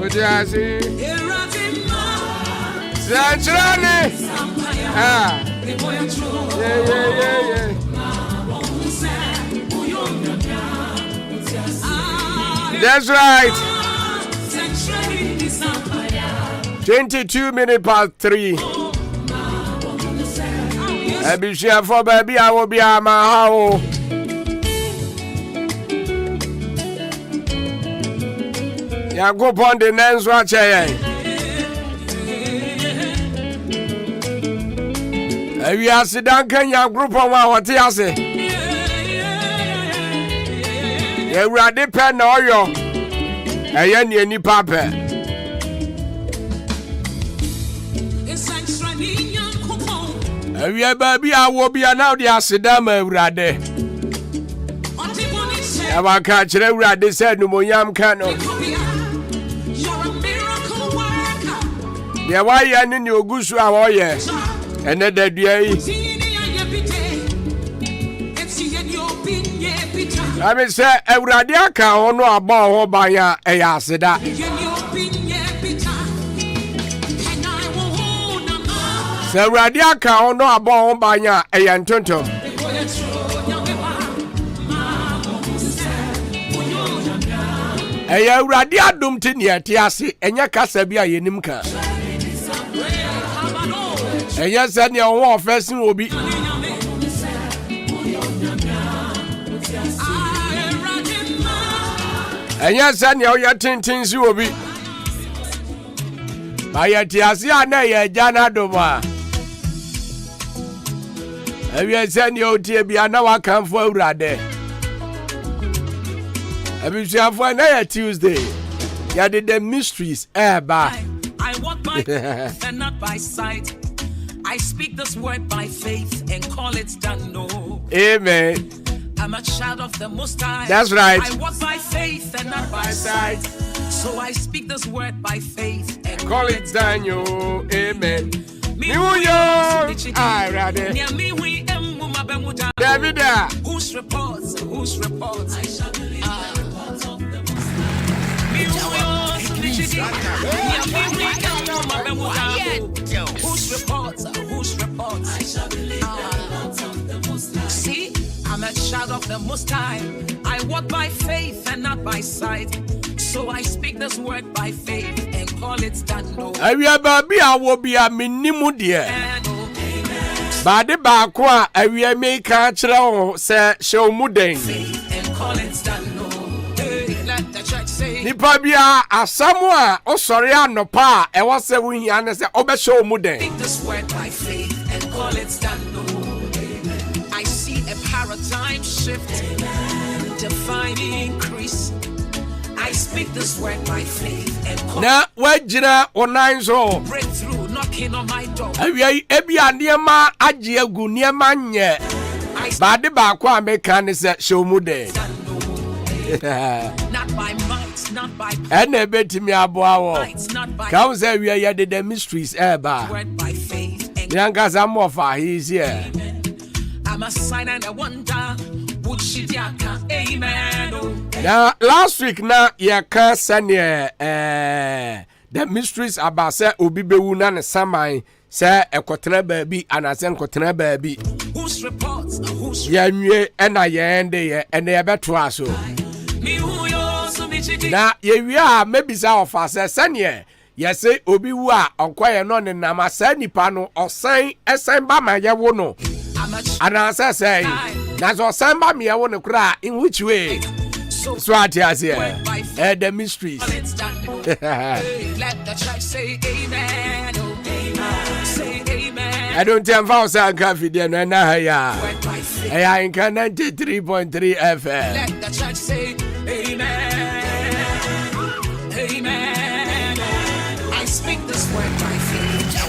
Ujasi. Sanchani. Ah. Yeah. That's right. 22 minutes past 3. Abishia for baby, I will be at my house. Ya go upon the next watch. We are sitting down, ya group on what you say. You are depend on you. I ain't any papa. We are baby, I will be now the Asidama Rade. I will catch the Rade said no more yam cano. Yeah, why you in your goose hour, yes, and then the day. I mean, say, a radiaca or no about by a Asida. The radiaca or no about by a Antonto. A radia dumtin yet, Yassi, and Yakasabia Yenimka. And yes, and your war first will be. And yes, and your things you will be. My Tiasia, nay, Jana Doma. And yes, and your dear Biana come for Rade. And we shall for Tuesday. You did the mysteries, I walk by faith and not by sight. I speak this word by faith and call it done. No. Amen. I'm a child of the Most High. That's right. I walk by faith and not by sight. So I speak this word by faith and call it done. Amen. New York. I rather. David. Whose reports? Whose reports? I shall believe the reports of the Most High. Whose reports? Whose reports? I shall believe the reports of the Most High. See, I'm a child of the Most High. I walk by faith and not by sight. So I speak this word by faith and call it done. No. I will be a minimum dear. But the Bakwa, I will make a child say, show Mudane. And call it done. No. Let the church say, Nipabia, a Samoa, oh, sorry, no pa, I was a win and say, oh, show Mudane. Speak this word by faith and call it done. No. I see a paradigm shift, divine increase. I speak this word by faith and call now, what Jina or nine so breakthrough knocking on my door. Ebia Niema Ajia Guniamanya. But the Bakwa mechanic said, show Mude. Not by might, not by power. And a bit me aboa. Come say we are the mysteries, Eba. Word by faith and Yanka Zamofa, he's here. I'm a sign and a wonder. Amen. Now, last week, now, you can't send the mysteries about say Obibeuna and Samai, say a cotton baby and a sen cotton baby. Whose reports? Whose yeah, and I end there, and they are better so. Now, we are maybe some of us, send ye. Yes, say Obiwa, or quiet on the Namasani pano, or say, a sign by my yawono. And as I say, that's what somebody I want to cry. In which way? Swat here, the mysteries. Let the church say amen. Say amen. I don't tell Vausa and Coffee, then I know. Ahenkan 93.3 FM. Let the church say amen. Amen. I speak this word by faith.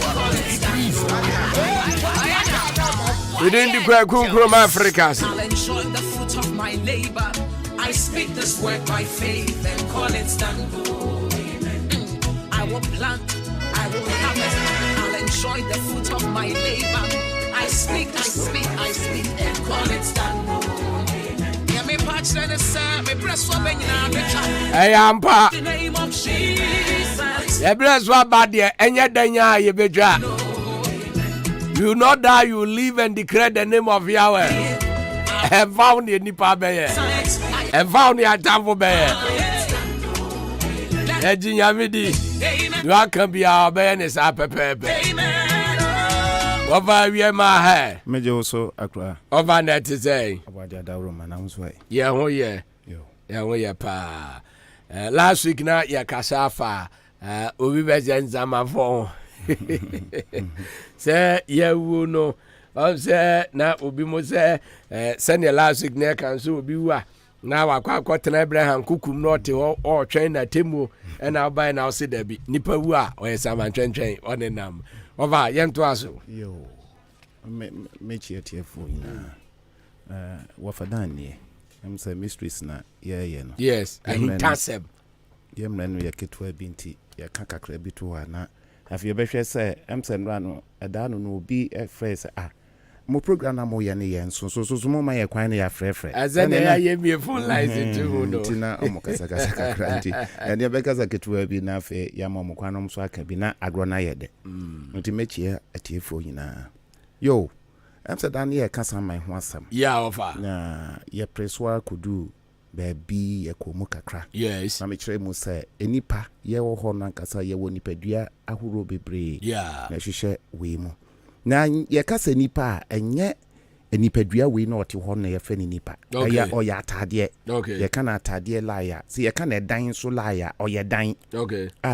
Within the Kwakukrum Africa. I'll enjoy the fruit of my labor. I speak this word by faith and call it done. I will plant, I will harvest. I'll enjoy the fruit of my labor. I speak and call it done. Me patch and me press up in the I am pa. the name of Jesus. Ebres wa bad ye enye denya ye bedwa. You know that you live and declare the name of Yahweh. And found ye nipa beye. And found ye atamfo beye. Ejinyamidi. You can be our bareness up pepe. Over we my hair. Major also Akwaaba. Over that to say. About the ADWUMA-ADWUMA. Yeah, oh yeah. Yo. Yeah, oh yeah, pa. Last week na ya kasafa. Obi bezen zama phone. Say yeah wo no. Say na obi mo say send last week na kan so obi wa. Na wakwa tena Abraham kukum no te o twen na temu na buy na o se da bi. Nipa wu a o yesa man twen onenam. Over yento aso. Yo. Me chietiefo ina. Wafadan ni. Em say mysteries na ye no. Yes, Ahenkan. Yemna no yaketwa binti ya kakakra bitu na afi yebehwe se emsenra no eda no obi fresh mo program na mo ye ne yen so mo ma ye kwan na ya frefre azana ya ye mi phone license to no tina o mo kasa kakra nti ene ye bekasa ketwa bi na afi ya mo kwan no so aka bi na agro na ye de nti mechie atiefo nyina yo emsedan ye kasa man ho asam ya ofa na ye preswa kudu baby ekomu kakra yes na me kire mu se enipa ye wo ho na kasa ye wo nipadua ahuro bebre yeah na hwehwe we mu na ye kasa nipa enye enipadua we na oti ho na ye fa ni nipa ya o ya atade ye kana atade la ya se ye kana dan so la ya o ye dan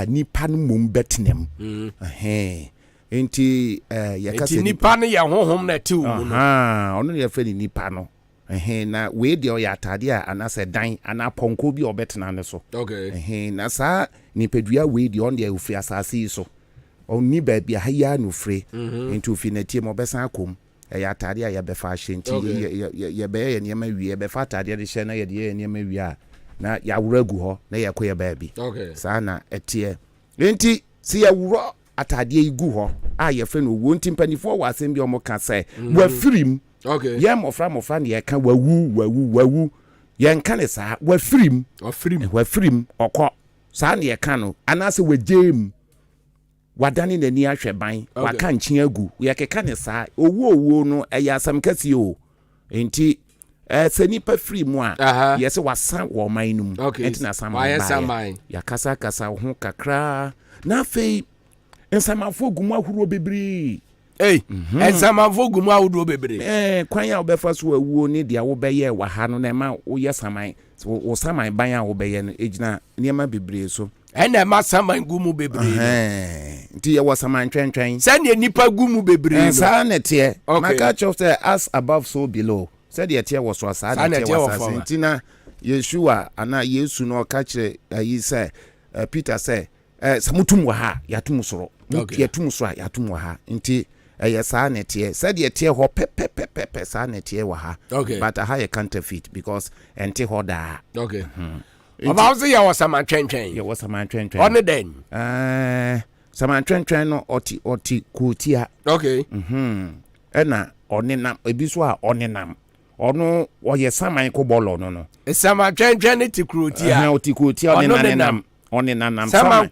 nipa no mum betinem enti ye kasa nipa no ye honhom na ti wo no ono ye fa ni nipa no na we de ya atade a anase dan ana ponko bi obetena ne so na sa nipadua we de on de ofri asase so oni ba bia ha ya no fre into fi na tie mo besan akom ya atade a ya befa hyenti ye be ye niam awie be fa atade de hye na ye de ye niam awie na ya wuragu ho na ye koye ba bi sa na etie enti si ya wuro atade igu ho a ye fe no wo nti mpanifo wa asem bi o mo ka se wa firim ye mofra ne ye ka wawu ye nka ne sa wa firim okọ sa ne ye ka no anase wa jem wadane nani ahwe ban waka nchi agu ye keka ne sa owu no eya asam kasi o enti se nipa firi mu a ye se wasan wo man num enti na sam ba ya kasa ho kakra na fei ensamafo gumu ahuro bebiri ensamafo gumu ahuro bebiri kwan ya obefa so awuo ni dia wo beye wa ha no na ma wo ye saman wo saman ban ya wo beye no ejina niema bebiri so ene ma saman gumu bebiri nti ye wo saman twentwen se ne nipa gumu bebiri sa na tie maka chofte as above so below se de tie wo so sa na tie wo sa ntina Yeshua ana Yesu no ka kire ayi se Peter se samutum wa ha yatum soro yatum so yatum wa ha nti ye sa na tie se de tie ho pepe sa na tie wa ha but ha ye counterfeit because enti ho da about say you was saman twentwen you was saman twentwen on den saman twentwen no oti kutia ena onenam ebiso a onenam ono oye saman ko bolo no saman twentwen ti kutia oti kutia onenam saman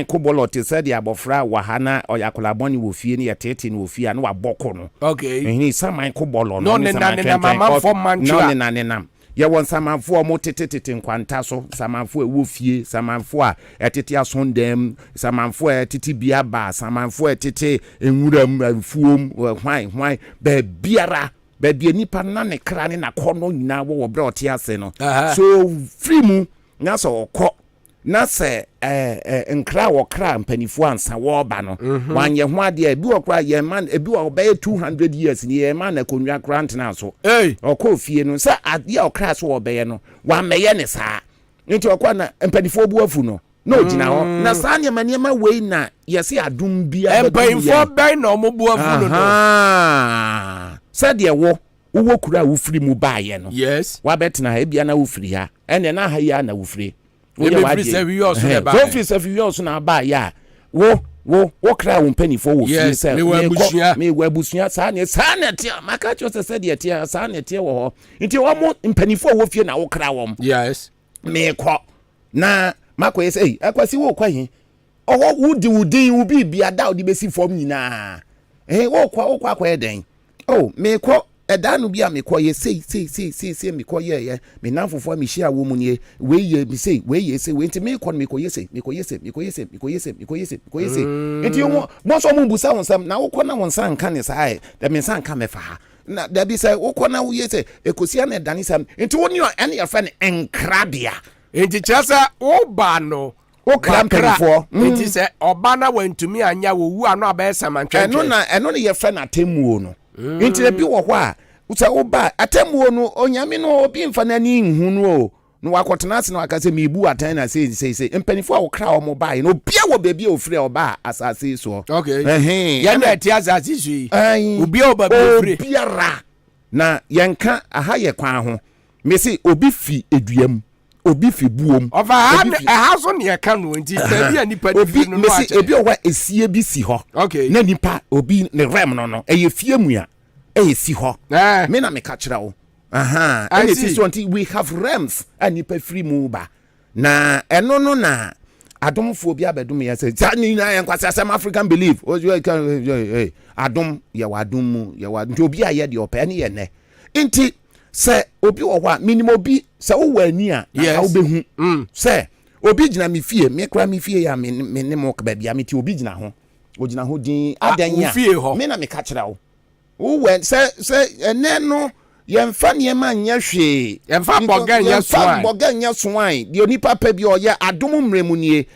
ko bolo ti said ya bofra wahana oyakola boni wo fie ni yetete ni wo fie na waboko no ehni saman ko bolo no nenam mama for manchua no nenam ye won samanfo mo tetete nkwanta so samanfo ewo fie samanfo a etete asondem samanfo etete biaba samanfo etete enwuram afuom hwan ba biara ba bia nipa na ne kra ne na kono nyina wo bre ote ase no so free mu na so okọ na se nkra wo kra mpanifo ansa wo ba no wanye ho ade bi wo kra ye man ebi wo ba 200 years ni ye man na konwa kra ntena so okọ fie no sa ade o kra so wo be ye no wa meye ne sa nti okọ na mpanifo bu afu no no gina ho na sa ne maniema wei na ye se adum bia mpanifo ben na omo bu afu no sa de wo kura wo firi mu ba ye no yes wa betena ebia na wo firi ha ene na ha ya na wo firi so na ba ya wo kra wo mpanifo wo fi se me wabusuya sa ne tie maka cho se de tie sa ne tie wo ho nti wo mo mpanifo wo fie na wo kra wo yes me ko na mako ye say akwasi wo kwahin owo wudi wo bibia da odi besi fom nyina wo kwa eden me ko eda no bia me ko ye sei me ko ye me nanfofo me hia wo mu nie we ye me sei we ye sei we nti me ko ye sei enti mo so mo busa wonsam na wo ko na wonsan kan ne sai da me san kan me fa ha na da bi say wo ko na wo ye sei ekosia na dani sam enti wo ni ene your friend enkrabia enti chasa wo ba no o krampenfo enti se oba na wantumi anya wo wu ano abesa mantwentwe eno na ye friend atemuo no enti bi wo ho a uta oba atemuo no onyame no obi mfa na ni nhu no no wakotena ase no akase mebu atan na sei empanifo a wo kra o mo bai no bia wo bebi ofre oba asase so okay ya na ti asase so obi oba ofre biara na yenka aha ye kwan ho mesi obi fi eduam obi fi buom ofa ha so ne ka no nti bia nipa obi mesi ebi owa esie bi si ho okay na nipa obi ne rem no eye fie mu a si ho me na me ka kira wo and it is until we have realms and nipa free mu ba na eno no na adomfo bi abedum ya say tani na yankwasa some African belief adom ya wadom mu ya wadom obi aye de opa ne ye ne nti se obi wo ho a minimum obi se wo wani a na wo behu se obi gina me fie me kra me fie ya me ne mo ka bia me ti obi gina ho ogina ho din adan ya me na me ka kira wo wen se ene no yemfa niema nya hwe yemfa boga nya swan de onipa pa bi oye adom mremu nie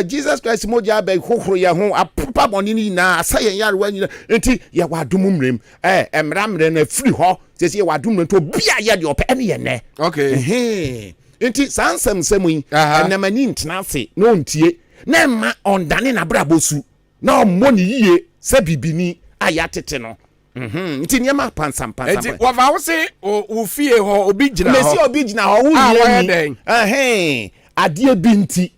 Jesus Christ moja ba hohoro ye ho apopa boni ni na asayen yare wani enti ye wadom mrem emramre na free ho sese ye wadom mrem to bia ye de opa ene ye ne okay enti sansem semu enamani ntena se no ntie na ma ondane na brabosu na ommo ni yie se bibini ayatete no nti niema pansam enti wafa wo se wo fie ho obi gina ho mesi obi gina ho wo ni ade bi nti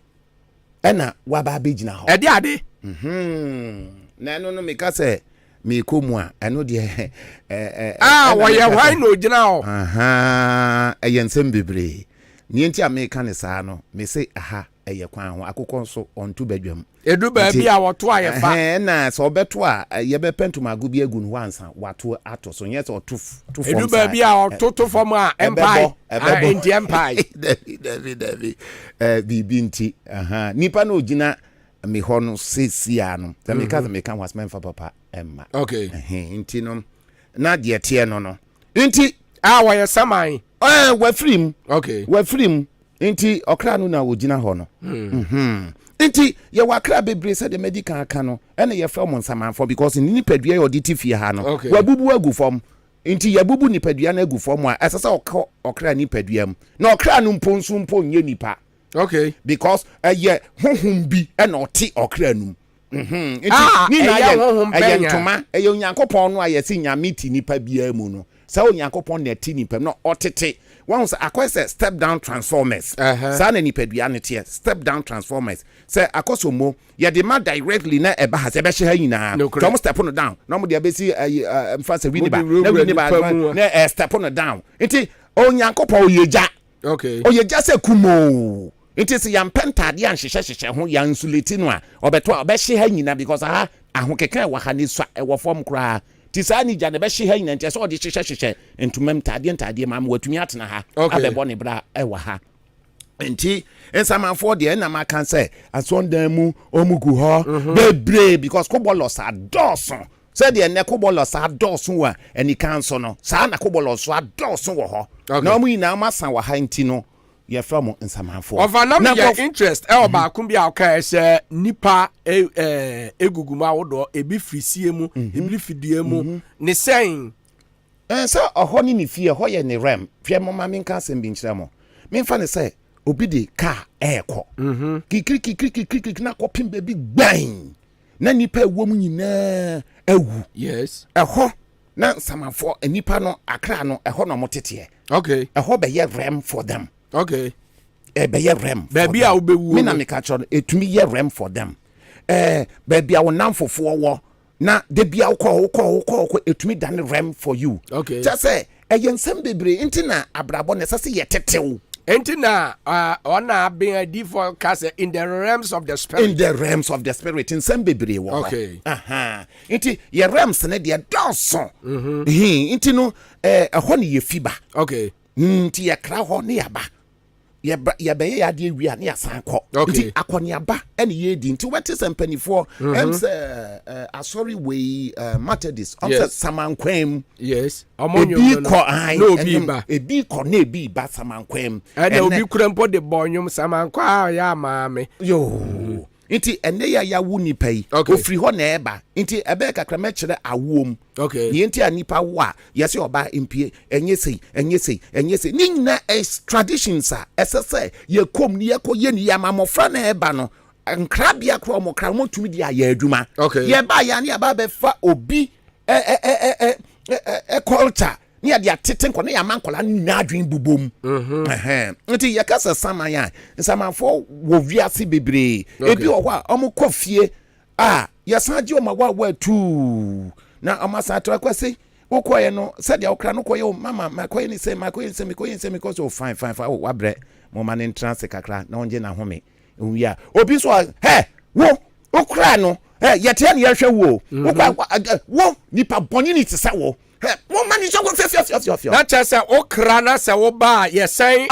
ena waba be gina ho ade na no me ka se me komu a eno de wo ye hwan no gina ho eyensem bebre ni enti America ne saa no me se eye kwan ho akokon so onto badwam edu ba bi a woto aye fa na so obeto a ye be pentum agubi agu no wansa wato ato so nyese oto to form edu ba bi a oto form a empire enti empire David bibi nti nipa na ogina me ho no sesia no the me can was memfa papa emma okay nti no na de tie no nti wa ye saman wa free okay wa free nti okra no na ogina ho no nti ye wakra bebre se de medical aka no ene ye from nsamanfo because ni padua ye oditi fie ha no wa bubu agu fom nti ye bubu ni padua na agu fom a esese okra ni padua m na okra no mponsu mponye nipa okay because ye honhom bi ene oti okra num nti ni na ye ntoma ye onyankopon no ayesi nyamiti nipa bia mu no sa onyankopon na ti nipa no otete once akwese step down transformers sa na nipadua ne tie step down transformers say akosomo ye de ma directly na eba ha se be hye ha nyina to step no down no mo de abesi mfasa winiba na winiba na step no down nti onyankopon oyeja okay oyeja se kumo nti se ya mpentade an hyehyehye ho ya insulate no a obeto obe hye ha nyina because ahokeka wa ha ne so e wo form kra ti sa ni jane be hye ha nyina nti so de hyehyehye entumam tade ma watumi atena ha abebo ne bra e wa ha nti ensamafo de na maka say asondan mu omugu ho bebre because kobolos adoso say de ne kobolos adoso wa eni kanso no sa na kobolos adoso wo ho na omu ina masa wa ha nti no ye from ensamafo of anam your interest e oba kun bia o ka se nipa eguguma wodo ebi frisie mu ebi fidie mu ne sen so oho ni fie ho ye ne rem hwe mo ma men ka sem bi nkyira mo men fa ne say obi de car eko kikiri na kopim baby gban na nipa ewom nyina awu yes eho na samafo nipa no akra no eho no motete okay eho be ye rem for them okay be ye rem baby a obewu me na me ka cho etumi ye rem for them baby a wonamfofo wo na de bia ukọ etumi dan rem for you okay just say eyensem bebre nti na abrabo ne sase ye tetew Entina ona being a default cast in the realms of the spirit. In the realms of the spirit in some bebre wo. Okay. Inti ye realms na dia dawson. Inti no ho ne ye fiba. Okay. Inti ye kra ho ne yaba. Ye be ya de wi ne asan kɔ. Inti akɔne aba ene ye di. Inti what is empanifo sorry we Methodist samankwem. Yes. Ebi kɔ no bi ba. Ebi kɔ na ebi ba samankwem. And obi kurampo de bonyum samankwa ya maame. Yo. Inti ene ya wu nipa yi. Ofiri hɔ na eba. Inti ebe kakra me kyerɛ awom. Okay. Yenti anipa wa yesi oba impie enye sei. Ni nyina traditions a esese ye kom ni yekoye ni yamamofra na eba no. Nkrabia kro omokra mo tumi dia ya adwuma. Ye ba ya ne aba be fa obi culture ni ade atete nko na yamankola na adwen bubom. Nti ye kasa samanya nsamanfo wo wiase bebre ebi wo a omokofie yasaje o mawa tu na amasatra kwase ukoye no said ya okra no koye mama makoye ni se because oh fine oh wabre mo man entrance kakra na onje na home nwia obi so wo okra no yete na yehwe wo nipa boni ni tse wo mo man so go fia na chese okra na se wo ba yesen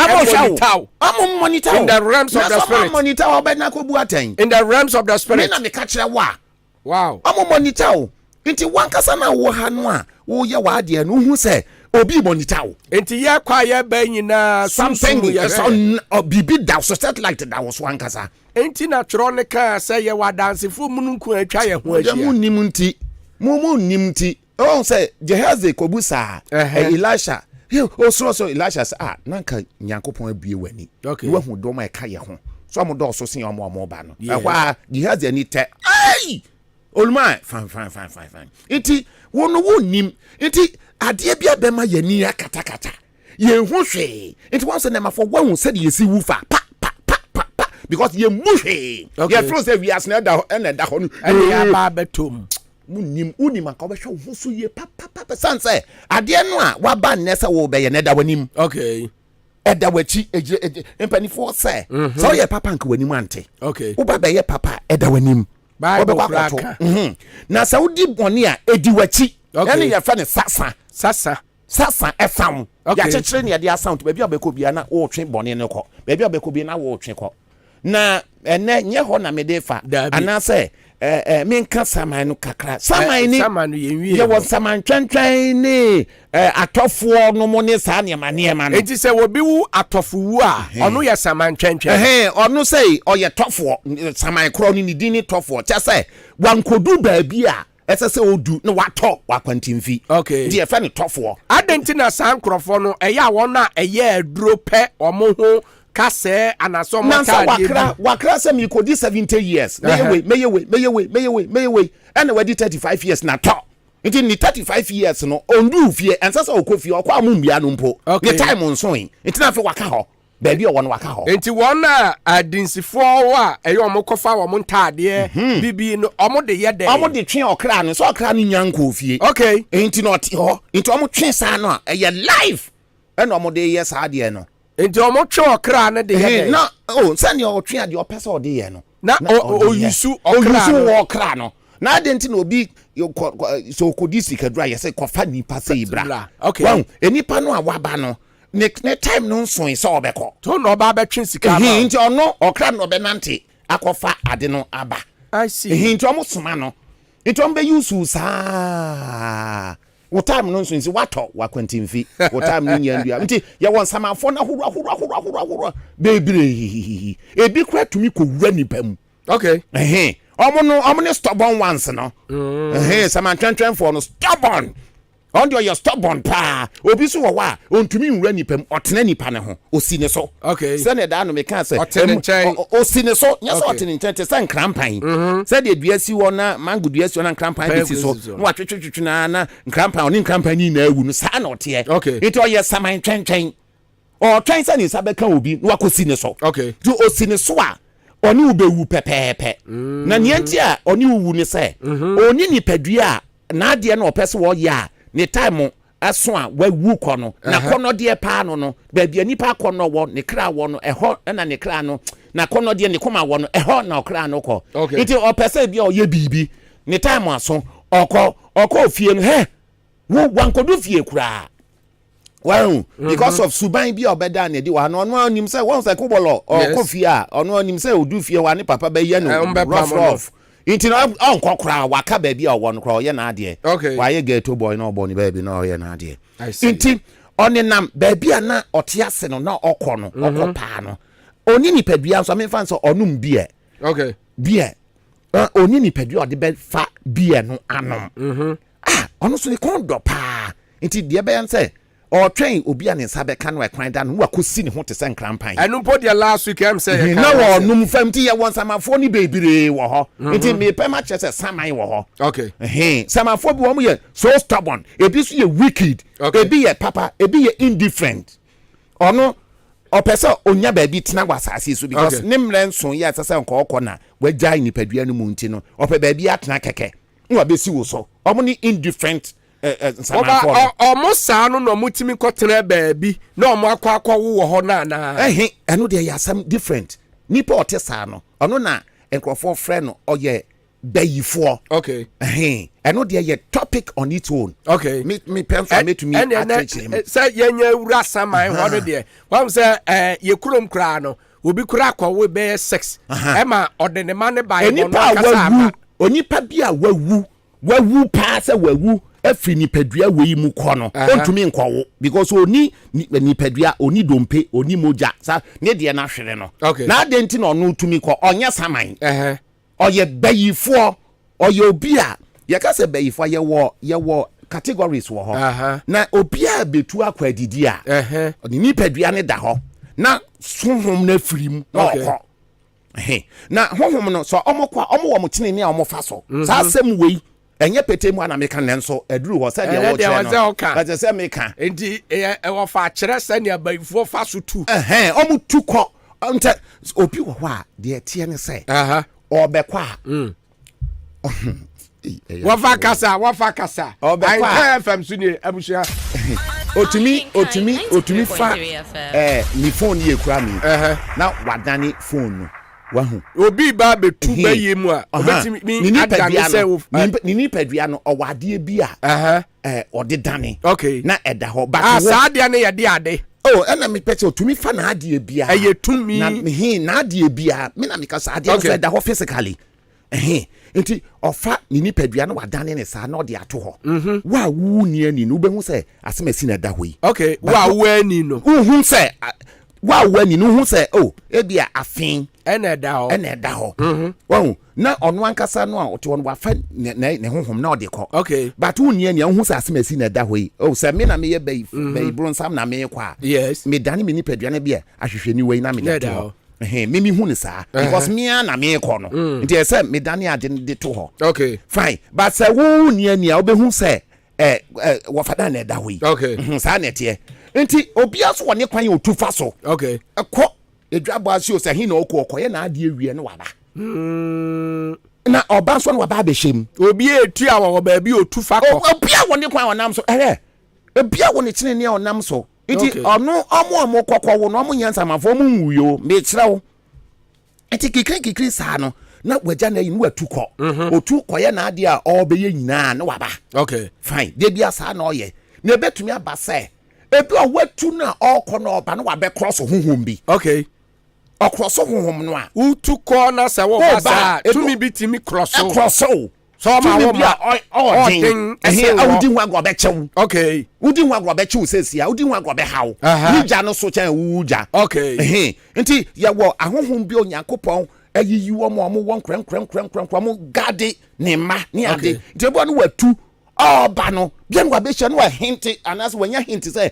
monitor in the realms of the spirit monitor oba na ko bu aten in the realms of the spirit na me ka kire wa wow monitor Inti wankasa na wo ha no a wo ye wa ade no hu se obi monitor wo. Inti ye kwa ye ba nyina something bibi da so satellite da wo so wankasa. Inti na tronika say ye wa dancefo mununku atwa ye ho ahia. Mu nim nti. Oh say Gehazi kobusa Elisha. So Elisha say nanka Nyankopon abue wani. Wo hu do ma e ka ye ho. So am do so sen omo ba no. Ehwa Gehazi ani te. Ai! Olma fine. Iti wono wonim iti ade bia bema yani akatakata ye hu hwe iti won se na mafo wan se de yesi wufa pa because ye muhwe ye fro se wi asna da na da ho no ade ya ba betom unim aka obehwe hu so ye pa sanse ade no a waba nnese wo be ye na da wanim okay eda wachi empanifo se so ye papa nka wanim ante okay wo ba be ye papa eda wanim na saudi boni a edi wachi yani ya fa ne sasa efam ya chechire ne ya sound baby obeko bia na wo twen boni ne ko baby obeko bia na wo twen ko na ene nye ho na medefa anase menka saman no kakra saman ni ye won saman twentwen ni atofo no mo ne sa ne ma no enti se wo bi wu atofo wu a ono ye saman twentwen ono sei oye tofo saman kro ni dini tofo cha se wankodu ba bi a esese odu na wato wakwantimfi okay die fa ne tofo adentina sankrofo no eya won na eye aduro pe omo ho kase anaso mo ka wakra se mi kodi 70 years meyewe and we did 35 years na to nti ni 35 years no ondu fie ensasa okofie okwa amumbia no mpo the time onsoin nti na fe waka ho baby o won waka ho nti won na adinsifo a eyo omokofa wo montade bibi no omo de ye de omo de twen okra no so okra no nyanko fie okay nti no ti ho nti omo twen sa no a eye life and omo de ye sa de no enti omo twe okra no de ye de na sani o twen ade o pese o de ye no na oyusu okra no na adenti na obi so kodisi kadura yese kofa nipa se ibra okay wow enipa no awaba no ne time no nson se obeko to no ba betwen sika ba nti ono okra no be nante akofa ade no aba I see nti omo soma no nti ombe yusu sa wo time no nson se wato wakwantimfi wo time no nyandua nti ye won samanfo na huru bebre ebi kwa tumi ko wura nipa mu okay omo no stubborn ones no saman twentwen for no stubborn on your stubborn pa obi so wo wa ontumi nwura nipam otena nipa ne ho osine so okay se da no me kan se osine so nya so otene nchen se nkrampan se de duasi wo na mango duasi wo na nkrampan bi si so no atwetwetwe na nkrampan oni nkrampan ni na awu no sa na ote ito ye saman twentwen o twen se ni sabeka obi no akosine so okay to osine so a oni ubewu pepepe na nienti a oni uwu ni se oni nipadua na ade na opese wo ya ne time aso a wawu kɔ no na kɔ de pa no baabi anipa kɔ no wɔ ne kra wɔ no ɛhɔ na ne kra no na kɔ no de ne koma wɔ no ɛhɔ na ɔkra no kɔ nti ɔpɛsɛ bi ɔyɛ bibi ne time aso ɔkɔ fie no he wo wankodo fie kura well because of suban bi obeda na di wa no anim say won say kobolo ɔkɔ fie a ɔno anim say odu fie wa ne papa ba yɛ no rough inti no ɔnkɔ kura waka ba bi a ɔwɔ no kura ɔyɛ na ade wa yɛ ghetto boy na ɔbɔ ne ba bi na ɔyɛ na ade inti ɔnenam ba bi a na ɔte ase no na ɔkɔ no ɔkɔ pa no oni ni padua so me fan so ɔnum bie bie oni ni padua ɔde be fa bie no anom ɔno so ne kon dɔ pa inti de be yan say or train obi an nsa can we kwan da no wakosi ne ho te sen krampan enu po de last week am say na wo num fam ti ye won samafo ni bebire wo ho nti me pema chese saman wo ho okay samafo bi wo mo ye so stubborn ebi so ye wicked ebi ye papa ebi ye indifferent ono opese onya ba bi tena wasase so because nimre nso ye asese nkɔ na wagya ni padua no mu nti no ope ba bi atena keke nwa besi wo so omo ni indifferent almost no no mutimi kotena baabi na omo akwa wo ho na eno de ya some different nipa otesa no ono na enkrofo frɛ no oye bayifo okay eno de ye topic on its own okay me penfa me to me attention say yenya wura saman ho no de wam say ye kurom kra no obi kura akwa we be sex ema odene ma ne ba no kasa onipa bi a wawu pa se wawu afri nipadua wei mu kɔ no ontumi nkɔwo because oni nipadua oni dompe oni moja sa ne de na hwere no na adenti na ɔno tumi kɔ ɔnya saman ɔyɛ bayifo ɔyɛ obi a yɛka sɛ bayifo yɛwɔ categories wɔ hɔ na obi a betu akɔ adidi a ɔne nipadua ne da hɔ na honhom na afiri mu na ɔkɔ na honhom no so ɔmo wɔ mo tene ne a ɔmo fa so sa asɛm wei enye pete mu ana meka nenso aduru ho se de wo che no but se meka enti e wo fa kire se ne abayifo fa so tu omu tu ko nte obi wo a de tie ne se obekwa wo fa kasa I FM su ni abushia otumi fa ni phone ye kura mi na wadani phone no wahu obi ba betu baye mu a obetimi mi adane se ni nipadua no owade bi a ode dane okay na eda ho but saade ne ye de ade ena me pete otumi fa na ade bi a ayetumi na na ade bi a me na me ka saade so eda ho physically enti ofa ni nipadua no wadane ne sa na ode ato ho wa wu ni ani no behu se asemasi na da ho yi okay wa wu ani no hu se wa wani no hu se ebia afin ena da ho wow na ono ankasa no a oto no wafa ne honhom na odekọ okay but uni ania hu se asemasi na da ho yi se me na me ye bay bro nsam na me kwa yes me dane me nipadua na bia ahwehwani wei na me da me hu ne sa because me na me kọ no nti se me dane ade de to ho okay fine but se wo uni ania obehu se wo fada na da ho yi okay sa na tie enti obia so woni kwan otu fa so okay ekọ edwabo asio se hin na okoye na ade ewie na waba na oba so na waba abehiem obi etu a wo ba bi otu fa ko obia woni kwan onam so obia woni kine ne onam so enti ono omo kokko wo no omo nyansa mafo mu nwuyo me kire wo enti kikri sa no na waja na yi no atu ko otu koye na ade a obeye nyina na waba okay fine de bia sa na oye na betumi abase ebi o watu na ọkọ na ọba na wabe cross honhom bi okay o cross honhom no a utu ko na se wo basa tumi bitimi cross so ma wo ma o din udi nwa go be chew okay udi nwa go be chew sesia udi nwa go be hawo nija no so chan wuja okay nti ye wo ahonhom bi onyankopon ayiyi wo mo won kran mo gade ne ma ne ade nti bo no watu ọba no bien wa be hye no hint anas wanya hint say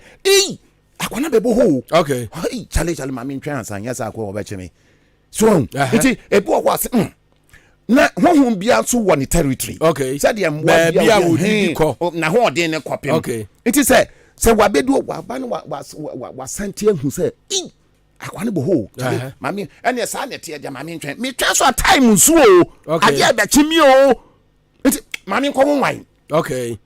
akwana bebo ho okay chale mami ntwan san yesa akwa obecheme so iti ebu okwa se na honhom bia so wọ ne territory okay said ye mwa bia wodi ko na ho ode ne kopem okay iti say wa bedu wa ba no wa santie hu say akwana bo ho mami ene sa ne te ya mami ntwan me twa so time nsu o ade abechimi o iti mami ko nwan okay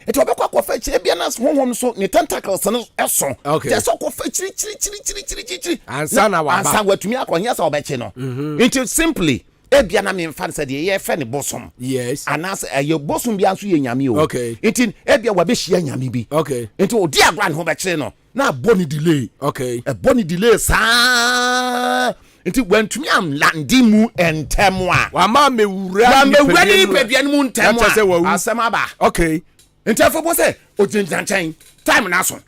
It will be quite fetch Bianas home so the tentacles and so. Okay. Just so chiri. And son our answer what to me on yes or betchino. It is simply Ebiana mean fancy the year fanny bosom. Yes. And as your bosom be answer yami. Okay. It in Ebia Wabishi yami. Okay. Into dear grand home betchino. Now bonny delay. Okay. A bonny delay, sir. Into when to me am landimu and temwa. Wama me ready Pebian temwa. Asamaba. Okay. Into for say, O Jinjan time and ason.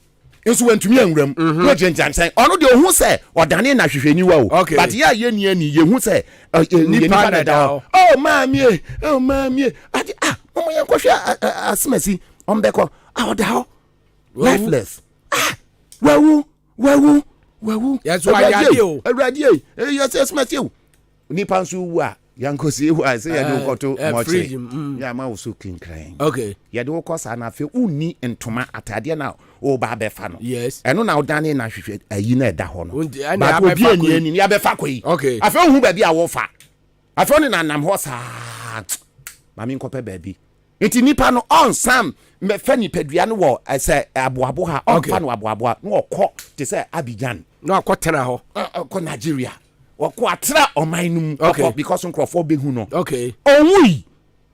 Nso wantumi anwuram no gyenjansan ono de ohu se odane na hwehwani wa o but ya ye ni ye hu se nipa na da oh maamie ade mo ye kohwe asmasi ombeko oda lifeless wawu yes wa ya de o awrade yes asmasi o nipa nso wu a yankosi wu a se ya de okoto moche ya ma wo so kinkran okay ya de okosa na fe uni ntoma atade na o ba be fa no yes eno na odane na hwehwe ayi na eda ho no ba obi ani ya be fa koyi okay afa hu ba bi a wo fa afa ni na nam ho sa mami nkope ba bi enti nipa no on sam me fa ni padua no wo se aboabo ha on fa no aboabo no okọ te se Abidjan no akotena ho ko Nigeria wako atra omanum okọ because nkrofo be hu no okay onwi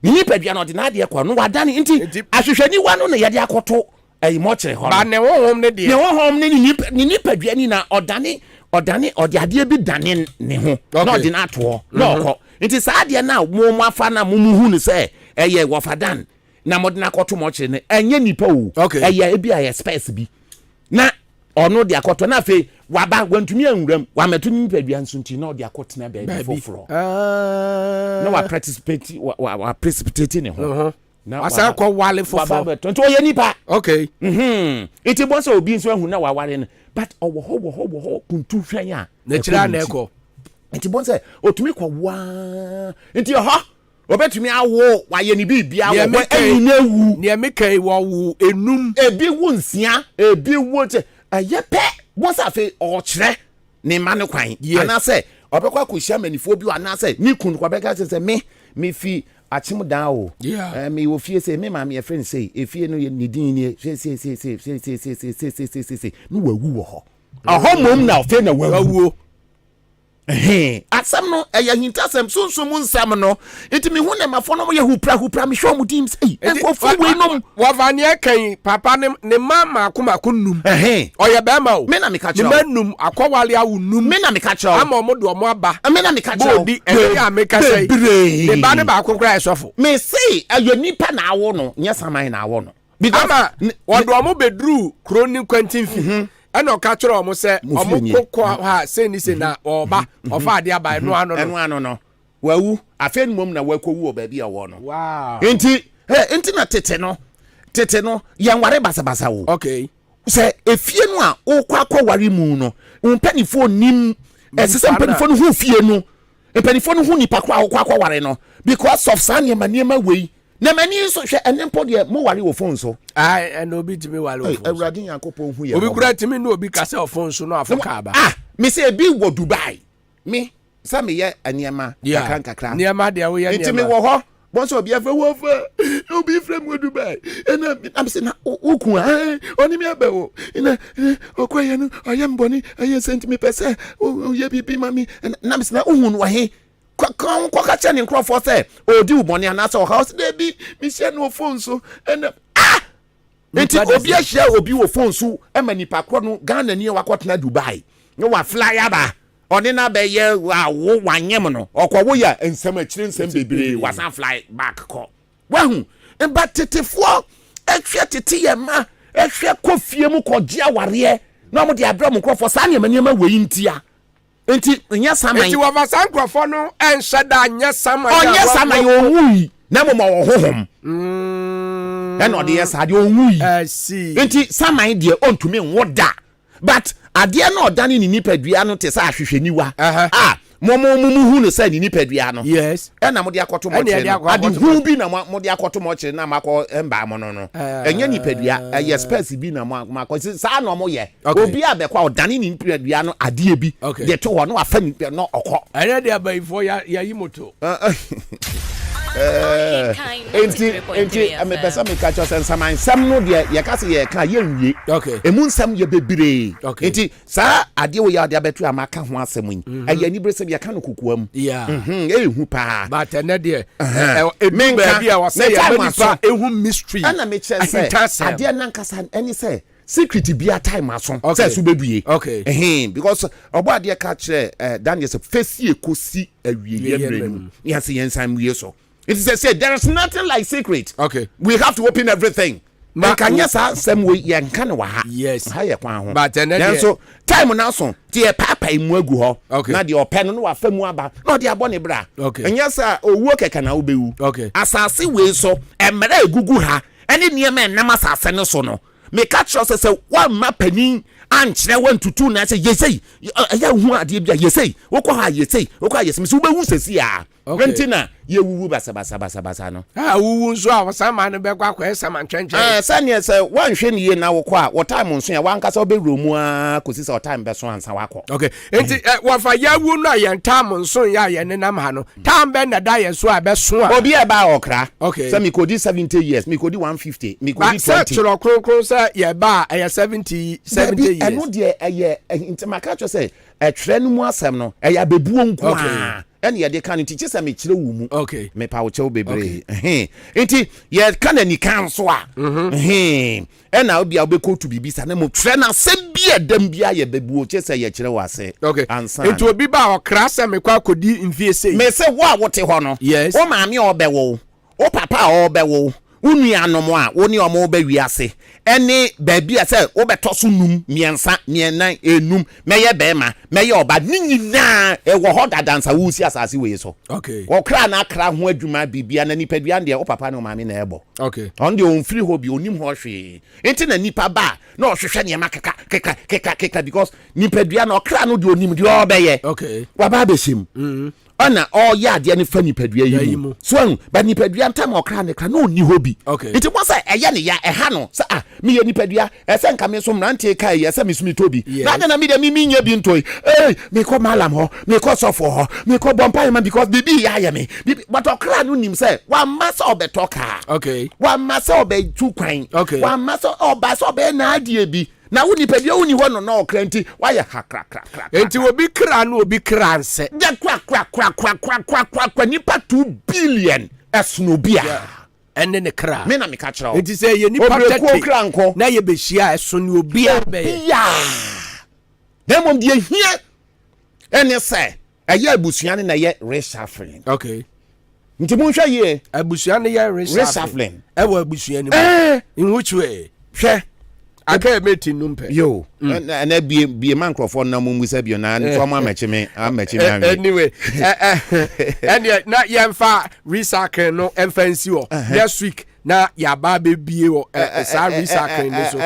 ni padua no de na de ko no wadane enti ahwehwani wa no na ye de akoto ayi mo kire ho ba ne honhom ne de ne honhom ne ni padua ni na odane ode ade bi dane ne ho na ode na ato na okọ nti saa de na mo afa na mo hu ne se eye wofadan na mo de na akoto mo kire ne enye nipa o eye ebi aye space bi na ono de akoto na fe waba wantumi anwuram wa metu ni padua nsunti na ode akoto na ba foforo na wa precipitate ne ho na asa kwa wale foforo tonto ye nipa okay iti bonso obi nso ahu na wa wale ne but owo ho kuntu hwan a na kira na ekọ iti bonso otumi kwa wa iti ho obetumi awo wa ye ni bibia wo eni na ewu ne mekai wo wu enum ebi wu nsia ebi wu te ayepe bonso afi o kire ne ma ne kwan ana se obekwa kohia manifo bi ana se ni kun kwa beka se me fi achim dan o me wo fie se me ma me friend say efie no ye nidin ni se no wawu wo ho ahomom na fe na wawu asam no eya hintasem sunsum nsam no ntimi hu na mafo no ye hupra me hwo mudim sei enko we no wa vanie kan papa ne mama akomakunum oye be ma o me na me ka chiro manum akwawale awunum me na me ka chiro ama omo do omo aba me na me ka chiro bodi ya me ka sei de ba ne ba akokra esofo me sei ayo nipa na awo no nya saman na awo no because wodo omo bedru kroni kwantin fi eno ka chiro omo se omo kokko ha se ni se na oba ofa ade aba eno ano no wawu afen mom na wakowu oba a wo no wow enti na tete no yanware basabasa wo okay se efie no a okwa kwaware mu no mpanifo nim esese mpanifo no hu fie no mpanifo no hu nipa kwa okwa kwaware no because of saniema wei na mani so hwe enempo de mo ware wo phone so and obi timi wale wo phone awurade yakopon hu ye obi kura timi no obi kase phone so no afoka ba me say bi wo Dubai me sa me ye aniema kakra niema de wo ye niema ntimi wo ho bonso obi afa wo fa obi frem wo Dubai na am say na okun oni me abawo na okoye no oyem boni aye sentimi pese o ye bibi mami na am say na ohun wo he kwa ka chani nkrofo say odi uboni anasa o house dey bi mi share no phone so and enti obi a share obi wo phone so e manipa kro no Ghana ni wakotena Dubai no wa fly aba oni na be ye wa wo wanyem no okwo ya ensem akire ensem bebre wasan fly back ko wahu e batetefo ehwe tete ye ma ehwe kofie mu kogye aware na mo de adro mo krofo sa niema wei ntia enti nya saman enti wa vasan krofo no enhyeda nya saman onya saman onwui na mo ma wo hohom eno de yesa de onwui enti saman de ontumi nwoda but ade na odane ni nipadua no te sa ahwehwaniwa momo hu no sa ni nipadua no yes ena mo de akoto mo kire ade hu bi na mo de akoto mo kire na makọ emba mo no enye nipadua ye space bi na mo makọ sa na mo ye obi abekwa odane ni nipadua no ade bi de to ho no afa ni no okọ ene de abaifo ya yimoto enti me pesa me catch us and some no de ye ka se ye ka ye nwie emu nsam ye bebre enti sa ade wo ya de abetu amaka ho asem yin aye ni brese ye ka no kokoam ehu pa but na de me ba bia wo say ye manifa ehu mystery ana me che say ade na nkasa any say secret bia time aso say so bebue because obo ade ka kire Daniel say face ye kosi awie yemrenu ya say yensam wie so. It is said there is nothing like secret. We have to open everything. Can yes, some way yan can wa. Yes. But then so time now so dear papa imwegu ho. Na the open no wa famu aba. No the abone bra. And yes owo keka na obewu. Asase we so emere egugu ha. Ene niema enam asase no so no. Me catch us say one mapanin ankyere wantutu na say yesei ya hu ade bia yesei wokọ ha yesei wokọ ha yesei so bewu sesi a rentina ye wuwu basa no wuwu nso a wasama no bekwa kwa esama ntwentwe sane say wanhwe ne ye na wokọ a wo time nso ya wankasa obewuro mu a kosi say time be so ansa wakọ enti wafa ya wu no ye time nso ya ye nenam ha no time be na da ye so a be so a obi e ba okra say me kodi 70 years me kodi 150 me kodi 20 say chiro kronkron say ye ba 70 years eno de enti maka cho say etwere no mu asem no ya bebuo nko a ene ye de kan nti chese me kire wu mu me pa wo chew bebre enti ye kan ani kan so a ena obi a obeko to bibisa na mo twere na asem bi edam bia ye bebuo chese ye kire wase ansa enti obi ba okra se me kwa akodi mfie sei me se wo a wote ho no o maami obewo o papa obewo unu anom a woni omo ba wiase ene baabi a say wo beto so num miensa mienan enum meye bema meye oba ninyina e wo ho dadansa wo si asase we so wo kra na kra ho adwuma bibia na nipa bia de wo papa na maami na ebo on de on free hobi onim ho hwe enti na nipa ba na ohwehwe ne keka because nipa bia na okra no de onim de obeye wa ba besim ana ya de ne fa nipadua yi mu so ba nipadua ntam okra ne kra no ni hobi iti mo say eye ne ya eha no sa me ye nipadua ese nka me so mrante kai ese me sumi tobi na me de me nya bi ntoi me ko malam ho me ko sofo ho me ko bompa man because bibi ya ye me but okra no nim say wa masa obetoka wa masa obetu kwan wa masa obasa obe na adie bi na woni pedia woni ho no na okranti wa ye hakra enti obi kra no obi kranse de kwa nipa 2 billion esnobia ene ne kra me na me ka kira enti say ye nipa tete na ye behia eso ne obi be ya dem mom die hia ene say eye abusuane na ye reshuffling nti mo hwa ye abusuane ye reshuffling e wa abusuane in which way hwe aka meti numpe yo na bie microphone na mumu se bio na nto ma mechime anyway and na yemfa recycle no emfancy o next week na ya ba be bie o sa recycle no so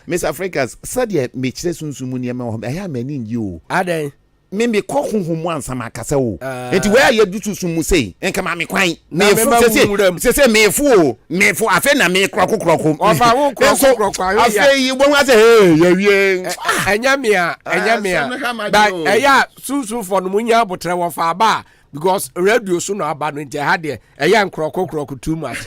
Mr. Africans said ye mechire sunsumu ne ma ho ya mani nyi o adan mimi ko honhomu ansama akasa wo enti we aye dutu sumu sei enka ma me kwan se mefu afa na me krokro ofa wo krokro afa yi bo wa se ya wie enyamia ba eya susu for no munya abotre wo fa ba because radio so no aba no nje ha de eya krokro too much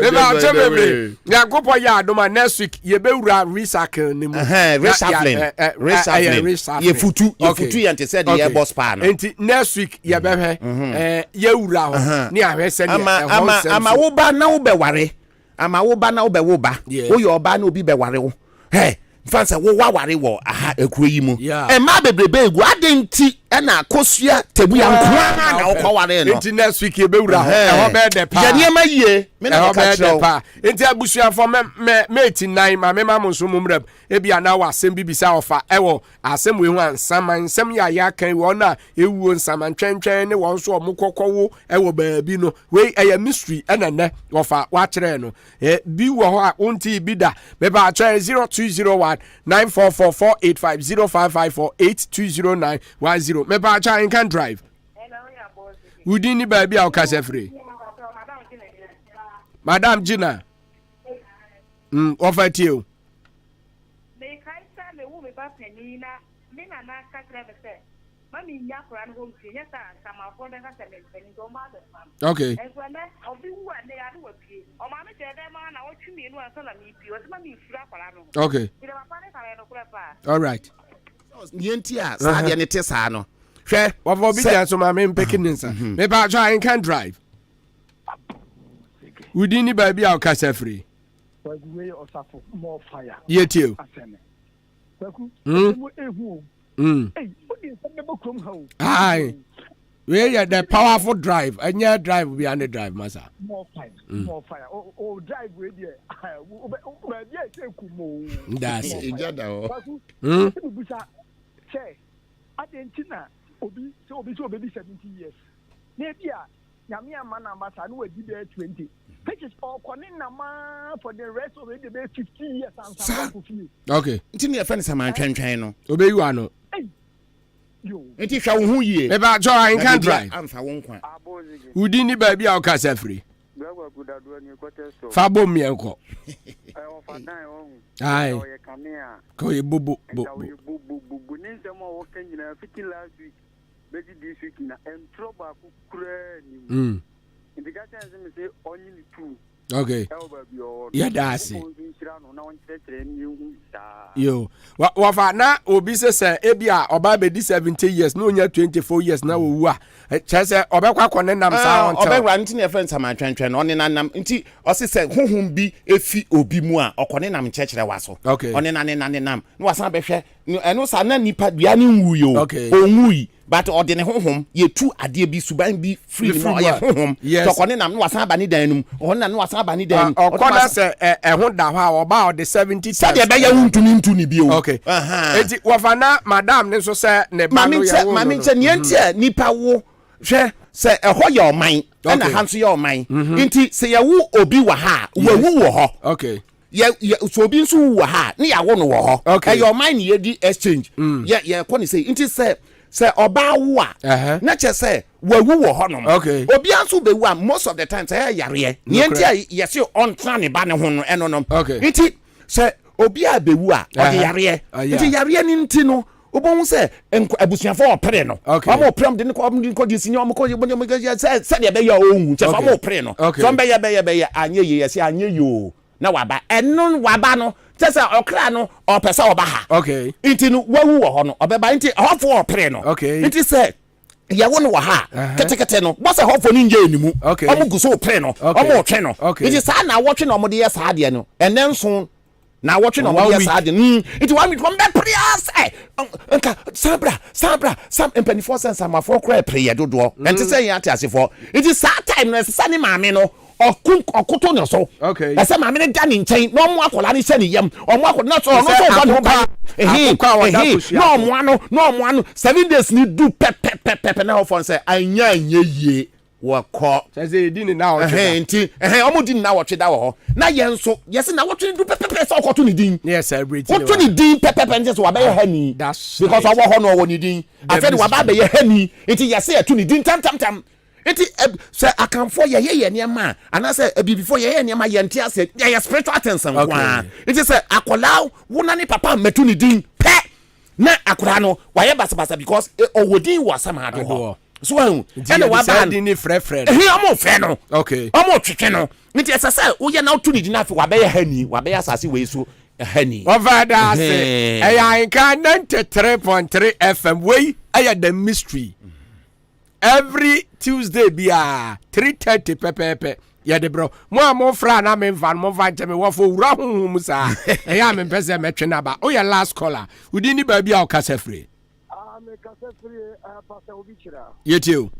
Neba chemebe ya gopo ya adoma next week ye be wura recycle ni mu reshuffling ye futu ye nte said ye boss pa no enti next week ye be hwe ye wura ho ni ahwe se ni ama wo ba na wo be ware ama wo ba na wo be wo ba wo ye oba na obi be ware wo fansa wo ware wo aha ekuro yi mu ma bebrebe egu adenti na akosua tabu ya nkwa na wo kware no enti next week ye be wura ho e ho be de pa ya niema yie me na ka de pa enti abusua for me 89 ma me ma so mumrab e bia na wa asem bibisa ofa e wo asem we hu ansaman nsem ya kan wo na ewuo nsaman twentwen ne won so omukokwo e wo baabi no we e ya mystery enene ofa wa kire no bi wo ho a unti bi da me ba cha 0201 944485055482091 me ba cha Ahenkan drive wudi ni baabi a o ka se free Madam Gina offer to you me kai sa me wo me ba penina me na na ka kra be se Mami Yakran home, yes, some of them has a spending on mother. Okay. And when I'll be one day I do appear. Or Mamma said, man, I want you mean one son of me, you was Mammy Frapano. Okay. All right. Yentia, Sadia Netesano. Share what will be there so my main picking inside. Maybe I try and can drive. We didn't baby our cash free. More fire. Yet you. Aye. We are the powerful drive, and your drive will be under drive, Massa. More fire, more fire. Oh, drive with you. That's it. Say, Argentina, Obi, so baby 70 years. Maybe, Yamia Manamasa, who will be there 20. Which is all Konina for the rest of the 50 years. Okay. It's in your friends, a man can channel. Obey you, I know. It is who ye about joy and can drive. I'm for one. We didn't baby our cash free. Fabo me uncle. Aye. Call you boo boo. Okay. Yeah, that's it. Yo, what now? Obi say, Ebia, Oba 70 years, no, 24 years now. Wah, Chase, Obekwa Konenam sound. Obekwa, your friends are my train on in an inti, or say, whom be a fee obi mua, or Konenam church that was so. Okay. On an anam, no, was not better, and no, Sana Nipa, Biani Wuyo. Okay. Oh, Mui. But ordinary home, ye two idea be suban be free from your home. Yes, so Konenam was Abani then, or none was Abani then, or Konas a Honda about the 70 Sadia Bayan to mean to Nibio. Okay. It Wafana, Madame, Neso say, Mammy, Niente, Nipa wo, say a ho your mind, and a hands your mind. Inti say a woo obi waha, woo ho. Okay. Yeah, so being so waha, near one ho. Okay, your mind ye di exchange. Yeah, Connie say, it is say oba wa na che say wawu wo honom okay obi anso be wa most of the time say yare niente yes you on plan ba ne ho no enonom okay nti say obi a be wu a o de yare nti yare ni nti no obon say abusuafo opre no omo prem de ne ko di sinyo omo ko say de be ya ohu che omo opre no so be ya anye ye yes anye yo na waba enon waba no tesa okra no opesa oba ha okay inti no wawu wo ho no obeba inti hofo opre no okay inti se ya wo no wa ha ketekete no bo se hofo ni nje enimu omo guso opre no omo otwe no inti sa na wotwe no omode ye sa de no enenso na wotwe no omode ye sa de inti wa mi ko mbe prias nka sabra empanifo sense amafo kra prayer dodo enti se yan atiasefo inti sa time no sa ni maame no okuto no so okay ese ma me ne da ni nchen no mo akola ni se ni yam omo akola so no ba no mo ano 7 days ni do pep na ofon say anya ye wako say di ni na o nti omo di ni na wo tweda wo na ye nso yes na wo tweda do pep so okoto ni din yes celebrity wo tweda din pep nti so wa be ye hani because owo ho no wo ni din afedi wa ba be ye hani nti yes e tu ni din tam eti say akanfo ye niam ana say before ye niam ye ntia say ye spiritual attention kwa eti say akola wona ni papa metu ni din pe na akora no wa ye basa because owodin wasama ado ho so hu ene wa ba din ni frefre he amo fe no okay amo twetwe no eti say wo ye na otu ni din afi wa be ye hani wa be asase we so hani over that say Ahenkan 93.3 FM we aya the mystery every Tuesday bia 3:30 pepepe ya de bro mo fra na me van mo van me wo fo wura honhum sa e ya me pese metwe na ba o ya last caller udi ni ba bia o kasa free me kasa free pastor obichira yetiu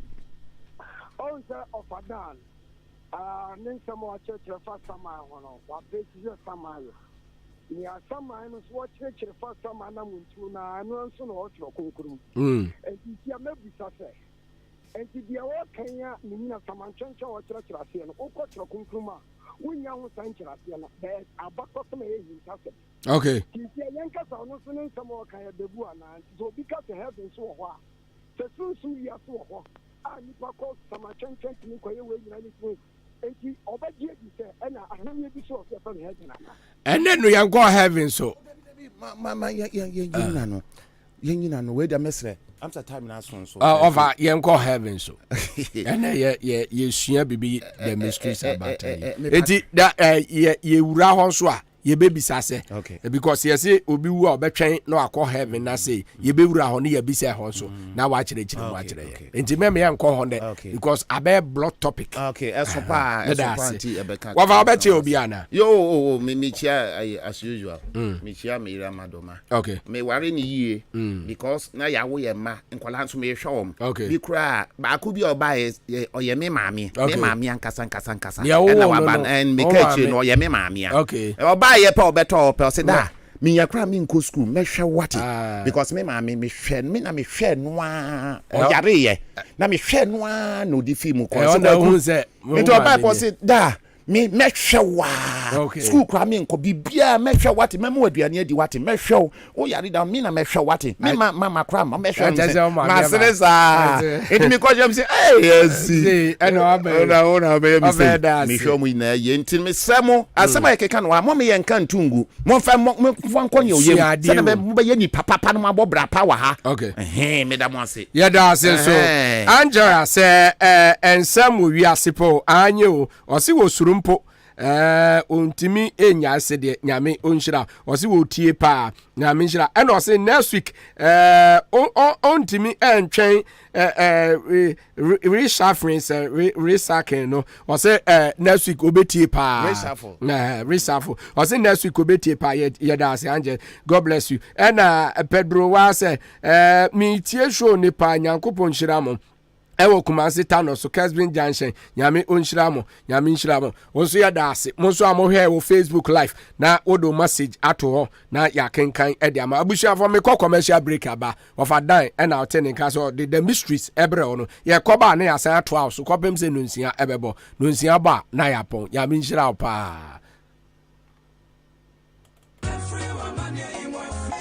on say of adan nen samo church first sama hono wa page sama yo ni asama no so church first sama na muntu na anu nso no o tro konkuru e ti ya mebisa se enti dia wo kanya ni na samanchoncho wo chira se no ko chira kunkruma wunya ho san chira se no be abakọ so me yin tase okay ti ya yanka sa no so ne nsamo kanya bebu ana so bi ka to heaven so ho a se sunsun ya so ho a ni pa ko samanchoncho ni ko ye we nyina ni so enti obagie di se na ahanye bi so se fa heaven ana ene no yan go heaven so mama ya no Yenina no we da mesre. I'm so time na so. Over yenko heaven so. And ye sua bibi the mysteries about it. That ye wura ho so a ye baby sase. Okay. Because ye say obi wu a obetwen no akọ heaven na say ye be wura ho ne ye bi say ho so. Na wa kire mu a kire. Enti me yenko ho de because abe blood topic. Okay, eso pa anti ebeka. Wa va obeche obi ana. Yo me chia as usual. Me chia me ramadoma. Okay. Me ware ni yie because na ya wo ye ma nkwala nso me hwom. Okay. Bi kra ba ko bi oba ye me maami. Me maami ankasa. E na wa ban and me kachi no ye me maami. Okay. Oba ye pa obeto pe se da. Me yakra me nko school me hwe wate because me maami me hwe me na me hwe noa oyare ye na me hwe noa no di film ko se me to oba po se da me hwe wa school kwa me nko bibia me hwe wate me ma aduane adi wate me hwe o yare da me na me hwe wate me mama kra ma me hwe ma seresa enti me ko jam se yes eno abe ona me me hwe mu ina ye enti me semo asema ye keka no wa mo me ye nka ntungu mo fa nkonye oye se na be ye ni papa no mabobra pa wa ha me da mo ase ye da ase so Angela se ensam wi asepo anye o se wo surumpo ontimi enya ase de nyame onhira o se wo tie pa nyame nhira and o se next week ontimi entwen reshuffling no o se next week obetie pa reshuffle o se next week obetie pa ye da ase Angel, God bless you and Pedro wa se mi tie show ni pa nyankopon nhira mo ewo Kumasi Tano so Kesbin Junction nyame onhiramo nyame nhiramo onso ya daase monso amohwe wo Facebook live na odo message ato ho na ya kenkan e de ama abusua for me commercial break aba of a dan and out ten case the mysteries ebre ono ye koba na ya san ato house kopem se nunsia ebebo nunsia ba na ya pon nyame nhira pa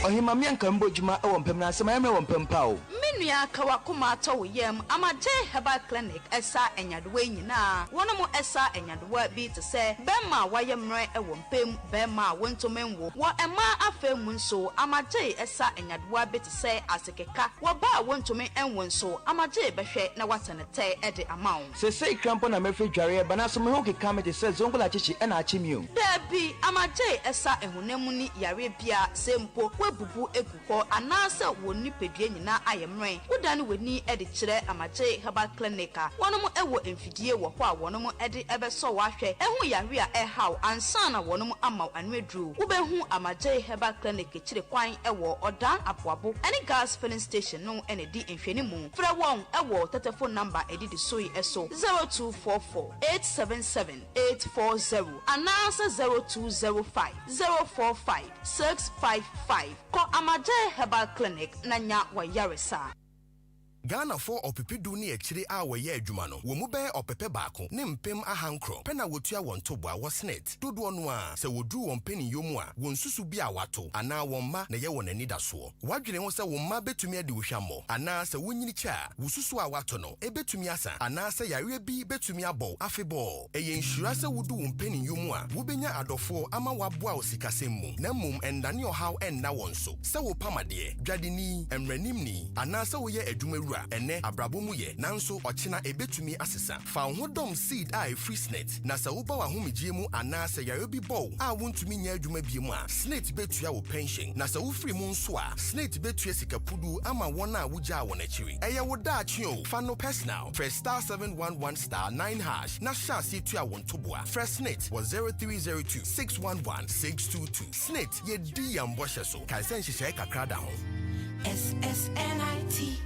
Ohima mianka mbojuma ewo mpem na asema emre wo mpem pa o menua kawa kuma to wo yam amaje herbal clinic esa enyadowa nyina wono esa enyadowa bi te se bema wayemre ewo mpem bema wontomenwo wo ema afemu nso amaje esa enyadowa bi te se asekeka wo ba wontomen enwo nso amaje behwe na watenete ede amawo se sei krampo na mefre dware bana so me ho keka me te se zongola chichi e na achimi o dabi amaje esa ehunemu ni yare bia sempo bubu eguko anase woni pedue nyina ayemre wodane weni ede kire amaje herbal clinic wonom ewo emfidie wo ho a wonom ede ebeso wahwe ehu yare a ehaw ansa na wonom amaw anwedru wobehu amaje herbal clinic kire kwan ewo odan apoabo any gas filling station no ene di enfeni mu fra won ewo telephone number edidi soi eso 0244 877 840 anase 0205 045 655 ko amaje herbal clinic nanya wa yaresa Ghana for opepedu ni echiri a weye adwuma no wo mu be opepe baako ne mpem ahankro pena wotua won toboa wasnet dodo no a se wodu won peni yomu a won susu bi a wato ana won ma na ye won ani da so wadwene ho se won ma betumi ade wo hwamo ana se wonyini cha wo susu a wato no ebetumi asa ana se yare bi betumi abo afebo eye nhura se wodu won peni yomu a wo benya adofo ama waboa osikasem na mum endane ohaw enna won so se wo pamade dwadeni emranimni ana se wo ye adwuma ene abrabomu ye nanso ochina ebetumi asesa fa hodom seed a free snet na sa wo ba wa homegye mu ana sa yare bi bow a wontumi nya adwuma bi mu a snet betua wo pension na sa wo free mu nso a snet betua sikapudu ama wona wugya won akiri eye wo da atwe fa no personal press star 711 star 9 hash na sha se tua won toboa fresh snet was 0302 611 622 snet ye di yamboshe so kai sen hyehyɛ kakra da ho SSNIT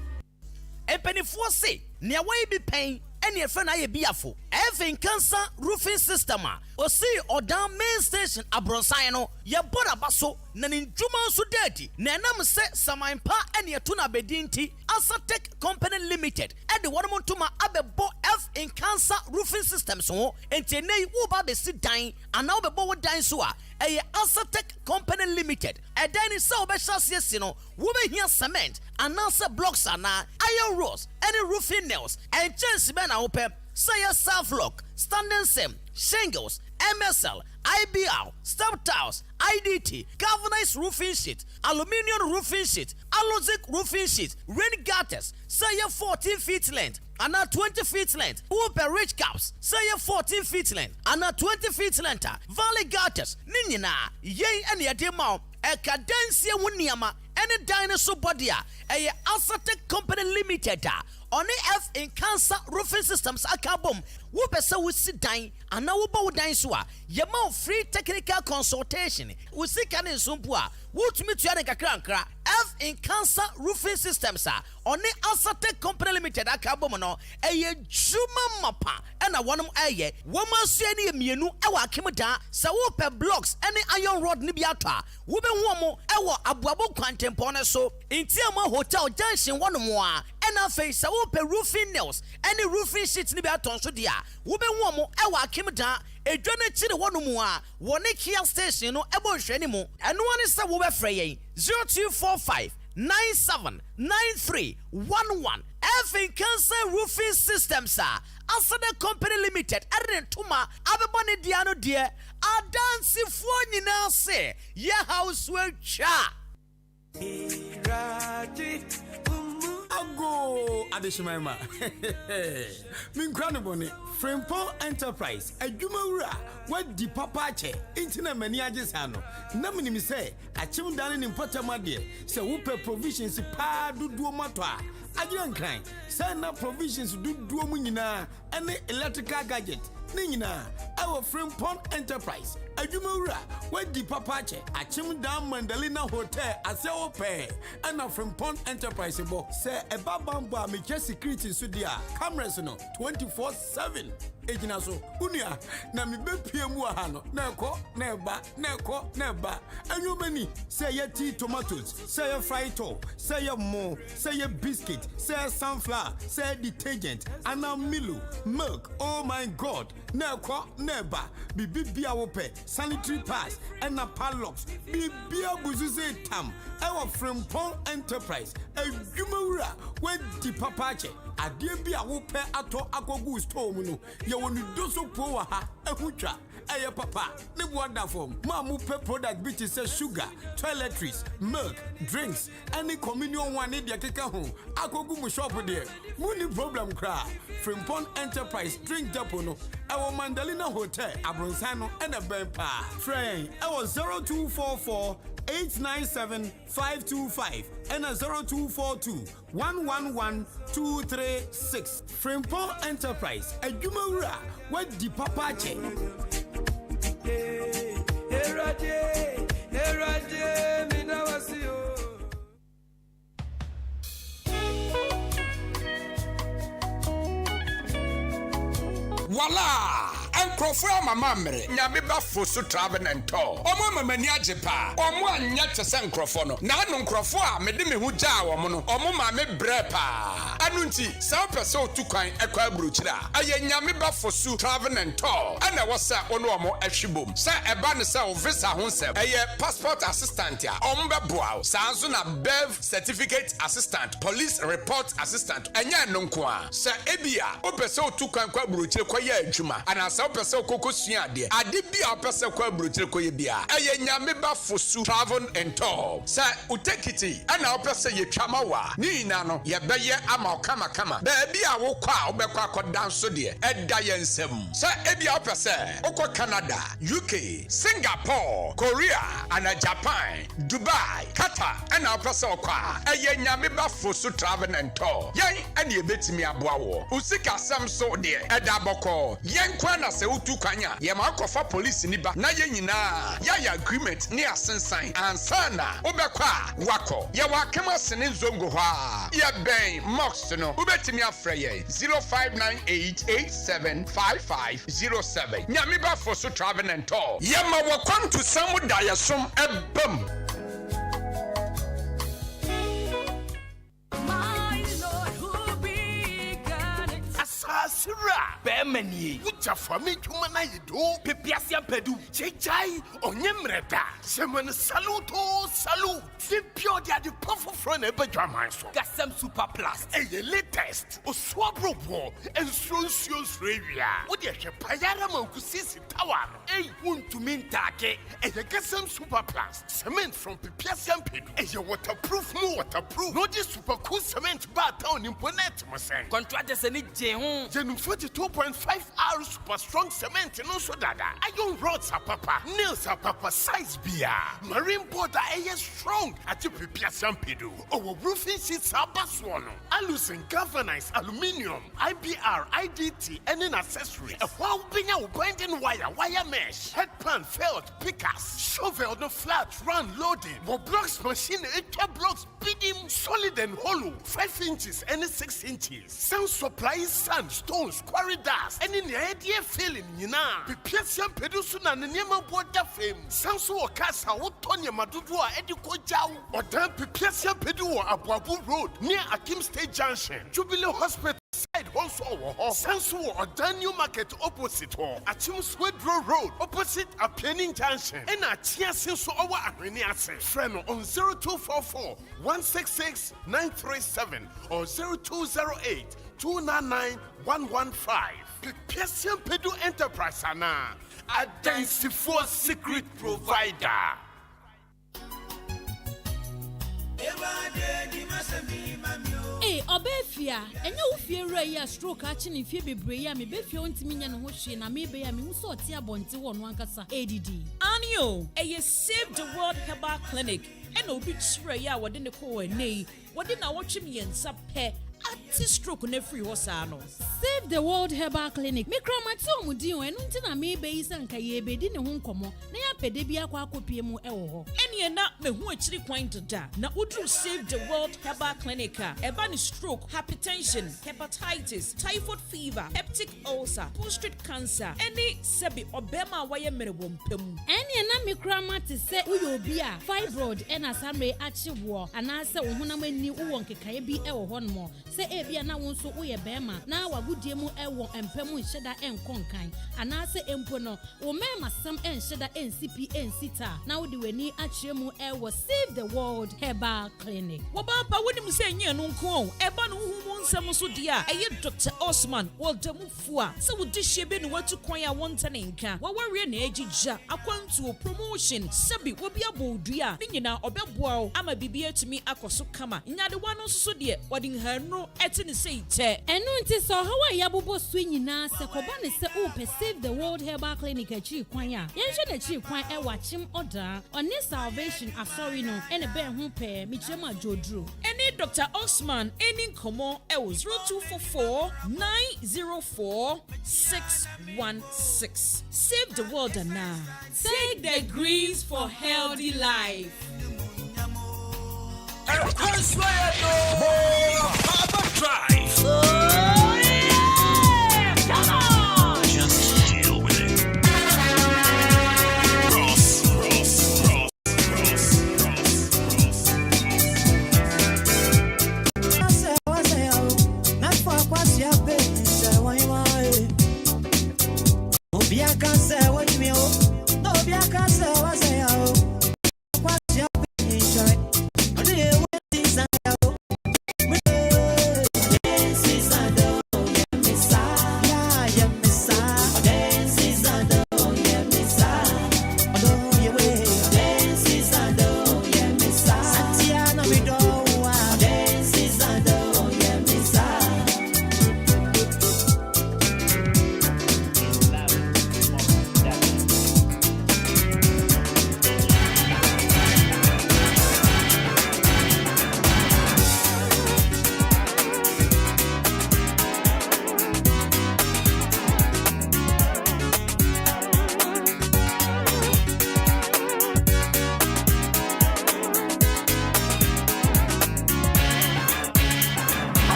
Epenifo se ne awai bi pen ene efe na ye biafo Ahenkan roofing system o si odan main station abronsan no ye boda baso na ninjuma so dadi na enam se samanpa ene eto na bedinti Asatek Company Limited e de wonmo ntoma abebo Ahenkan roofing system so enti nei wo ba be si dan ana wo bebo wo dan so a eye Asatek Company Limited e dan ni se obehya si no wo behia cement anasa blocks ana iron rods any roofing nails and chance be na open say self lock standing seam shingles MSL IBL step tiles IDT galvanized roofing sheet aluminium roofing sheet Alozic roofing sheets, rain gutters, say 14 feet length, and 20 feet length. Whooper ridge caps, say 14 feet length, and 20 feet length. Valley gutters, Ninina, yea, and Yadimao, a cadencia wuniama, and a dinosaur body, a Asatec Company Limited. On the Ahenkan roofing systems akabom wo pese wo si dan ana wo ba wo dan so a ye ma free technical consultation wo sika ne nsompo a wo tumi tua ne kakra nkra Ahenkan roofing systems a on the Asatec Company Limited akabom no eye juma mapa na wonom eye wo ma sua ne mienu e wa akemda se wo pe blocks ene iron rod ne bi atwa wo be hu mo e wo aboabo kwantempo ne so intiama hotel junction wonom a ena face se wo pe roofing nails any roofing sheets ni be aton so dia wo be hu mo e wa akemda edwane chire wonom a wone Kia station no e bo hwe ni mo eno ane se wo be frɛ yen 0245 979311 Ahenkan roofing systems Asada Company Limited Tuma abebone dia no de adansi fo nyina se ye house we cha Ago Adeshimama Minkwana bone Frimpong Enterprise ADWUMA what di papa che intina mani ajesano na mini say achim dane ni mpotama de se wo pe provisions pa duduo moto a Ahenkan say na provisions duduo mu nyina ene electrical gadget ni nyina our Frimpong Enterprise ADWUMA what di papa che achim dan Mandalina Hotel ase wo pe ana Frimpong Enterprise bo say eba bamba me security so dia cameras no 24/7 ejina so unia na me bepie mu aha no na ekọ na eba na ekọ na eba anyomani say ye tea tomatoes say ye fried to say ye mo say ye biscuit say sunflower say detergent ana milo milk oh my god na ekọ na eba bibia wo pe sanitary pads and padlocks bibia buzu say tam our Frimpong Enterprise ADWUMA when di papa che ade bia wo pe ato akogu store mu no ye wonu doso po wa ha ehutwa eye papa ne wonder form ma mu pe product bi ti say sugar toiletries milk drinks any communion one de keka ho akogu mu shop de mu ni problem kra Frimpong Enterprise drink depot no ewo Mandalina Hotel Abronsan no and a ben pa friend ewo 0244 897-525 and a 0242-111-236. Frimpong Enterprise, ADWUMA what di papa che. Voila! Enkrofo mama mre nyame bafo so travel and tour omo mamani ajepa omo anya tese enkrofo no na anu enkrofo a mede me hu gya wo no omo ma me brepa anu nti se opese otukwan ekwa abrochira aye nyame bafo so travel and tour ana wosa ono omo ahwibom se eba ne se o visa ho nsem eye passport assistant a omo beboa sanso na birth certificate assistant police report assistant anya no nko a se ebia opese otukwan kwa abrochire kwa ya adwuma ana opese kokosua de ade bia opese kwa abrochire koye bia eye nyame bafo travel and tour sa utekiti ana opese yetwama wa ni na no ye beye ama kama ba bia wo kwa obekwa akodan so de eda ye nsem sa ebia opese okọ Canada UK Singapore Korea ana Japan Dubai Qatar ana opese okwa eye nyame bafo travel and tour yen ana ebetimi aboa wo usika sam so de eda boko yen kwa na se utu kwanya ye ma akofa police ni ba na ye nyina ya agreement ni asensan ansana obekwa wako ye wakema sene zongo ha ye ben mox no ubetimi afre ye 0598875507 nyame ba for so travel and tour ye ma wakon to samuda yesom ebam Sira, Bemani, which are for me to Manayido, Pepiasian Pedu, Chechai, or Yemreda, Semen Saluto, Salute, Simpio, the Puffo from Ebedramaso, Gassam Super Plus, a latest, or Swabro War, and Sonsios Ravia, what you Payaramo Kusis Tower, a wound to mean take, and a Gassam Super Plus, cement from Pepiasian Pedu, and your waterproof, more waterproof, not this super cool cement bar town in Ponet, Masan. Contractors and it, Jehon, 42.5 hours super strong cement, and also Dada. Iron rods are papa, nails are papa, size beer, marine border air strong at the Pepiasian Pedu, or roofing sheets are baswano, alus and galvanized aluminium, IBR, IDT, and an accessory, a while being a binding wire mesh, headpan, felt, pickers, shovel, no flat, run, loading, or blocks machine, 8 blocks, bidding, solid and hollow, 5 inches and 6 inches. Sound supply sand, stones, quarry dust, and in the idea feeling, Pepiasian Pedusuna and Nema Border fame. Sound so a casa, what Tonya Madudua, Ediko Jau, or Dan Pepiasian Pedua, Abuabu Road, near Akim State Junction, Jubilee Hospital. Side also, Sansu or Daniel Market opposite or Achim Swedro Road opposite a Penning Junction and a Chia Senso over Areniase. Friend on 0244 166 937 or 0208 299 115. Pepiasian Pedu Enterprise Ana, a density for secret provider. Hey, Obefia, and you fear a stroke catching if you be brave, me before you want me and Hoshi, and maybe I'm also tia bonti one wankasa ADD. Anio, a Save the World Herbal Clinic, and no bitch raya, what in the core nay, what did I watch me and sub hair. Stroke ne free wasano. Save the World Herbal Clinic. Me kramato mudio enu ntina me be isanka ye be di ne ho nkomo. Na ya pede bia kwa akopie mu ewo ho. Ene na me hu achiri kwan da. Na udru Save the World Herbal Clinic. Eba ni stroke, hypertension, hepatitis, typhoid fever, peptic ulcer, prostate cancer. Ene sebi obema waye merebo mpem. Ene na me kramate se uyo bia fibroid ena samre achiwo anase ohunam ani uwo nkekaye bi ewo ho no. Se ebia na wonso uye bema na wagudie mu ewo empemu nhyeda enkonkan anase empo no wo mema sam enhyeda NCP ensita na wodi weni akyeremu ewo Save the World Herbal Clinic. Wo ba pa woni mu se nye no nko eba no hu mu nsam so dia eye Dr. Osman Woldamufua se wodi hyebe no watu kwan a wonta ne nka waware na agigya akwantuo promotion sabi wobi abodua ne nyina obeboa ama bibia tumi akoso kama nyade wano so de wodi nhanro etini sei te enu nti so hawa ya bobo so nyina se koba ne se upe Save the World Herbal Clinic achi kwan a yenhwe na chi kwan e wachim oda oni Salvation asori no ene be ho pe michema jodru eni Dr. Osman eni komo e 0244 904 616 Save the world now. Take the greens for healthy life. Drive. Oh, yeah! Come on! Just deal with it. Ross.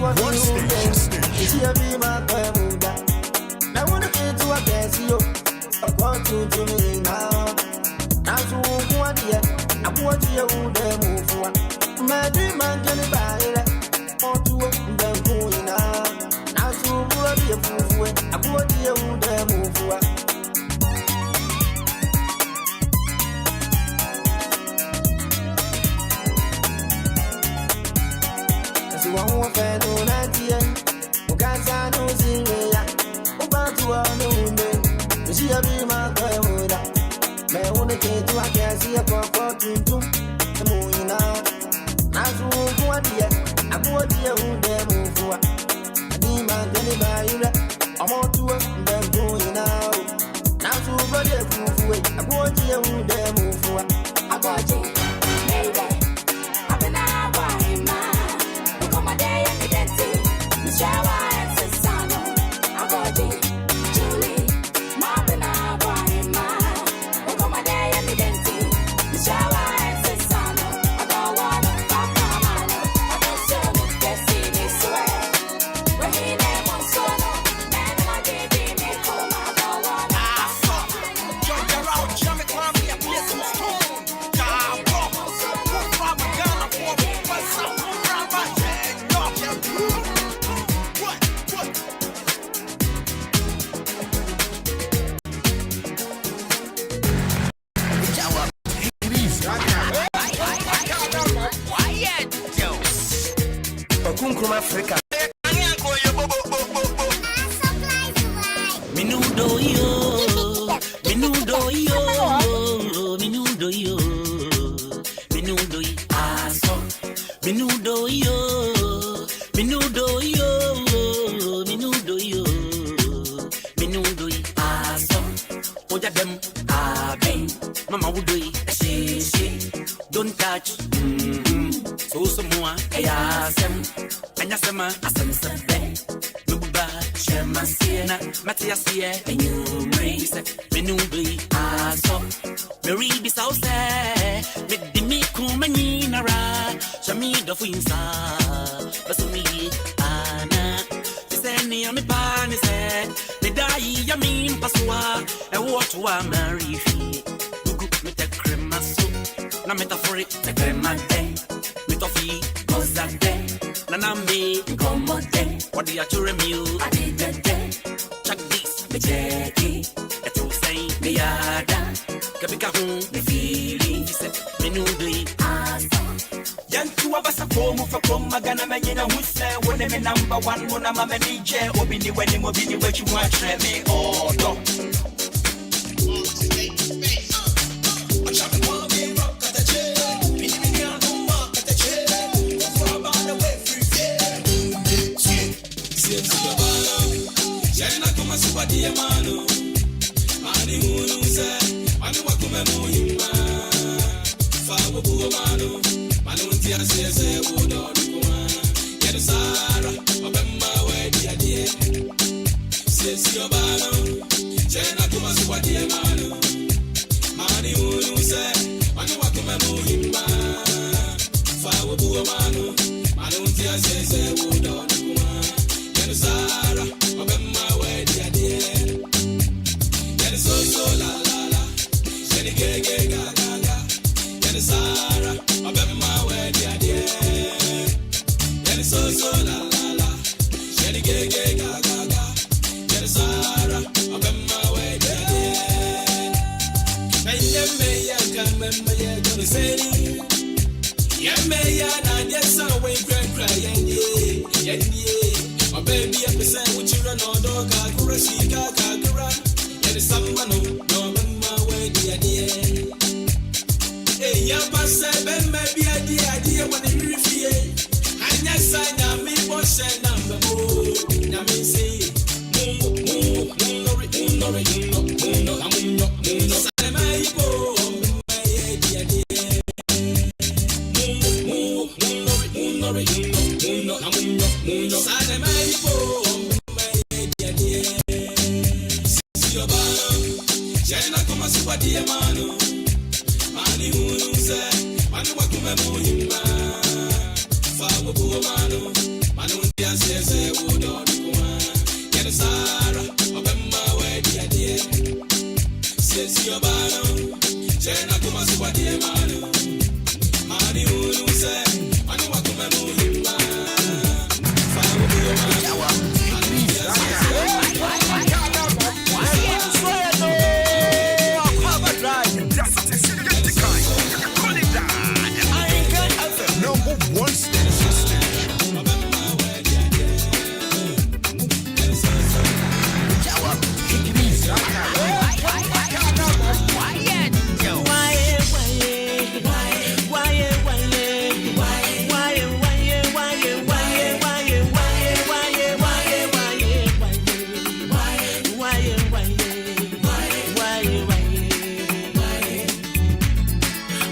One stage. See a be my Bermuda. Now wanna get to a guess you. I want to me now. Now to one year. I want you to move for. My dream man can buy it. Or to them going now. Now to be a fool. I want you to move for. One fellow Natia, Ugaza no Zingaya, Ubatu no Name, she a be my Bermuda. May only get to a cassia for 14 to the moon. Nazu Guadia, I bought you who they move for. I need my penny by you. I'm on to them going out. Nazu brother, I bought you who they move for. I bought you, baby. I've been out by my. Shower and Sano, Abodi, Julie, Marvin, Abuama, Okomade and the Denti, Shower and Sano, Abawana, Pakamano, Abasun, Destiny Swear, Rahine Monsono, and my baby, Mikoma, Abawana, John Gerald, Jamie Kwame, a place of stone, Jabo, Propaganda for the person, Africa. Minudo yo, minudo yo, minudo yo, minudo yo, aso, minudo yo, minudo yo, minudo yo, minudo yo, aso, oja dem, aben, mama wudo yo, she, don't touch, so someone, ayasem. Anyasema asemsebe nuba shema siena matia sie enyu race menubli aso meri bisau se medimi kumani nara shami do fuinsa basumi ana seni ami pani se medai yami paswa e what wa mari fi gugu meta crema so na metaphoric the crema day metofi goes that day Nana me, come on day. What do you to review? I did that day. Check this, me check it. It's all saying me yada. Kabika home, me feeling. He said, me no do it. Yan tu abasa komu for come magana me nyina hu say when me number 1 wona ma me DJ obini weni mobini wechi wa tre me odo. Subadi mano mani unuza mani wakume muhima fa wabu mano mani untia sese wodo nikuma yedo sara obemma wedi adie sesi obano jena kuma subadi mano mani unuza mani wakume muhima fa wabu mano mani untia sese wodo nikuma yedo sara obemma so la la la, Jenny Gege Gaga, Jenny Sarah, Obama Wedi Adie. Jenny so la la la, Jenny Gege Gaga, Jenny Sarah, Obama Wedi Adie. Yemme ya kamemme ya gonna say, Yemme ya na yesa we cry yendi, my baby a percent with you run all dog, Kurasi Kagura. Someone no mama way the idea. Hey, Yabasa, Ben may be idea when you refuse. And yes, I know me, boss, and number more. Nami say,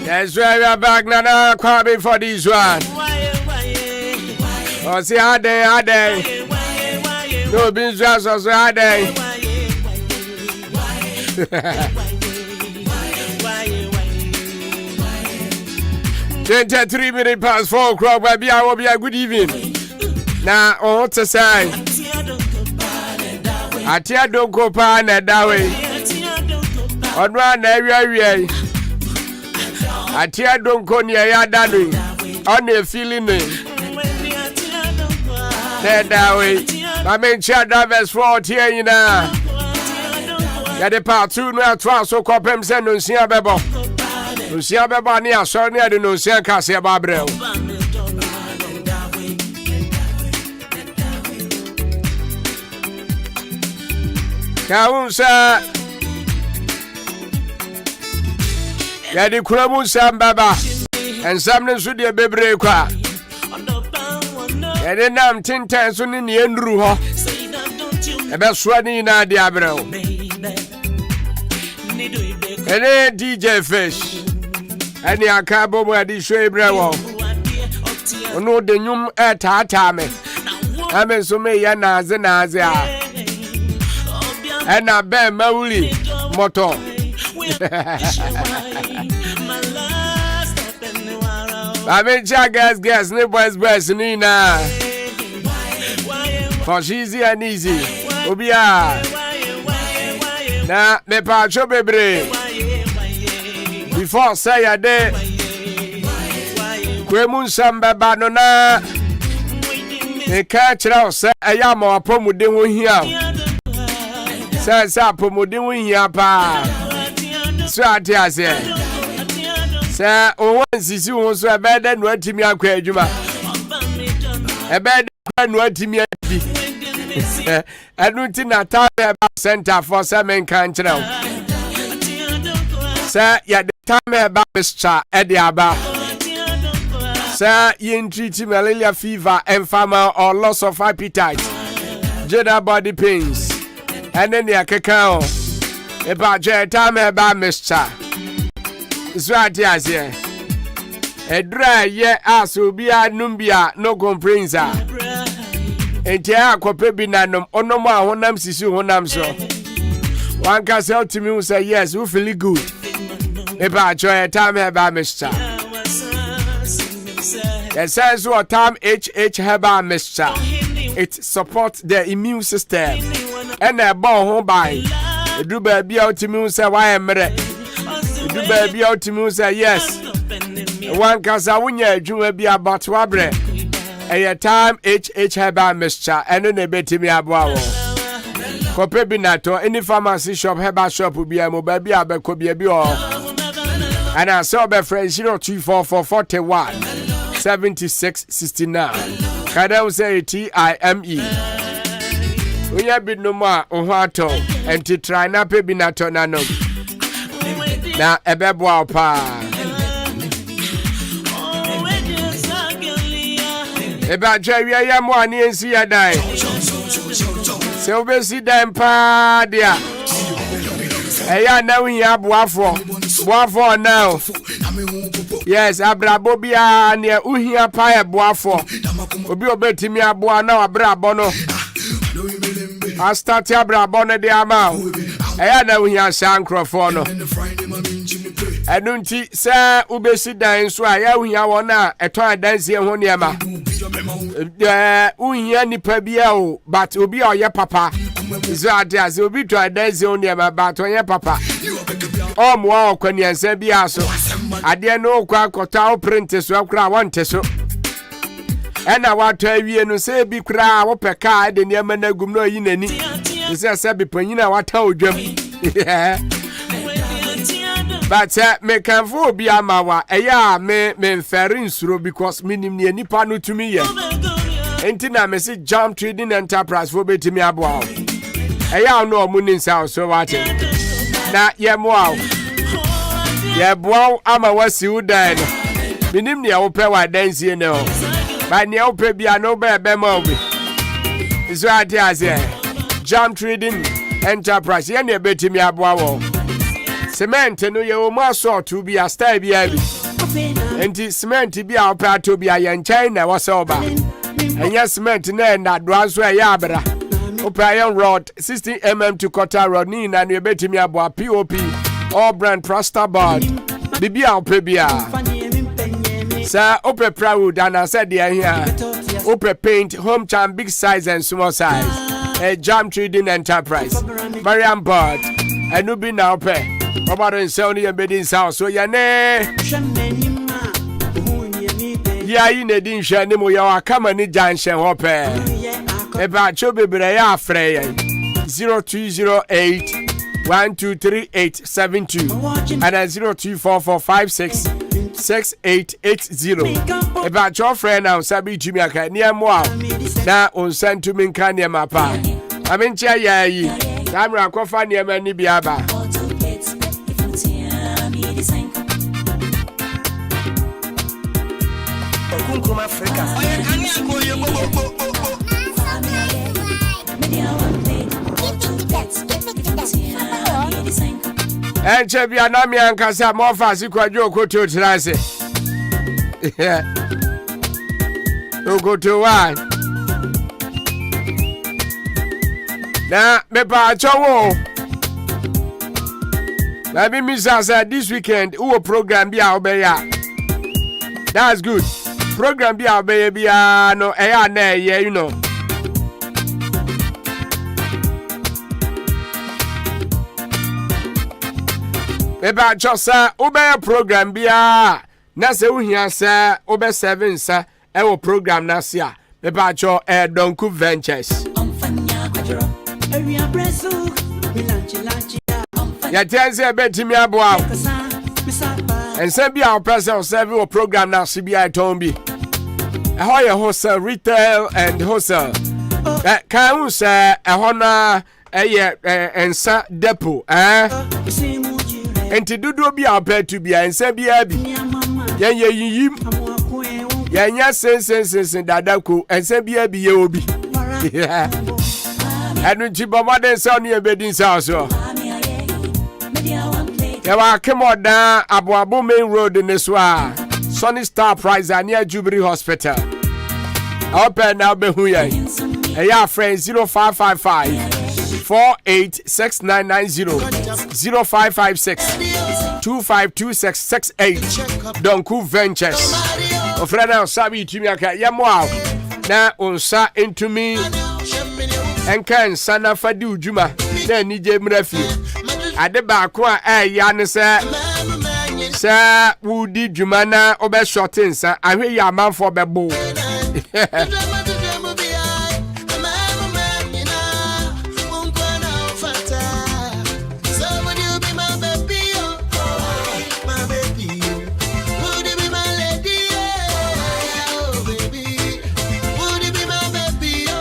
That's why we are back now. Akwaaba for this one. Oh, see how they. No, being just as how they. 23 minutes past 4 o'clock, baby. I will be a good evening. Now, on to say, I tear don't go pan that way. On one area, I tear don't go near your daddy. On the feeling that way. I mean, chat drivers 40 here now. Get the part 2 now, so copem send on Sia Bebo. Sia Beba near Sonia, the no Sia Cassia Babrel. Kaunsa Yadi Kuramu Sam Baba and some Sudia Bebrequa. And then I'm 10 times on in the Endruho. About Swani na Diabro. And then DJ Fish. And the Akwaaba where the show Brewo. No, the num at Tatame. I mean, so may Nazia. And I bear Mauli Moto. I mean, guess, no boys, best, Nina. For she's easy and easy. Obia. Now, me pacho bebre. Before say a day. Kwemun Samba Banona. They catch it out, say a yam or pomudin here. Says up pomudin here, pa. So I tell you. Sir, once is you also a bed and what to me a quajuma. A bed and what to me a I don't think I talk about center for some country. Sir, ya the time about Mr. Ediaba. Sir, you treat malaria fever, emphysema, or loss of appetite, general body pains, and then the cacao. About your time about Mr. It's right here. A dry year as will be a numbia, no complaints. And Tia Copebinanum, Onoma, Honam Sisu, Honam so. One can say to me who say, yes, we feel good. About your time about Mr. It says what time HH Heba Mr. It supports the immune system. And a ball home by. Do baby out to me who say, why am I? Do baby out to me say yes. One casa winya juma be about wabre. A time HH Heba Mr. And then a beti me abwa. Kope binato any pharmacy shop Heba shop will be a mobile be a bekobi or. And I saw my friend 024441 7669. Can I say TIME? We have been no more on water and to try na pe binato nano. Na ebebwa pa eba jawia ya mo ani ensi ya dai se obesi dan pa dia eya na wi aboafo now yes abrabo bia ne uhia pa aboafo obi obetimi aboa na abrabo no I start abrabo no de ama eya na uhia sankrofo no Enunti say ubesi dan so a ya uhia wona eton adanse ho niema Unya nipa bia o, but obi a oye papa. So atias obi to dance on dem about oye papa. Mo okwani ansa bia so. Ade no kwa kota print so akura wonte so. Ena wato awie no se bi kura wo peka de ne managum no yi nani. Se bi panyina wata odwam. But me can for be amawa eya me mfere nsuro because minim ne nipa no tumi ye. Enti na me se Jam Trading Enterprise for betimi aboa. Eya no omuni nsa so wate. Na ye moa. Ye boa ama wasi udan. Minim ne wo pe wa dansie ne o. Ba ne wo pe bia no be ma obi. Iso ate ase. Jam Trading Enterprise ye ne betimi aboa wo. Cement no ye o ma so to be a style bi abi. Enti cement bi a operator bi a ye China was oba. Enya cement na na dwanso e ya abra. Operation rod 16 mm to quarter rod ni na no betimi abo POP all brand plaster board. Bibi a opebia. Sa ope proud and I said there here. Ope paint home charm big size and small size. A Jam Trading Enterprise. Mariam board. Enu bi na ope. Robert and Sony and Bedin South, so ya ne. Ya in a din shanimo ya kama ni junction hope. Eba chobe breya frey 0208 123872 and 024456 6880. Eba cho friend now sabi jimi aka ni amwa na on send to me kan ya mapa. Amincha ya yi. Tamra kofa ni ema ni biaba. Enche bia na mi ankasa mo fa si kwajo okoto tirase. Okoto wa. Na me pa chowo. Na bi mi say this weekend who program bia obeya. That's good. Program bia obeya bia no eya na ye you know. Eba chosa obeya program bia na se uhia se obe 7 sa e wo program na sia. Eba cho Donku Ventures. Ya tense betimi aboa. Ense bia opesa serve o program na CBI Tombi. How your wholesale retail and wholesale. Can you say a hona ensa depot enti dudu bi apɛ to bia ensa bia bi yen yiyim yen nya sen dadako ensa bia bi ye obi enu ti bomade nsa no ye bedin sa so ya wa kemoda aboabo main road ne so a Sunny Star Prize near Jubilee Hospital open now be hu ye eya friend 0555 486990 0556 252668 Donku Ventures. Ofrena sabi timi aka yamwa na onsa into me enkan sana fadi udwuma na nije mrafi ade ba ko a ya ne se wudi dwuma na obe shorten sa ahwe ya manfo bebo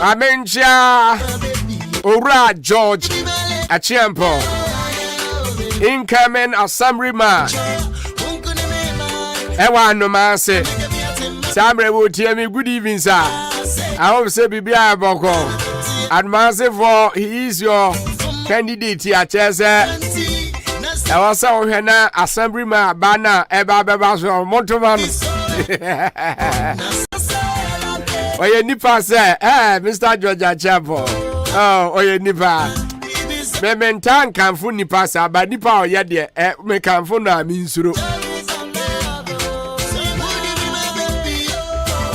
Amenja Ora George Achiempo incoming assemblyman Ewa no man say Samre will tell me good evening sir. I hope say bibia boko advance for he is your candidate here chese I was so hena assemblyman bana eba beba so motoman Oye nipa say Mr. George Achiempo oye nipa me mentan kanfo nipa sa ba nipa oye de me kanfo na mi nsuro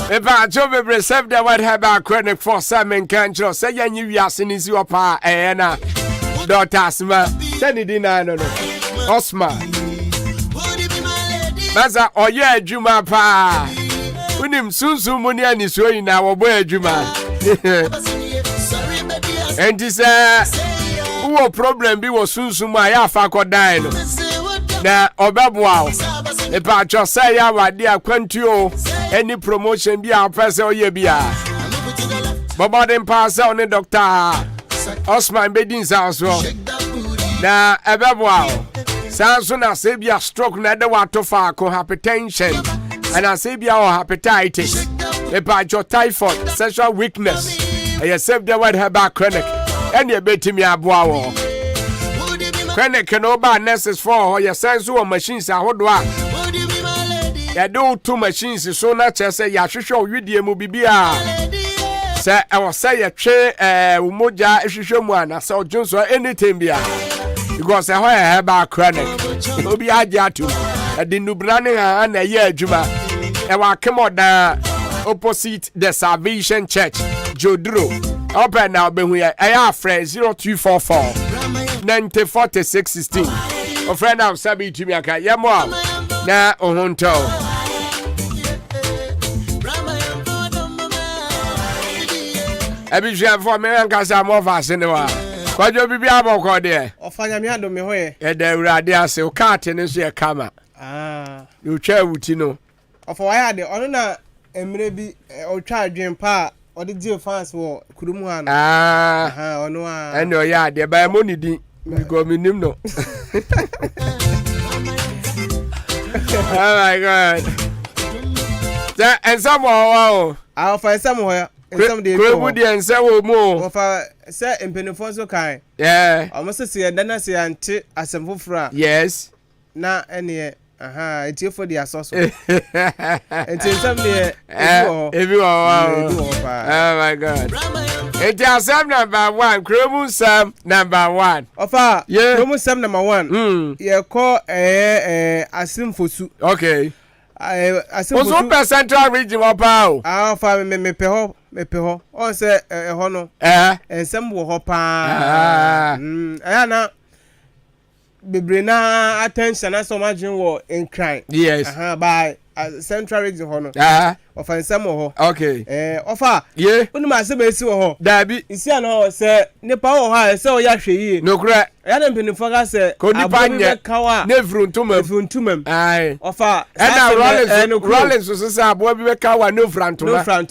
Eba Jobe Bresef the White Herbal Chronic for Simon Cancho. Say you yasin is your pa ena. Daughter Asma. Send it in no. Osma. Maza oye adwuma pa. Unim sunsun muni ani so ina wo boy adwuma. And this who problem bi wo sunsun ma ya fa kodan no. Na obeboa. Eba cho say ya wade akwantuo. Any promotion be our person or ye be a Baba dem pass on the doctor Osman Bedin's house. Na ebeboa Samson a sebia stroke na de water for hypertension and a sebia or hepatitis. About your typhoid, sexual weakness. And you save the word herbal chronic. And you bet me a boa. Chronic can over nurses for your sense or machines are what ya do two machines so na che say ya hwehwe widie mu bibia say I was say ya twe umoja hwehwe mu ana say ojonso anything bia because I have a chronic obi aja to the nubrane ha na ye adwuma e wa kemoda opposite the Salvation Church Jodro open now be hu ya e friend 0244 904616 o friend now sabi to me aka ye mo na ohunto Abijia for me nkasa mo fase ne wa. Kwajo bibi aboko de. Ofanya mi ado me hoye. E da urade ase o cart ne so e kama. You twa wuti no. Ofo waya de ono na emre bi o twa adwen pa o de die fans wo kurumu ha no. Ono a. Ene o ya de ba mo ni din. Because me nim no. Oh my God. That and someone I'll find somewhere. Some day and say more of a set in Penifos kind. Yeah, almost a see then I see auntie as a mufra. Yes, na any it's here for the associate. Until someday, everyone. Oh my God. It is Sam number one, Chromus Sam number one. Offer, yeah, Chromus Sam number one. You call a simple suit. Okay. I suppose central region of power. I'll find me peho, or say a honor, and some will hop. I know. Bibrina attention as so much in war in crime. Yes, by central region honor. Of a some more. Okay. Offer, yeah, when my sibling so Dabby, you see, I know, say, Nepal, so yashi, no crack. I don't pin for us, Conipania, Kawa, never to me. Aye, offer, and Rollins was a boy, we Kawa, no front to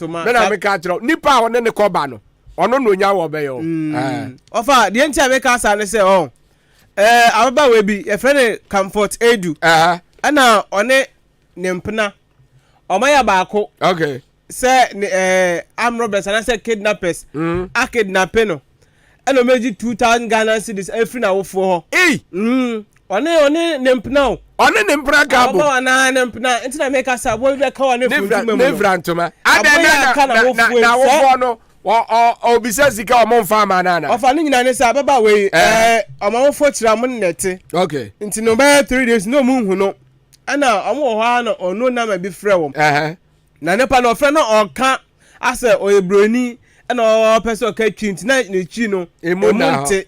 my. Then I make a drop. Nipa on the Cobano. Or no, no, bayo. Offer, the entire make us and say, oh, Abba will be a friend comfort edu. And now on it, Nempana. Omaya bako. Okay. Say I'm robbers and I said kidnappers. I kidnapping no. And I made 2,000 Ghana cedis every now for her. One nempna. On a nempra cabo. And I nempna. Until I make us a boy that call never to me. I don't know. Or besides the car, mon farmer, Nana. Of an English Ababa way, a more fortune net. Okay. Into no bad 3 days, no moon who know. And now I'm one or no number be frail. Nanepa no friend or can't as a or a brony and all person catching tonight in the chino, a monte.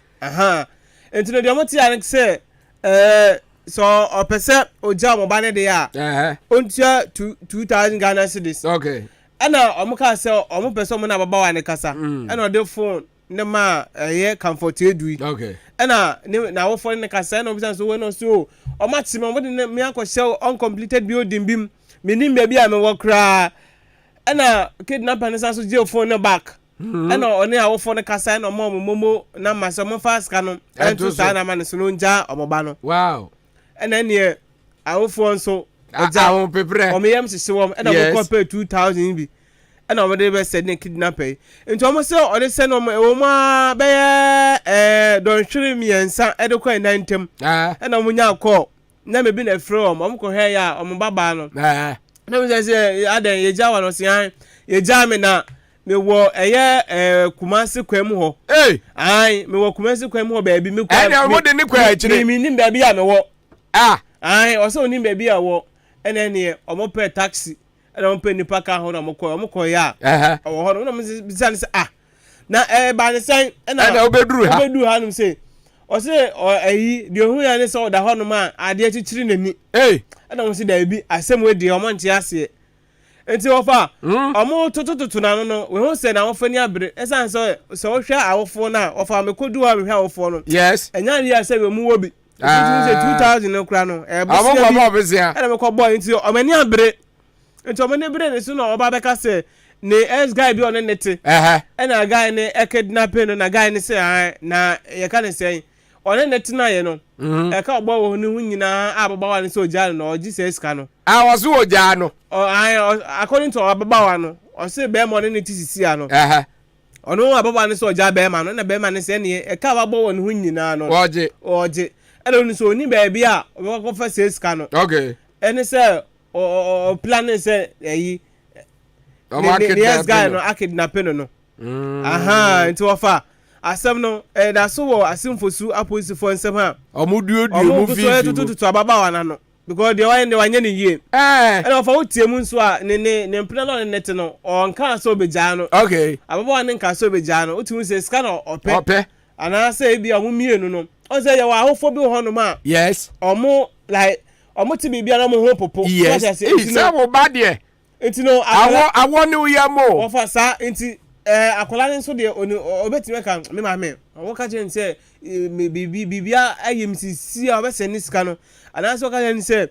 Into the Diamati Alex say, so or percent or jam or banner they are. Until 2,000 Ghana cedis. Okay. And now I'm sell almost person about and a casa. And on the phone, no ma a year comfort edu. Okay. And now for the casa no business when so or maximum what in me uncle sell uncompleted building beam. Meaning baby I'm a work cry. And now kidnap and also jail phone the back. And only our phone the casa no more momo na masamo fast canon. And to sign a man sunja or mobano. Wow. And then here our phone so I won't prepare. Or me am to show and I will pay 2,000 be. And over there said kidnapping. And Thomas or they send on my Oma bear don't show me and some adequate 9 and I'm now call. Never been a from Uncle Haya or Mabano. No, I say, I didn't ye jawan or see, ye jamina. Me wo eye Kumasi Kwemho. Hey, I me wo Kumasi Kwemho baby me. And I wouldn't actually mean baby I me wo. I also need baby I wo. And then here, I'm up a taxi. ɛna ɔmpɛ nipa ka ho na ɔmokɔ ya ɔwɔ hɔ no na bisa ne sɛ na ba ne sɛn ɛna obeduru ha no sɛ ɔsɛ ayi deɛ ohu ya ne sɛ ɔda hɔ no ma adeɛ kyikyiri n'ani ɛna ɔmo sɛ daabi asɛm we deɛ ɔmo nte aseɛ enti wɔfa ɔmo totototo na no we ho sɛ na wɔfa ni abere ɛsan sɛ wɔhwɛ awofo na wɔfa mekodu ha mehwɛ awofo no yes ɛnya ne ya sɛ we mu wɔ bi 2000 no kra no ɛna mekɔ bɔ nti ɔmani abere nti ɔmani bere ne so na ɔba bɛka sɛ ne ex guy bi ɔne nete ɛna guy ne kidnapping no na guy ne sɛ na yɛka ne sɛ ɔne nete na yɛ no ɛka ɔbɔ wɔ ne ho nyinaa ababawa ne sɛ ɔgya no na ɔgye sɛ sika no wɔso ɔgya no according to ababawa no ɔse bɛrima ɔne ne ti sisi a no ɔno ababawa ne sɛ ɔgya bɛrima no na bɛrima ne sɛ ne ɛka ababɔ wɔ ne ho nyinaa no ɔgye ɛna ɔno so oni baabi a ɔbɛkɔfa sɛ sika no ɛne sɛ ɔplan ne sɛ ɛyi ne yes guy no akidnapping no nti wɔfa asɛm no da so wɔ asimfosu apolisifoɔ nsɛm a ɔmo so tututu ababawa na no because deɛ wanyɛ ne yie ɛna wɔfa wotie mu nso a ne mpena no ne nete no ɔnka sɛ obɛgyaa no ababawa ne nka sɛ obɛgyaa no wotumi sɛ sika no ɔpɛ anaasɛ ebi ɔmo mmienu no ɔsɛ yɛwɔ ahofo bi wɔ hɔ nom a ɔmo like ɔmo te biribi a na ɔmo ho popo sɛ wo ba deɛ nti no awɔ ne woyɛ mo wɔfa saa nti akola ne nso deɛ obetumi ka me maame ɔwɔ ka kyerɛ sɛ bibia ayɛ msisi a ɔbɛsɛ ne sika no anaasɛ ɔka kyerɛ sɛ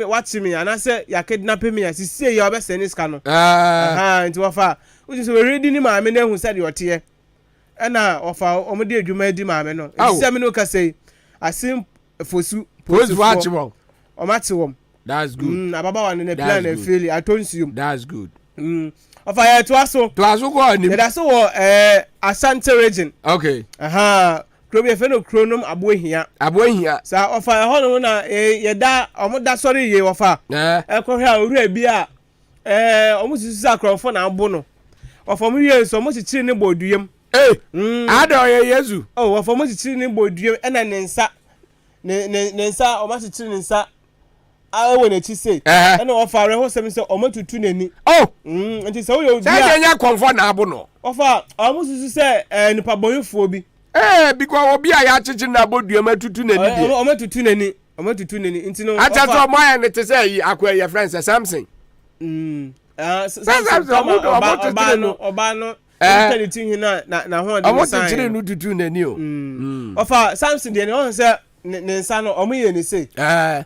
wakyeme me anaasɛ yakidnape me asisi yɛ ɔbɛsɛ ne sika no nti wɔfa wotu sɛ wɔredi ne maame no ahu sɛ deɛ ɔteɛ ɛna wɔfa ɔmo de adwuma di maame no sɛ me no ka sɛ asim fosu ɔmo ate wɔm that's good ababawa ne plan na fail atonsium that's good ɔfa yɛ to aso kɔ anim yɛda so wɔ Asante region kuro bi yɛfɛ no kronom aboahia saa ɔfa ɛhɔ no na yɛda ɔmo da sɔre yie wɔfa ɛkɔhwɛ a owura bi a ɔmo susu sɛ akorɔmfo na abo no ɔfa ɔmo wie nso ɔmo kyikyiri ne bɔ oduyam ada ɔyɛ yesu ɔfa ɔmo kyikyiri ne bɔ oduyam ɛna ne nsa ɔmo kyikyiri ne nsa awɔ n'akyi sei ɛna ɔfa awɛho sɛm sɛ ɔmo tutu n'ani nti sɛ woyɛ obi a sɛ yɛnyɛ kɔmfɔ na abo no ɔfa ɔmo susu sɛ nipa bɔnfoɔ bi because obi a yɛakyekye na abɔdua ma tutu n'ani deɛ ɔmo tutu n'ani nti no akyɛ sɛ ɔmo ayɛ ne te sɛ yi akɔ yɛ friend sɛ Samson ɔba no ɛne ti hina na ho ɔmo kyekyere no tutu n'ani o ɔfa Samson deɛ ne ɔho sɛ ne nsa no ɔmo yɛ ne sei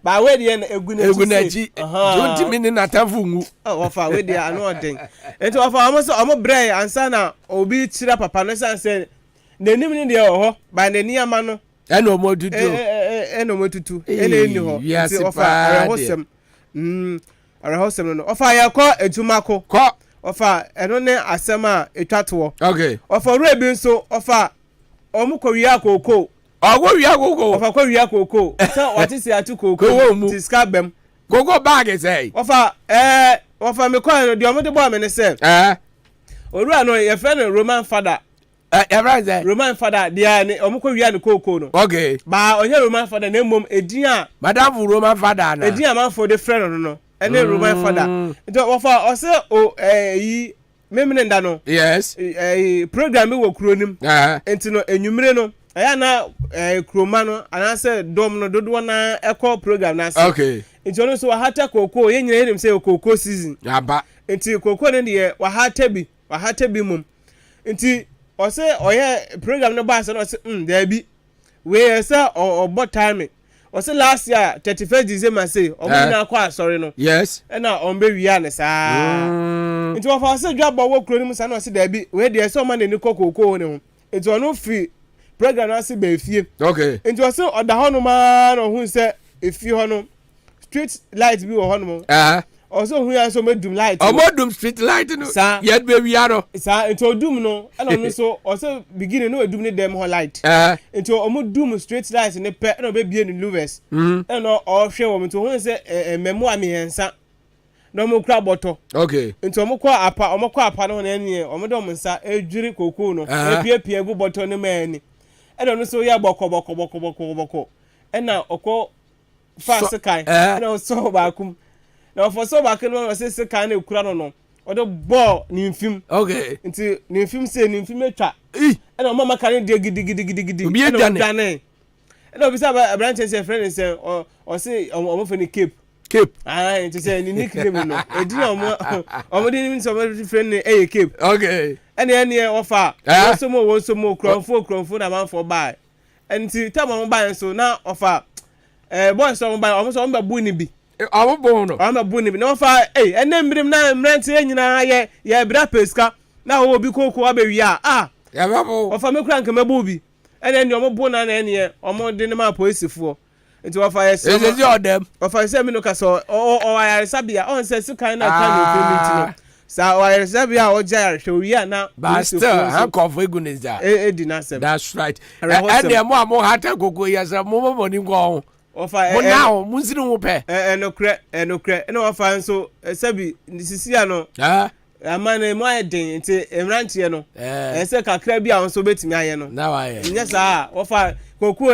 ba we deɛ na egu n'akyi jonti mi ne natamfo ngu wɔfa we deɛ ano ɔden nti wɔfa ɔmo sɛ ɔmo brɛ ansa na obi kyerɛ papa no san sɛ n'anim ne deɛ wɔ hɔ ba n'ani ama no ɛna ɔmo tutu ɛna ɛni hɔ nti wɔfa arɛhɔsɛm no ɔfa yɛkɔ adwumako ɔfa ɛno ne asɛm a etwa toɔ ɔfa wura bi nso ɔfa ɔmo kɔ wia kooko ɔfa kɔ wia kooko sɛ wɔte si atu kooko ti ska bɛm kooko baagi sɛ ɔfa me kɔ no deɛ ɔmo de bɔ ame ne sɛ owura no yɛfrɛ no Roman father Roman father deɛ ne ɔmo kɔ wia ne kooko no ba ɔnyɛ Roman father na mmom edin a madam Roman father na edin a manfo de frɛ no ɛne Roman father nti wɔfa ɔsɛ yi memene nda no program bi wɔ kuro nim nti no enwumire no ɛyɛ na kuroma no anaasɛ dɔm no dodoɔ na ɛkɔ program na ase nti ɔno nso wahata kooko yɛn nyina yɛnim sɛ kooko season nti kooko no deɛ wahata bi mom nti ɔsɛ ɔyɛ program no baasa no ɔsɛ daabi wei sɛ ɔbɔ time ɔsɛ last year 31st December say ɔmo nyina akɔ asɔre no ɛna ɔmbɛ wia ne saa nti wɔfa ɔsɛ dwa bɔ wɔ kuro no mu saa na ɔsɛ daabi wei deɛ sɛ ɔma n'ani kɔ kooko ne ho nti ɔno fi program no ase ba efie nti ɔsɛ ɔda hɔ nom a na ɔhu sɛ efie hɔ no street light bi wɔ hɔ nom ɔsɛ ɔhu ya nso ɔmɛdum light ɔmɔdum street light no yɛde bɛ wia no saa nti ɔdum no ɛna ɔno nso ɔsɛ beginning no ɔdum ne dɛm hɔ light nti ɔmo dum street light ne pɛ ɛna ɔbɛbie ne louvers ɛna ɔhwɛ wɔn nti ɔhu sɛ mmɛmoa mmiɛnsa na ɔmo kura bɔtɔ nti ɔmo kɔ apa no ho na ɛneɛ ɔmo de ɔmo nsa edwiri kookoo no epiepie egu bɔtɔ ne mɛɛ ni ɛna ɔno nso yɛ bɔkɔ ɛna ɔkɔ fa sekan ɛna ɔsɔ baako na for so back no say kan na ekura no no odo ball ni mfim okay nti ni mfim say ni mfim etwa e na mama kan de gidi obi edwane e na obi say branch say friend say o say omo fe ni cape nti say ni nickname no edi omo di ni so friend ni cape okay ene ofa so mo kronfo na man for buy nti time omo buy so na ofa boys omo buy omo so omo bu ni bi omo bu ni bi na ofa ene mbirim na mrante nyina ye bra peska na wo bi koko abewi a ya babo ofa me kura nka mabu bi ene ni omo bu na ene omo de ne ma polisifo nti ofa ye se ofa se mi no ka so o ayare sabia on se sikan na kan no permit no sa o ayare sabia o jare hwe a na basta handcuff eguneza di na sem that's right ene mo hata koko yesa mo mo ni ngo ofa mo now mo nsiri wo pe enokre na ofa nso sabi sisi ano amane mo ayeden nti emrantie no ese kakra bi a nso betimi aye no na wa ye nya sa ofa koko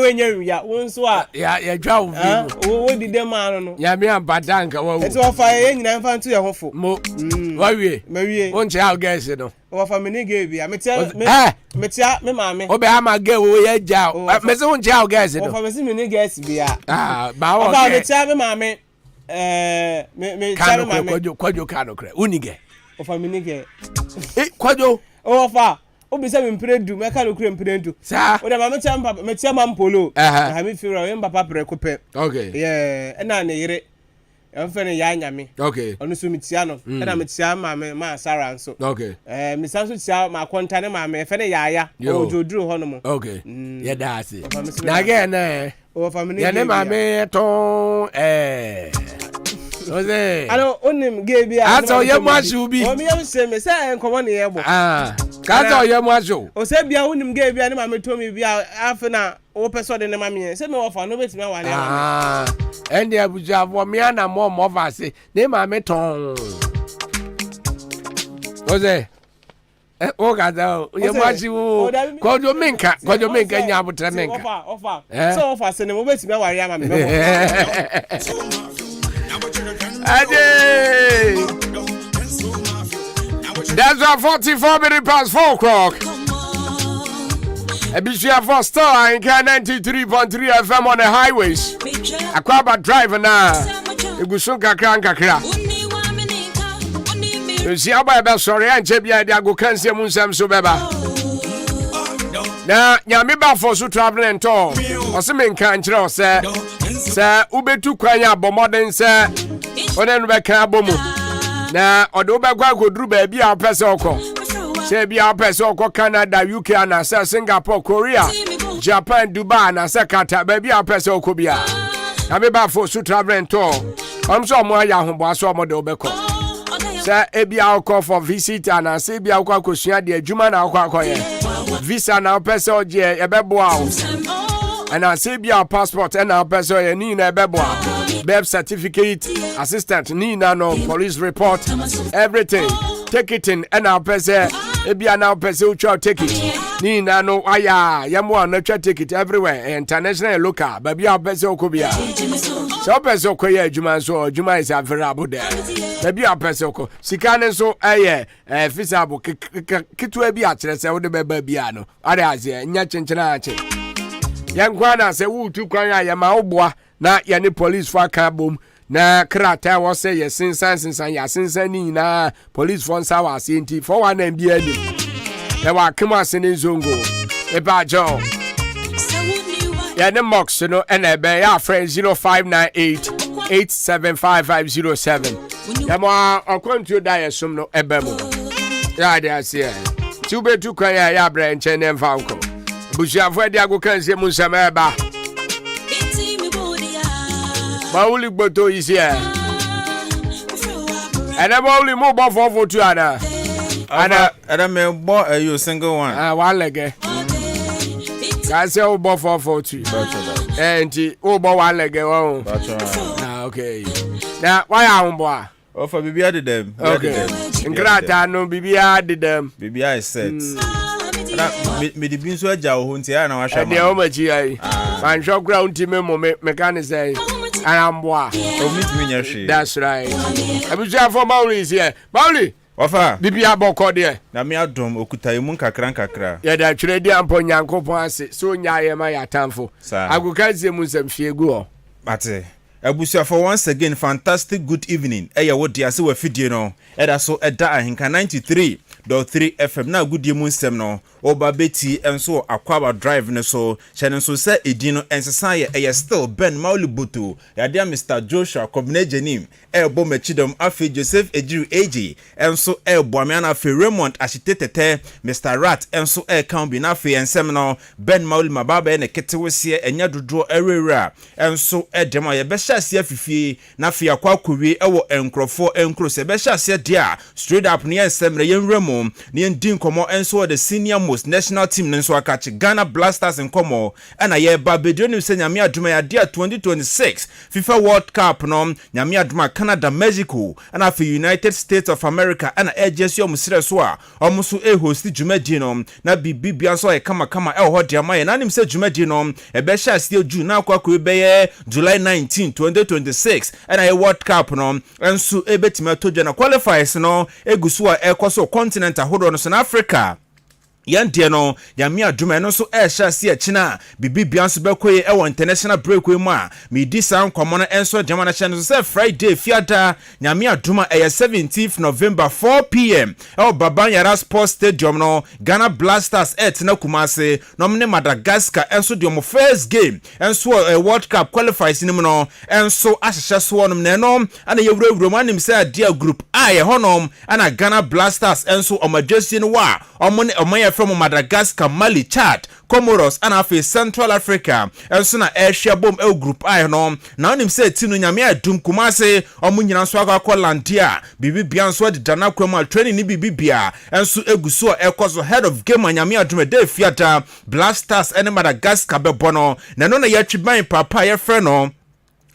wenye ya wonso a ya dwa wo wo di dem ano no ya me ambada nka wa wo eti ofa ye nyina mfa nto ye hofo mo wa wie won che how guys no ofa me ni ge bi a metia me maame obe ama ge wo ye ja me se won che how guys no ofa me se me ni guys bi a ba wo ofa metia me maame me tell mama kwajo kano kre unige ofa minige kwajo ofa obi se me mpredu me kano kre mpredu sa o de mama me tia mam polo ha mi fira we mbapa pre ko pe okay yeah na ne yire e mfe ne ya nyame okay onu so mi tia no e na me tia mama ma Sara nso okay mi sanso tia ma kontane mama e fe ne ya o joduru ho no mo okay ye da ase na ge na ofa minige ya ne mama to Oze. Alo onim ge bia. Aso ye mwasu bi. O mi yam se me say enkomo ne yebo. Kaso ye mwasu. O se bia onim ge bia ne ma meto mi bia afena o peso de ne ma me. Se me wo fa no betimi awale ya. Ende abuja abo mi ana mo vase. Ne ma me ton. Oze. O gaza ye mwasu. Kojo minka nya abutra minka. Ofa. So ofa se ne mo betimi awale ya ma me. Ade. That's our 44 minutes past 4 o'clock. Ebishia for star Ahenkan 93.3 FM on the highways. Akwaaba drive na. Egusun kakra. Si aba sorry anche bia de agokanse mu nsam so beba. Na nyame ba for so travel and tour. Ose me nkan kire o se ubetu kwan abomoden se onen be kan abomu na odo be gwa goduru ba bia opese okọ se bia opese okọ Canada UK na se Singapore Korea Japan Dubai na se Qatar ba bia opese okọ bia na me ba for so travel and tour so mo aya hobo aso mo de obekọ se ebia okọ for visit na se bia okọ akosua de adwuma na okọ akoye visa na opese oje e beboa o and I say be our passport and our person you need na beboa birth certificate assistant need no police report everything ticketing and our person e be our person who try ticket need no aya yamo na try ticket everywhere international and local but be our person ko bia so person ko ya adwuma so adwuma is available there be our person ko sika so feasible kitu e bi a kire se wo de beba bia no are azie nya chenchena ache yankwana se wutu kwan ya ma oboa na ya ne police for kabom na krata wo se ye sinsan ya sinsan ni na police for nsa wa senti for one na bia ni e wa kema se ne zongo e ba jo ya ne mox no na be ya friend 0598 875507 ya mo akwantu da ya sum no ebe mu ya de ase ti ubetu kwan ya bra nche ne mfa nko bushafo de agokanse mu sameba bauli gboto isi e ana bauli mo bo fofo tu ana me bo you single one one lege ka se o bo fofo tu enti o bo one lege won okay na why am bo a o for bibia de dem okay ngrata no bibia de dem bibia is set me di binso aja o hunti ya na wa hwa ma e o ma ji ai man show ground team me mechanic say Arambwa. That's right. Abuja for Mauli is here. Mauli. Ofa. Bibi aboko there. Na me adom okuta emu kakra. Ya da twere di ampo Nyankopon ase. So nyaye ma ya tamfo. Agukaze mu nsɛmfie gu ho. Ate. Abusia for once again fantastic good evening. Eya wo dia se wa fidie no. Eda so eda Ahenkan 93.3 FM na good mu nsɛm no. Oba beti enso Akwaaba drive ne so. Hyɛ nso sɛ edi no ensesa ye eya still Ben Maulibutu. Ya dia Mr. Joshua Kobnejenim. Ebo mechidom afi Joseph Ejiru AG. Enso ebo ame na afi Raymond Ashitetete. Mr. Rat enso kan bi na afi ensɛm no. Ben Mauli mababa ne ketewesie enya dodo erera. Enso edema ye bɛhyɛ aseɛ fifie na afi akwakowie ewo enkrofo enkro se bɛhyɛ aseɛ dia straight up ne ensɛmre yenwremo ne endin komo enso the senior most national team ne nso akachi Ghana Blasters nkomo ana ye ba bedio ne se nyame adwuma ya dia 2026 FIFA World Cup no nyame adwuma Canada Mexico ana afi United States of America ana ejesu omusire so a omuso host dwumadi no na bibibia so e kama ho dia ma ye na nim se dwumadi no e bɛhyɛ aseɛ June na akwakowie bɛyɛ July 19 2026 and a World Cup no enso ebetima to jana qualifiers no egusu a ekoso continent ahodo no so na Africa Yantie no nyame adwuma no so ehya se akina bibibia nso bekoye ewo international break we mu a medi san komo no enso jama na channel so Friday fiada nyame adwuma 17th November 4 p.m. ewo Babanyara Sports Stadium no Ghana Blasters na Kumase no mne Madagascar enso de mo first game enso World Cup qualifiers ni mu no enso ahyehye so no ne no ana yewurawuro mu anim se adia group A ye honom ana Ghana Blasters enso omadwesi no wa omone from Madagascar, Mali, Chad, Comoros, and afi Central Africa. Enso na Asia bom group I no. Na onim say tinu nyame adum Kumase omunyina so akwa Landia. Bibibia nso de dana kwama training ni bibibia. Enso eguso ekoso head of game nyame adum de fiata Blasters and Madagascar bebono. Na no na yatwiban papa ye frɛ no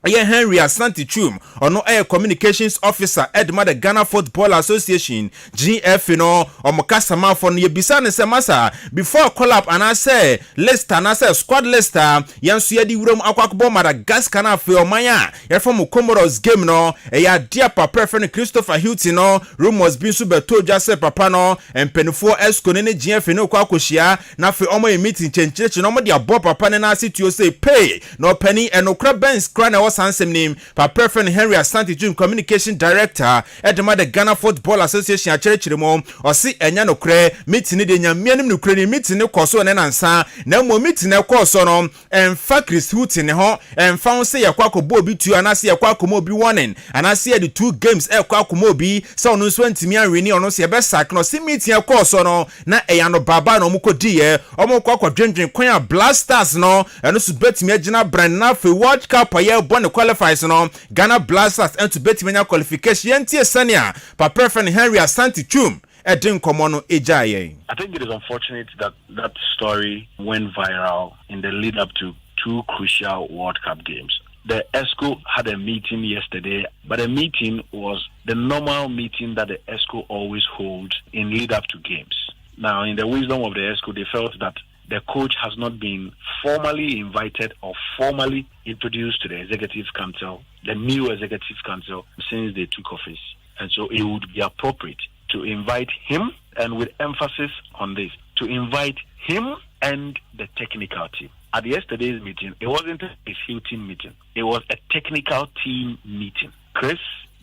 Henry Asante Chum ono communications officer Edma the Ghana Football Association GF no omokasa mafo no yebisa ne se masa before call up and I say list and I say squad list yanso yedi wuram akwakobo Madagascar na afi omanya ye from Comoros game no ya dear papa friend Christopher Hilton no rumors bin so beto jase papa no empenfo esco ne GF no kwakohia na afi omo meeting chenchire no mo de abo papa ne na asitio say pay no penny enokra Benz kra na Sansem name Papa friend Henry Asante June communication director Edema the Ghana Football Association achirechiremo osi enya no kre meeting de nyamianim no kre ni meeting ne koso ne nansa na mo meeting ne koso no emfa Chris Hutin ne ho emfa se yakwakobo obi tu anase yakwakomo obi warning anase the two games yakwakomo obi se ono so antimi anweni ono se be sack no si meeting e koso no na eya no baba no mukodi ye omukwa dwendwen kwan Blasters no eno so betimi agina brand na fe World Cup ye bon qualifies no Ghana Blasters and to bet menya qualification yentie sania Papa friend Henry Asante Chum edin komono ejaye. I think it is unfortunate that that story went viral in the lead up to two crucial World Cup games. The ESCO had a meeting yesterday, but the meeting was the normal meeting that the ESCO always holds in lead up to games. Now, in the wisdom of the ESCO, they felt that the coach has not been formally invited or formally introduced to the executive council, the new executive council, since they took office. And so it would be appropriate to invite him, and with emphasis on this, to invite him and the technical team. At yesterday's meeting, it wasn't a field team meeting. It was a technical team meeting. Chris,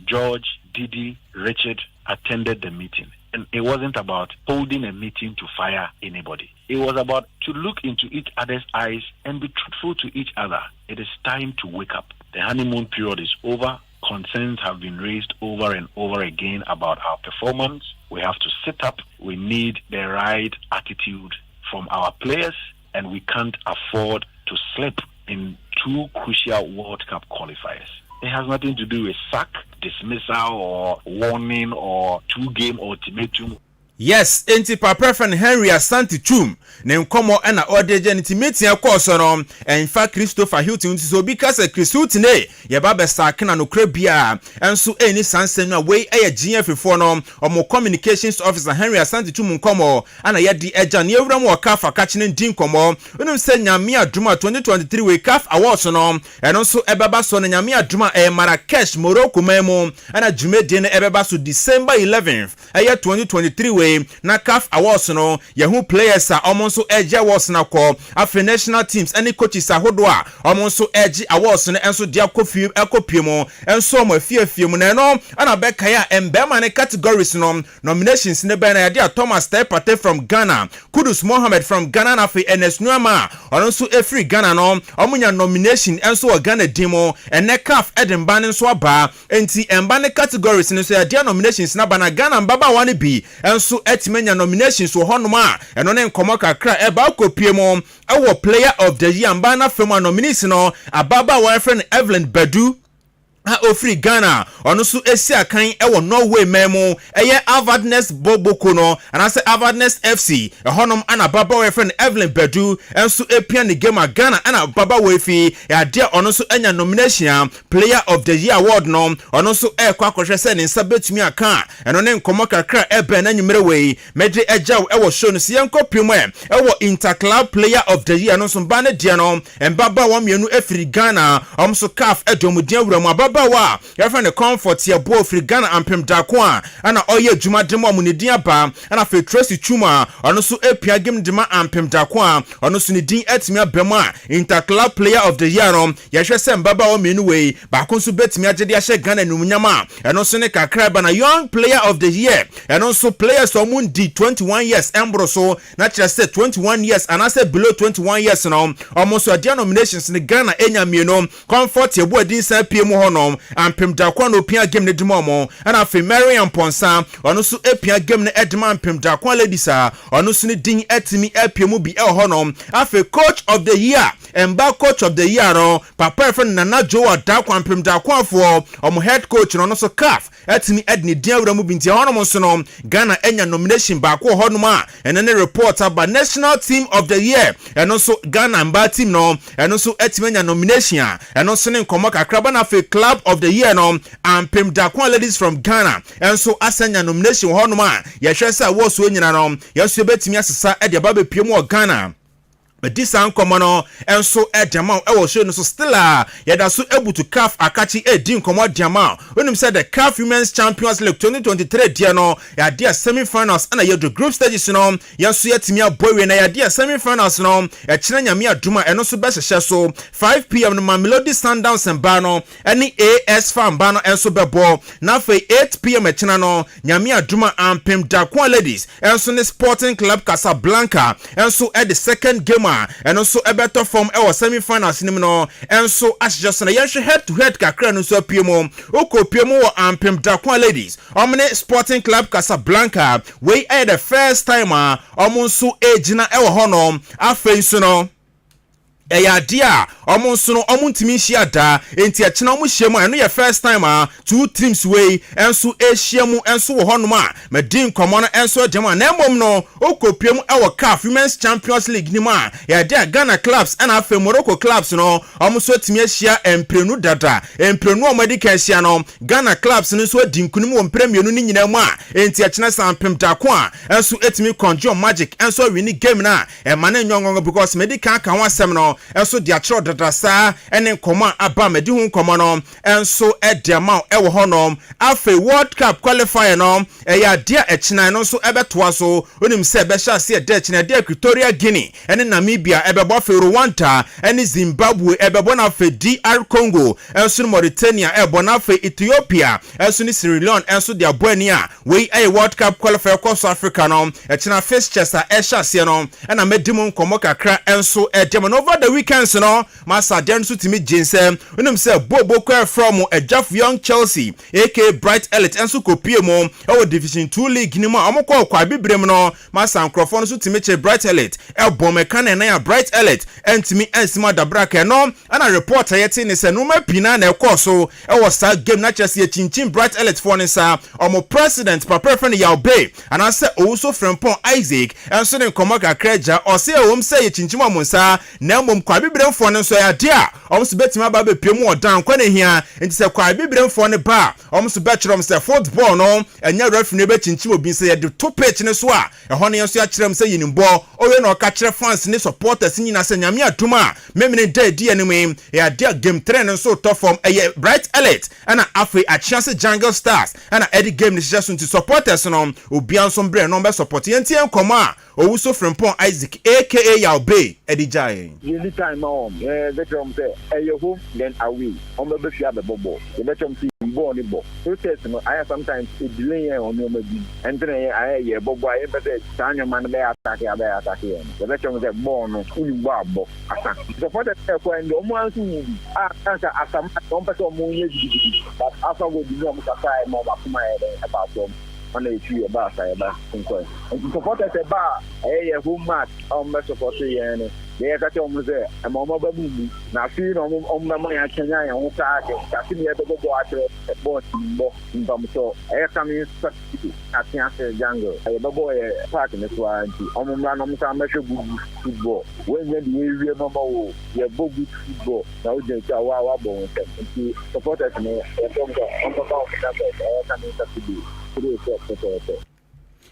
George, Didi, Richard attended the meeting. And it wasn't about holding a meeting to fire anybody. It was about to look into each other's eyes and be truthful to each other. It is time to wake up. The honeymoon period is over. Concerns have been raised over and over again about our performance. We have to sit up. We need the right attitude from our players, and we can't afford to slip in two crucial World Cup qualifiers. It has nothing to do with sack, dismissal, or warning, or two-game ultimatum. Yes, enti papa friend Henry Asante Chum ne nkomo na odeje nti metia course no en fa Christopher Hilton nti so bi kase Christ ne ye ba be sakena no kra bia enso eni sansen a we GF fo no omo communications officer Henry Asante Chum nkomo ana ye di eja ne ewura mo ka fa ka chine din nkomo onum se nyame aduma 2023 we CAF awards no eno so ebeba so ne nyame aduma Marrakesh Morocco memo ana jumedie ne ebeba so December 11th 2023 we na CAF awards no ye hu players a omonso eje awards na ko afi national teams any coaches ahodo a omonso eje awards no enso dia kofi ekopiem enso mo afiafie mu na no ana beka ya embema ne categories no nominations ne bena ya dia Thomas Tepate from Ghana, Kudus Mohammed from Ghana na fi Enes Nuama onso efri Ghana no omunya nomination enso Ghana demo ene CAF edemba ne so aba enti emba ne categories ne so ya dia nominations na bana Ghana mbaba wani bi enso etimenya nominations wo honoma eno ne nkomo kakra eba kopiem ewo player of the year mba na fema nominees no ababa wa friend Evelyn Badu ofri Ghana ono so esi akan ewo Norway memo eye Avadness Boboko no anase Avadness FC honom ana baba we friend Evelyn Badu enso epia ne game Ghana ana baba we fi ya dia ono so enya nomination player of the year award no ono so kwa kwhwe se ne nsa betumi aka eno ne nkomo kakra ebe na nyimere we medre ejaw ewo show no se yenkopim ewo interclub player of the year no so ba ne dia no embaba wa mienu efri Ghana omso CAF edomudia wuramu bawa ya friend comfort ya bo fri Ghana ampem dakwa ana oye djuma demo amunidin aba ana fe Tracy Chuma ono so epia game dema ampem dakwa ono so ni din etimi abema interclub player of the year no ya hwese mbaba o menu we ba ko so betimi agede ahye Ghana numunyama eno so ne kakra ba na young player of the year eno so players o mundi 21 years embro so na kire say 21 years and I say below 21 years no almost so dia nominations ni Ghana enya mieno comfort ya bo adin sa pie mu hono ampem dakwa no pia game ne dimomo ana fe Mariam Ponsa ono so epia game ne edima ampem dakwa ladies a ono so ne din etimi epia mu bi e hono afe coach of the year emba coach of the year no papa friend Nana Joe Adakwa ampem dakwa fo omo head coach no so CAF etimi edni dia wura mu binti hono so no Ghana enya nomination ba ko hono ma ene ne report about national team of the year eno so Ghana mba team no eno so etimi enya nomination eno so ne nkomo kakraba na fe club of the year no ampem dakwa ladies from Ghana enso asanya nomination hono ma ye hwese awo so nyina no ye so betimi asesa e de ba be piem o Ghana but this ankomo no enso edema ewo show no so still yeda so ebutu CAF akachi edin komo diama onim said the CAF Women's Champions League 2023 dia no ya dia semi-finals ana ye do group stages no yenso yetimi abowe na ya dia semi-finals no e kire nyame aduma eno so behye so 5 pm no Mamelodi Sundowns emba no eni AS fan ba no enso bebo na fe 8 pm e kire no nyame aduma ampem dakwa ladies enso ne Sporting Club Casablanca enso at the second game and also a better form our semi-finals nim no enso just na yenhwe head to head kakra no so piemo okopiemo ampem dakwa ladies omne Sporting Club Casablanca we are the first time omonso ejina ewo hono afenso no eya dia omonso no omuntimi hia da enti akina omuhyiemu eno ye first time two teams way enso ehyiemu enso wo hono ma medin komo no enso dem na emom no okopiemu ewo CAF Women's Champions League ni ma ya dia Ghana clubs and afa Morocco clubs no omonso timi ahia emprenu dada emprenu omadi hia no Ghana clubs no so dinkunim wo premium ni nyina mu a enti akina sampem dakwa enso etimi conjure magic enso win game na e mane nyongongo because medical kan wasem no enso dia chro dada sa ene nkoma aba medi hu nkoma no enso ediama ewo honom afa World Cup qualifier no ya dia echina no so ebetoa so onim se be sha se de echina de Equatorial Guinea ene Namibia ebebo fa Rwanda ene Zimbabwe ebebo na fa DR Congo enso Mauritania ebo na fa Ethiopia enso ni Sierra Leone enso dia boani a we World Cup qualifier ko South Africa no echina fixtures a esha se no ena medimu nkomo kakra enso edema no over the weekends no masa den so timi jinsem unum say bobo kwa from a Jeff Young Chelsea aka Bright Elite enso kopie mo e Division 2 league ni mo amukọ kwa bibrem no masa nkrofo no so timi che Bright Elite e bomeka na ya Bright Elite entimi ensima dabra ke no ana report yeti ni se no ma pina na ekọ so e wo sa game na Chelsea chinchin Bright Elite for ni sa omo president papa friend Yaube ana se also Frempong Isaac enso ne nkomo kakreja o se o say chinchin mo nsa na mom kwa bibrem for no so ya dia o so betima ba be piemu odan kwa ne hia enti se kwa bibrem for ne ba o so betrom se football no enya referee ne be chinchin obi se ye de to pitch ne so a ho ne so ya kirem se yinimbo o we no ka kire fans ne supporters nyina se nyame atuma memene day die ne me ya dia game 3 no so top form Bright Elite ana afi a chance Jungle Stars ana Eddie game ne just to supporters no obi anso bre no be support yenti enkomo a owuso Frempong Isaac aka Yaube Eddie Jai any time veteran say home then away on be fia be bobo the veteran see born bo protest no I sometimes it delay on no maybe and then I bobo I be tanyo man be attack the veteran say born no uni bo attack supporters for and omo ansu asam on person mo ye but after we do no say mo ba kuma about them on a tree about and supporters about home match on me support yen they catch on there and mama babu na feel on my money Kenya and who ka see me go at board in so coming at jungle a boy park in the one on run on some measure football when the area number yeah good football now just our bone and supporters me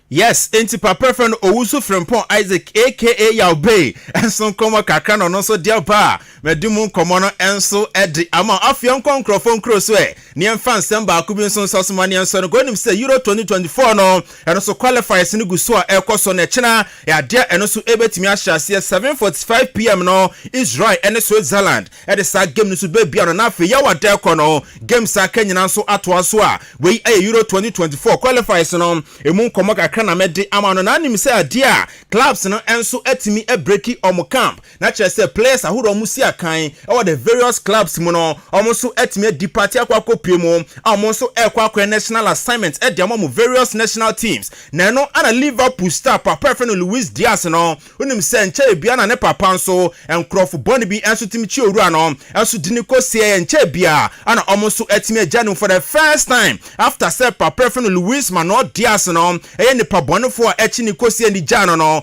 yes, enti papa friend owusu Frempong Isaac aka Yaube enso komo kakra no so dia ba medimu komo no enso edi ama afian konkrofon kroso ne emfa nsem ba ku bi nso so mane enso no gonim say Euro 2024 no eno so qualifiers ni guso a ekoso na chena ya dia eno so ebetimi ahyase 7:45 pm no Israel ene Switzerland e de sa game no so be bia no na afi ya wada ekọ no game sa kanyina nso atoa so a we Euro 2024 qualifiers no emu komo kakra na mede amano na anim say adia clubs no enso atimi e breaki omo camp na chere say players ahuro mu si akan e the various clubs mu no omo so atimi depart akwakopie mu omo so ekwakwa national assignment e de omo various national teams na no ana Liverpool star papa friend Luis Diaz no onim say nche bia na ne papa nso enkrofo boni bi enso timi chi owura no enso diniko sie nche bia ana omo so atimi aganu for the first time after say papa friend Luis Manuel Diaz no e bonfo a echi ni kosi ani jano no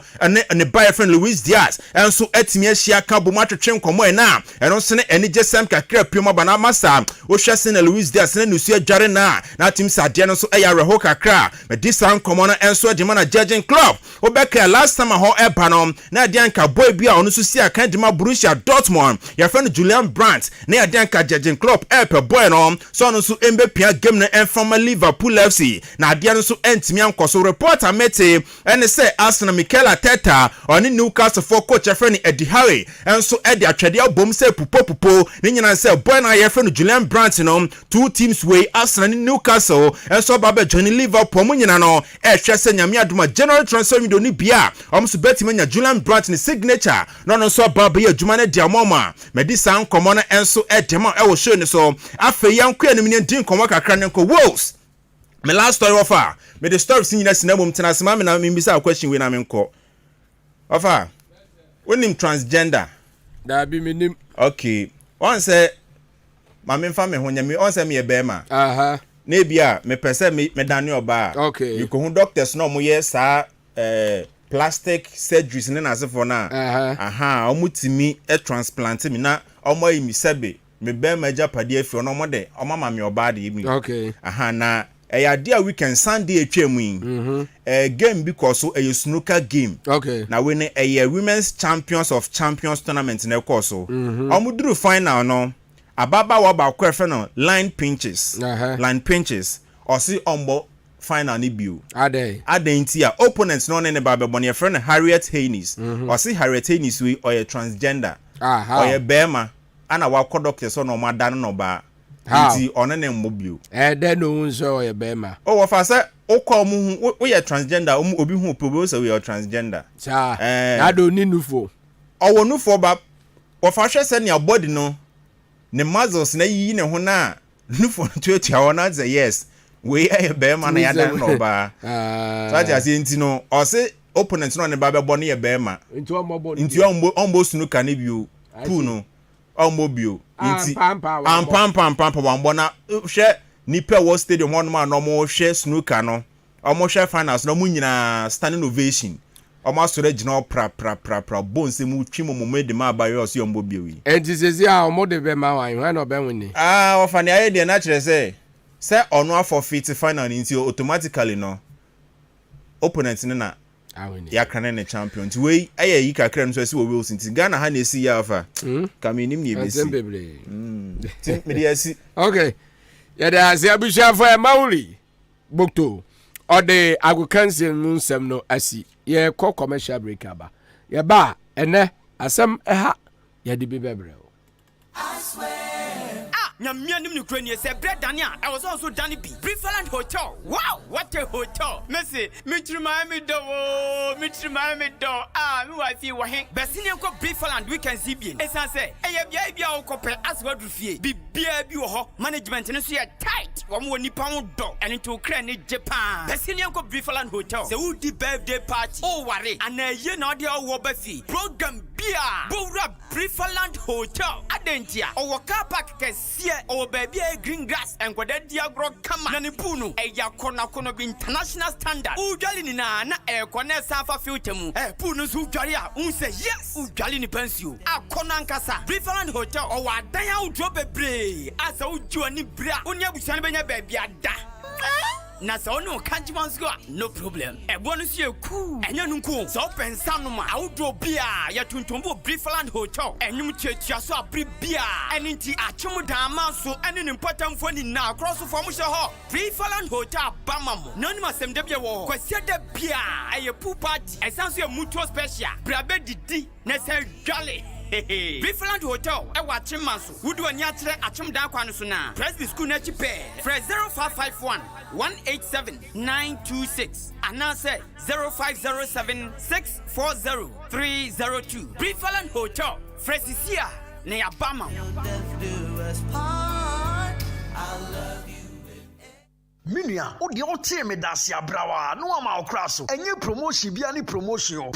ne buyer friend Luis Diaz enso etimi ahia ka bo matwetwe nkomo na eno se ne eni jesam kakra pioma bana masa wo hwese na Luis Diaz ne nusu adware na tim sade no so eya reho kakra me disa nkomo no enso de mana judging club obeka last time ho eba no na de anka boy bia ono so si aka de ma Borussia Dortmund ya friend Julian Brandt na de anka judging club epe boy no so no so embe pia game na enfama Liverpool FC na de no so entimi ankoso report amete and say Arsenal Mikel Arteta on Newcastle for coach friend Eddie Howe and so Eddie atwede abom say pupo ni nyina say boy na ye friend Julian Brandt no two teams way Arsenal and Newcastle and so baba Johnny Liverpool mu nyina no e hwe say nyame aduma general transfer window ni bia so betime nya Julian Brandt ni signature no so baba ye aduma na dia moma medisa nkomo na enso edema e wo show ni so afa yan kwa ni din nkomo kakra ne nko Wolves. My last story offer. Me the story seen na sinamum tena sema me na me bisa question we na me nko. Offer. When him transgender. Da bi me nim. Okay. One say ma me fa me ho nya me on say me e be ma. Aha. Na bia me pese me dane oba. Okay. You ko hu doctors no mo ye sa plastic surgeries ne na se for na. Aha. Omutimi e transplant me na omo yi mi sebe. Me be ma japade afi no mo de omama me oba de mi. Okay. Aha na dia weekend Sunday atwemu game because so a snooker game. Okay. Now when women's champions of champions tournament na course so omuduru final no ababa wa ba kwa no line pinches. Line pinches or see ombo final ni bio. Adentia opponents no ne ba be bone friend Harriet Haynes. Or see Harriet Haynes we or a transgender. Or a bema ana wa doctor so no madano no ba. Iti onene mbobio de no unso ye bema wa fa say okom we ye transgender obi hu probo say we are transgender sa na do ni nufo owo nufo ba wɔfa hwɛ sɛ ne body no ne muscles na yi ne ho na nufo tuatua wɔ na say yes we aye be ma na yadan no ba so just enti no o se opponent no ne ba be bo ne ye be ma nti ombo snooker ne bio pool no ombo bio nti pam wambo na hwɛ nipa wo stadium ho no ma no mo hwɛ snooker no omo hwɛ finals no mo nyina standing ovation omo asore gina pra bonse mu twimo mo de ma abayo so ombo bio yi enti sezi a omo de be ma wan no be wini ofa ne aye de na kire say ono forfeit final into automatically no opponent na ya kran na champion nti we aye yi kakra no so si wo Wilson nti Ghana ha na esi ya afa kamenim ne ebesi ti me dey asi okay ya da asi abusha for mauli bokto ode agokanse nu nsem no asi ye kɔ commercial break aba ye ba ene asem ha ye de bebebre I swear Nyamianim ni kwenye se bread dania. I was also Danny B. Preferland Hotel. Wow, what a hotel. Messi, Mitri Miami do. Ah, me wa fi wa hen. Besini ko Preferland weekend zibien. Esan say, bia bia o kope as what fie. Bia bi wo ho. Management no so tight. Wo mo nipa mo do. Eni to kra ni Japan. Besini ko Preferland Hotel. Se wo di birthday party. Oh ware. Ana ye na de wo ba fi. Program bia. Bowra Preferland Hotel. Adentia. O car park kesi or baby green grass and kwada diagro kama na ni punu eya kono bi international standard ujali ni na kone safa filter mu punu su ujali a unse yes ujali ni pensio akona nkasa Preferland Hotel o wa dan ya udro bebre asa uju ni bra onya busan benya baby ada na so no kanji mansko no problem ebo no sie ku enya nunku so pensa no ma awdo bia ya tuntumbo Preferland Hotel enyum tietia so abri bia eninti achum dan manso ene ni potamfo ni na cross for mo ho Preferland Hotel bamamo nanu masem de bia wo kwasia de bia eye pool party esanso e mutual special brabe didi na se dwale Preferland Hotel e wa chimanso wudu ani akyere achum dan kwa no so na Presby school na chipe fresh 0551 187 926 and now say 0507 640 302 Preferland Hotel fresh here na Yabama. Minia, odi otie me dasi abrawa no ama okraso enye promotion bia ni promotion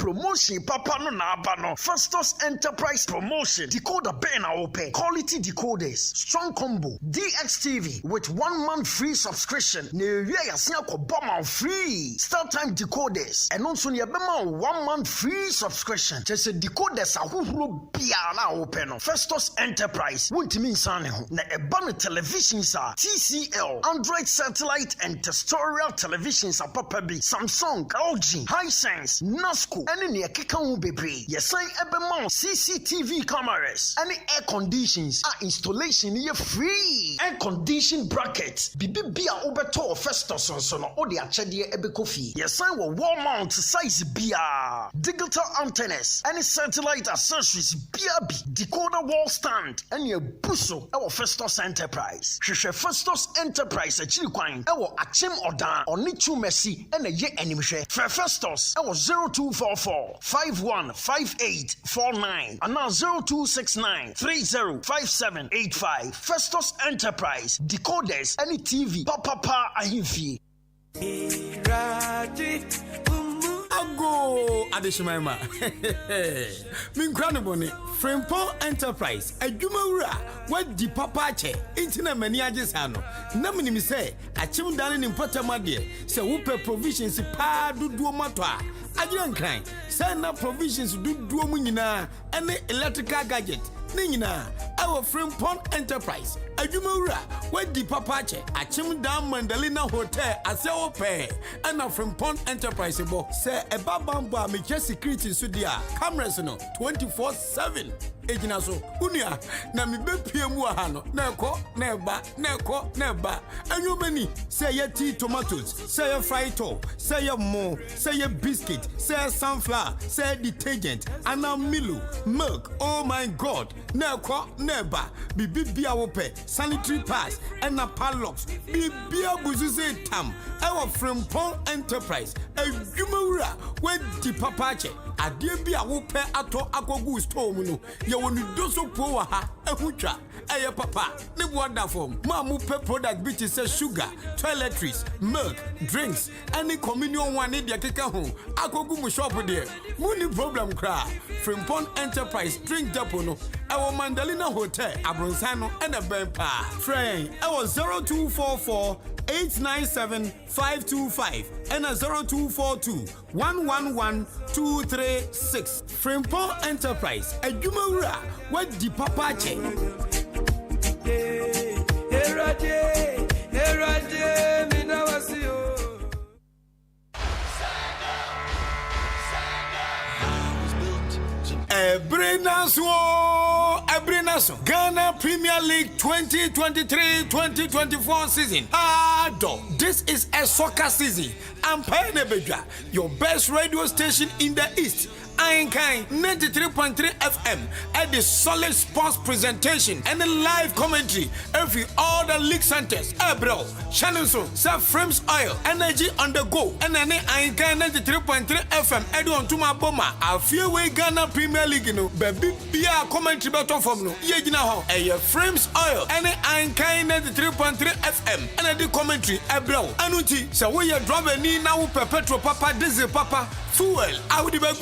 papa no na aba no Festus Enterprise promotion decoder ben open quality decoders strong combo DXTV with 1 month free subscription na ewie yasia kobama free start time decoders and also ne bema 1 month free subscription just decoders ahohoro bia na open no Festus Enterprise wontimi nsane ho na eba no televisions a TCL Android satellite and terrestrial televisions are papa bi Samsung, LG, Hisense, Nasco, and in the Kikamu Bebre. Yes, sign Ebemon CCTV cameras. Any air conditions are installation here free. Air condition brackets. Bibia Obeto Festus on or the Achedia Ebekofi. Yes, sign wall mount size Bia. Digital antennas. Any satellite accessories BRB. Decoder wall stand. And your busso our Festus Enterprise. Festus Enterprise a Chilquine. Ewo Achim Odan Onichu Messi and a ye animation. Festus ewo 0244 515849 and now 0269 305785. Festus Enterprise decoders any TV papa ahimfi. Ago adeshimama min kwano boni Frimpong Enterprise ADWUMA-ADWUMA wadi papa che intina mani agesa no na minim se achim dane ni potamade se wupe provisions pa duduo mato a agire nkran se na provisions duduo mu nyina ene electrical gadget ni nyina our Frimpong Enterprise ADWUMA-ADWUMA wadi papa che achim dan Mandalina Hotel ase ope ana Frimpong Enterprise bo se eba bamba me security so dia cameras no 24/7 ejina so unia na me bepie mu aha no na ekọ na eba anyobani say ye tea tomatoes say ye fried to say ye mo say ye biscuit say ye sunflower say ye detergent ana milu milk oh my god na ekọ na eba bibia wo pe sanitary pads and na padlocks bibia buzuze tam our Frimpong Enterprise ADWUMA-ADWUMA we di papa che Adeɛ bi a wo pɛ atɔ akogu store mu no. Ye wonu doso po wa ha. Ehutwa. Eye papa. Ne wonder form. Ma mu pɛ product bi te say sugar, toiletries, milk, drinks, any communion one need ya keka ho. Akogu mu shop there. Muni problem cry. Frimpon Enterprise drink depot no. Ewo Mandalina Hotel, Abronsano and a Bempa. Friend, ewo 0244 897 525 and a 0242 111 236. Frimpon Enterprise, ADWUMA-ADWUMA, what the papa check. Ebrenaso Ghana Premier League 2023-2024 season. This is a soccer season. I'm Pioneer, your best radio station in the East. Ahenkan 93.3 FM at the solid sports presentation and the live commentary every all the league centers. Bro, Shannon so Frames Oil Energy on the go and then Ahenkan 93.3 FM Edon to my bomber. I feel we Ghana Premier League no baby be a commentary better from no yegina ho Frames Oil and Ahenkan 93.3 FM and the commentary bro anuti so we drop a ni now petrol papa diesel papa fuel I would be good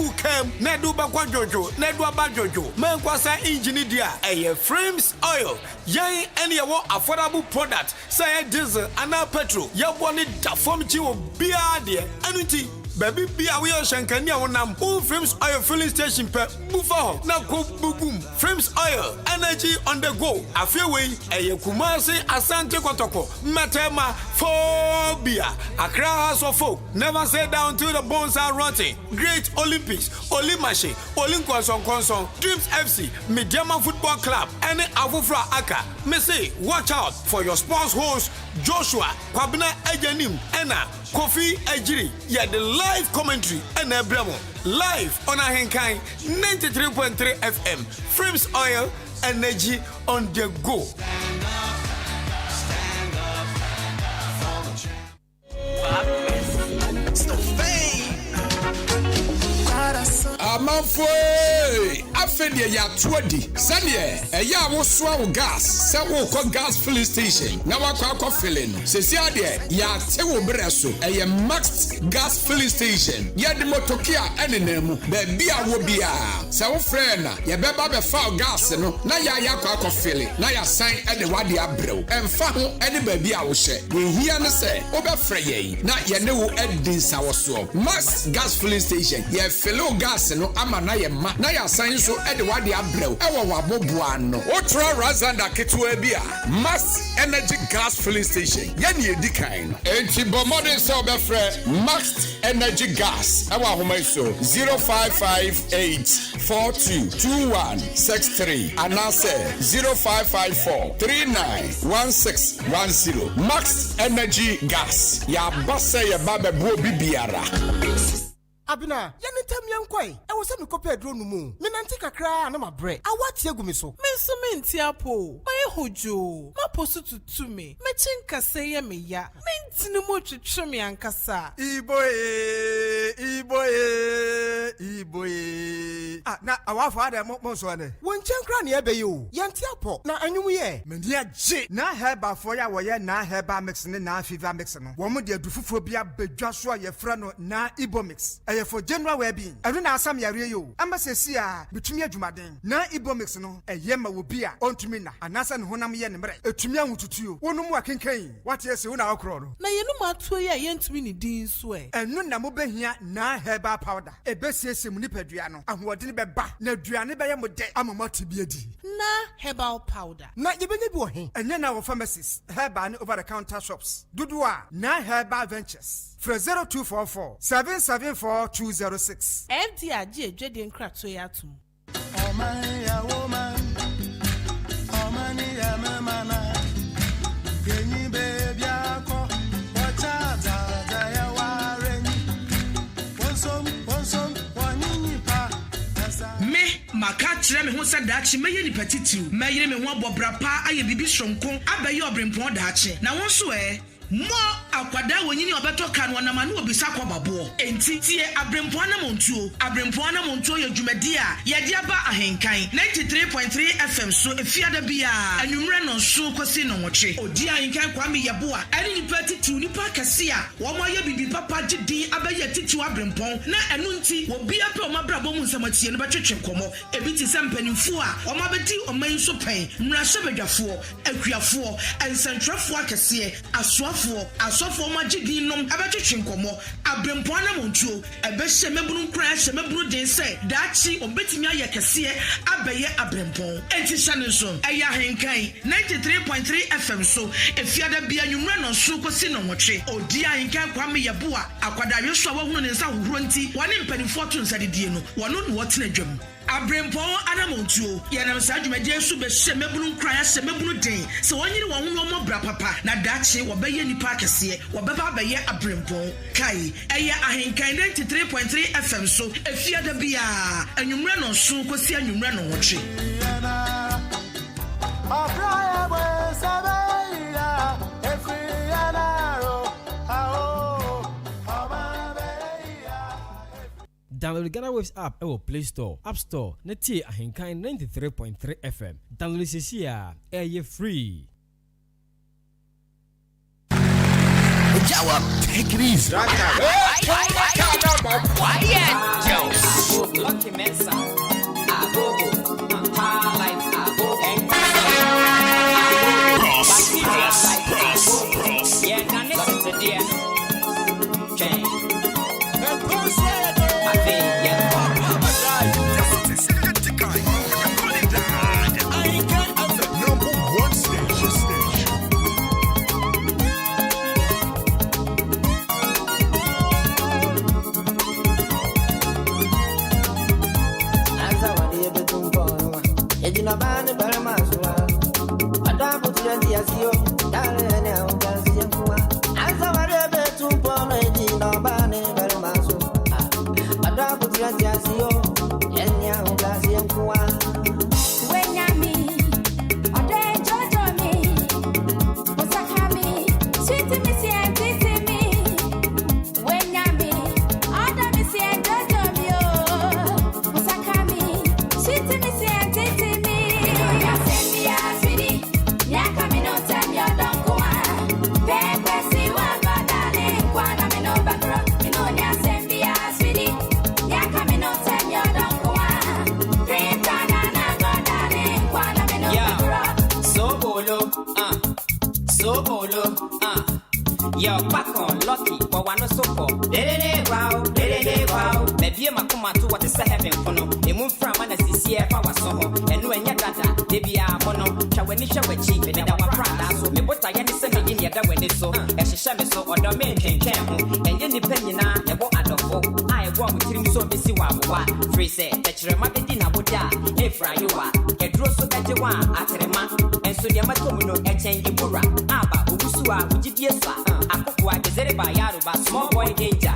Nedu bakwa jojo, nedu aba jojo. Man kwasa engine dia. Frames Oil. Yang any affordable product. Say diesel and petrol. Ya wani da form chiwo biya dia. Anuti. Baby biya we shankania wonam. Frames Oil filling station per bufa. Na ko boom. Frames Oil. Energy on the go. Afewe. Kumasi Asante Kotoko. Matema phobia. Accra House of Folk. Never say down till the bones are rotting. Great Olympics. Olimashe, Olinkwasong Konsong, Dreams FC, Mediama Football Club, and Avufra Aka. Me say, watch out for your sports host, Joshua, Kwabena Ejanim, Anna, Kofi Ejiri. Yeah, the live commentary, and Bremo. Live on Ahenkan 93.3 FM. Frames Oil, Energy on the go. Amanfoe afedia ya tuadi sane eya wo soa wo gas se wo ko gas filling station na wakwa filling sesi ade ya te wo breso eye max gas filling station ya de motokia enenemu ba bia wo bia se wo friend na ye beba be fa gas no na ya kwa filling na ya san ede wade abrew emfa ho ene ba bia wo hye we hia ne se wo be frɛ ye na ye ne wo edin sa wo so max gas filling station ye fill gas no ama na ye ma na ya san so e de wade abrew e wo waboboa no ultra razanda ketwa bia mass energy gas filling station ye ne edikan enti bomodin se obefre max energy gas e wa homa so 0558422163 anase 0554391610 max energy gas ya base ye babe bo bibiara Abina, yanitam yankoi. I was a copy drone moon. Minantika cry and my bread. I watch Yagumiso. Minsuminti apo. My hojo. Ma posu to me. Machinka say me ya. Mintinumochi chumi ankasa. Iboye. Ah, na our father Monswane. One chankran yebe you. Yantiapo. Na anyway. Mendia J. Na heba for ya waya na heba mixing na fever mixing. Woman dear dufuphobia be Joshua ye frano na Ibo mix. For general well-being, every now some yare you. Ambassador between Jumaden. Na Ibomix no, a yema will be on to me na, and Nasan Honam Yenbre, a Tumian to you. One more can cane. What yes, you now crown. Na you know, Matuya yent mini dean's way. And no Namobe here, na herba powder. A best yes, Munipedriano, and what didn't be back. No Driani by a mode, I'm a multi-beardy. Na herbal powder. Not even a boy, and then our pharmacists, herban over the counter shops. Dudua, na herba ventures. For 0244 774 206. FDRG Jedi Nkratso Yatum. Oh man, ya woman. Oh man, ya mama. Genyi baby ako. Wacha da ya waren. Wonsom wanini pa. Me makachire me ho sadachi meye ni petitiu. Meyire me ho abobra pa aye bibi shonko abaye obrempon dachi. Na won so mo akwada wonyini obeto kan wonama no obisa kwababo enti tie abrempo na montuo ye dwumadi a yede aba Ahenkan 93.3 FM so efiada bia anwumre no so kwasi no nwoche odi Ahenkan kwame yebo a ene nipa titu nipa kase a wo mo ye bibi papa gidi abaye titu abrempo na enu nti wo bia pe o mabrabo mu nsamatie no betwetwe komo ebi ti sempanimfu a wo mabedi o man so pen mrahye bedwafo akuafo ensantrafo akase asofo magidi nom abetwetwe nkomo abrempo na montuo ebehye mebunu nkra hye mebunu den se daachi obetimi aye kase abaye abrempo enti hyane nso eya Ahenkan 93.3 FM so efiada bia nwumre no so kosi no nwotwe odi Ahenkan kwame yebo a akwadawye so awahunu ne nsa hohoro nti wane mpanimfo to nsadedie no wono no wotena dwam abrempo anamontuo yanam sa dwumadie so be hye mebunu nkra hye mebunu den se wonyiri wo hono mo bra papa na daachi wo beye nipa akase wo beba abaye abrempo kai eya Ahenkan 93.3 FM so efiada bia anwumre no so kosi anwumre no nwotwe Download the Ghana Waves app or Play Store, App Store, Neti Ahenkan 93.3 FM. Download this here, air free. Jawab, take it easy. Quiet, Joe. Lucky Mensa. Cross. Yeah, now listen to this. Okay. Yo, back on lucky, but one so called. Wow. Maybe a macuma to what is a heaven for no. The moon from an SCF, our song, and when your data, they be a mono, Chawanisha with chief, and our prada. So, me what I had to say in the other when it's so, and she shall be so, or the main can camp, and then depending on the what I don't I walk with him so busy what free said that you remember dinner would die. If you are, a draw so that you want after a month, and so the Matomuno, a change in Bura, Abba, Usua, Ujibiesa. Akwaaba gezere ba yaro ba small boy danger.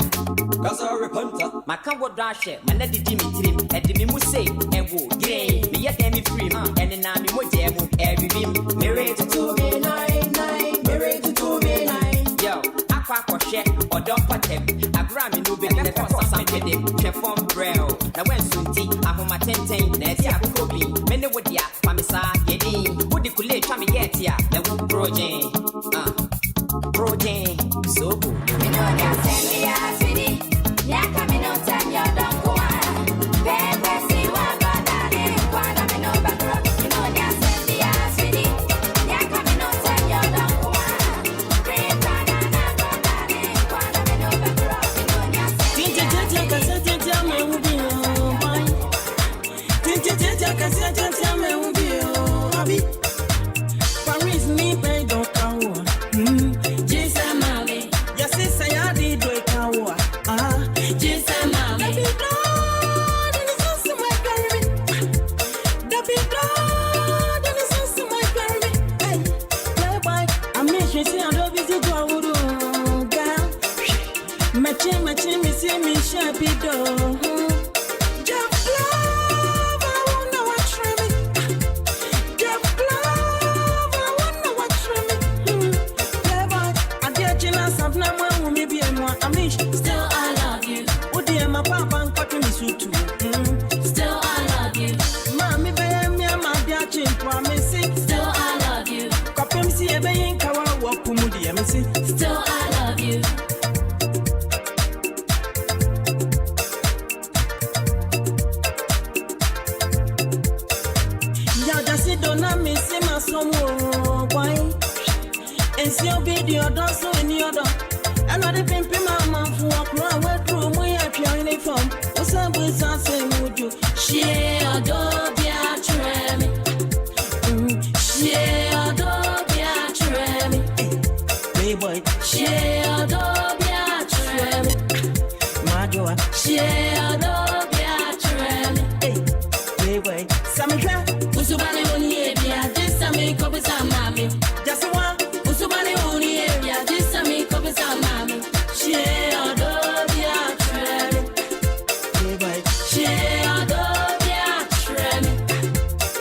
Gaza repunta makambo dashe manadi dimitrim edimi mu say ewo grey me yet me free and na me moje mu every me ready to be 99 me ready to be 9 yo akwa kwhye odom patem agra me no be the first something dem perform braille na when sunti ahoma tenten na esi akoko bi me ne wodia famisa yedi wodi kule twa me get ya na wo project Protein, so good. You know that send me a city. Yeah, coming on time, you don't go on. Baby, see what God done in Quad, I'm in over. You know that send me a city. Yeah, coming on time, you don't go on. Bring God and I got done in Quad, I'm in over. You know that send me a city. na missing my son. Why? And see your video, don't so in your door. And not even pay my mom for a cry. Where through my appearing from. What's up with something would you? She adore the tremmy. She adore the tremmy. Playboy. She adore the tremmy. Majoa. She adore the tremmy. Playboy. Samika. Usubani only area. This time copy some mommy. Just one. Usubani only area. This time copy some mommy. She adore the tremmy. Playboy. She adore the tremmy.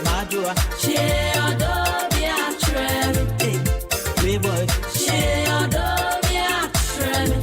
Majoa. She adore the tremmy. Playboy. She adore the tremmy.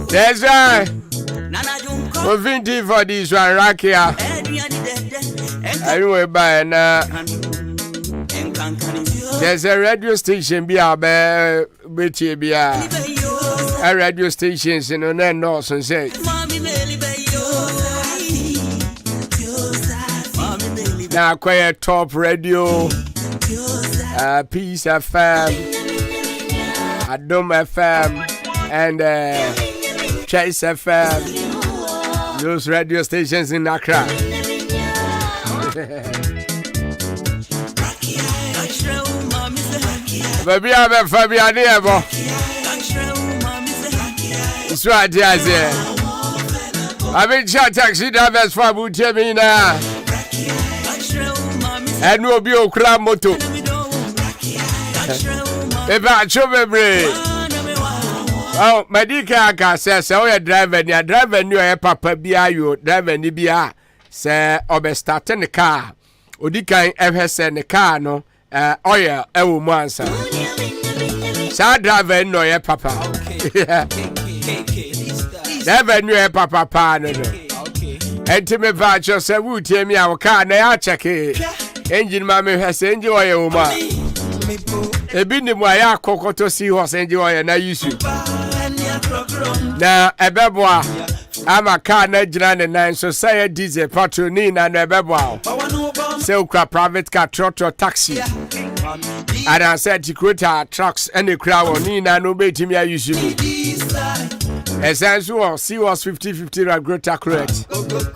That's right. We're vintage for this one, Rakia. Anyway, by now, there's a radio station, be a radio stations in the north and say, now, quiet top radio, Peace FM, ADWUMA FM, and Chase FM. Those radio stations in Accra. Baby, I'm a Fabian. It's right there. I've been chat taxi drivers for Butemina. And we'll be a crab moto. Eba chobebre. Oh, medika ka say oh ya driver ni o papa bia yo driver ni bia say obe start the car. Odikan ehwe say the car no oil ewo mu ansa. Sa driver no ya papa. Driver ni o papa pa no. Enti me va cho say wu tie mi a car na ya check engine ma me hwe say engine oil wo ma. Ebi ni mu aya kokoto si horse engine oil na use. Na ebeboa ama car na jina ne nan so say diesel petrol ni na ebeboa. Say ukra private car truck taxi. And I said to create trucks and the crowd ni na no betimi a use. Essential was 50-50 ra greater correct.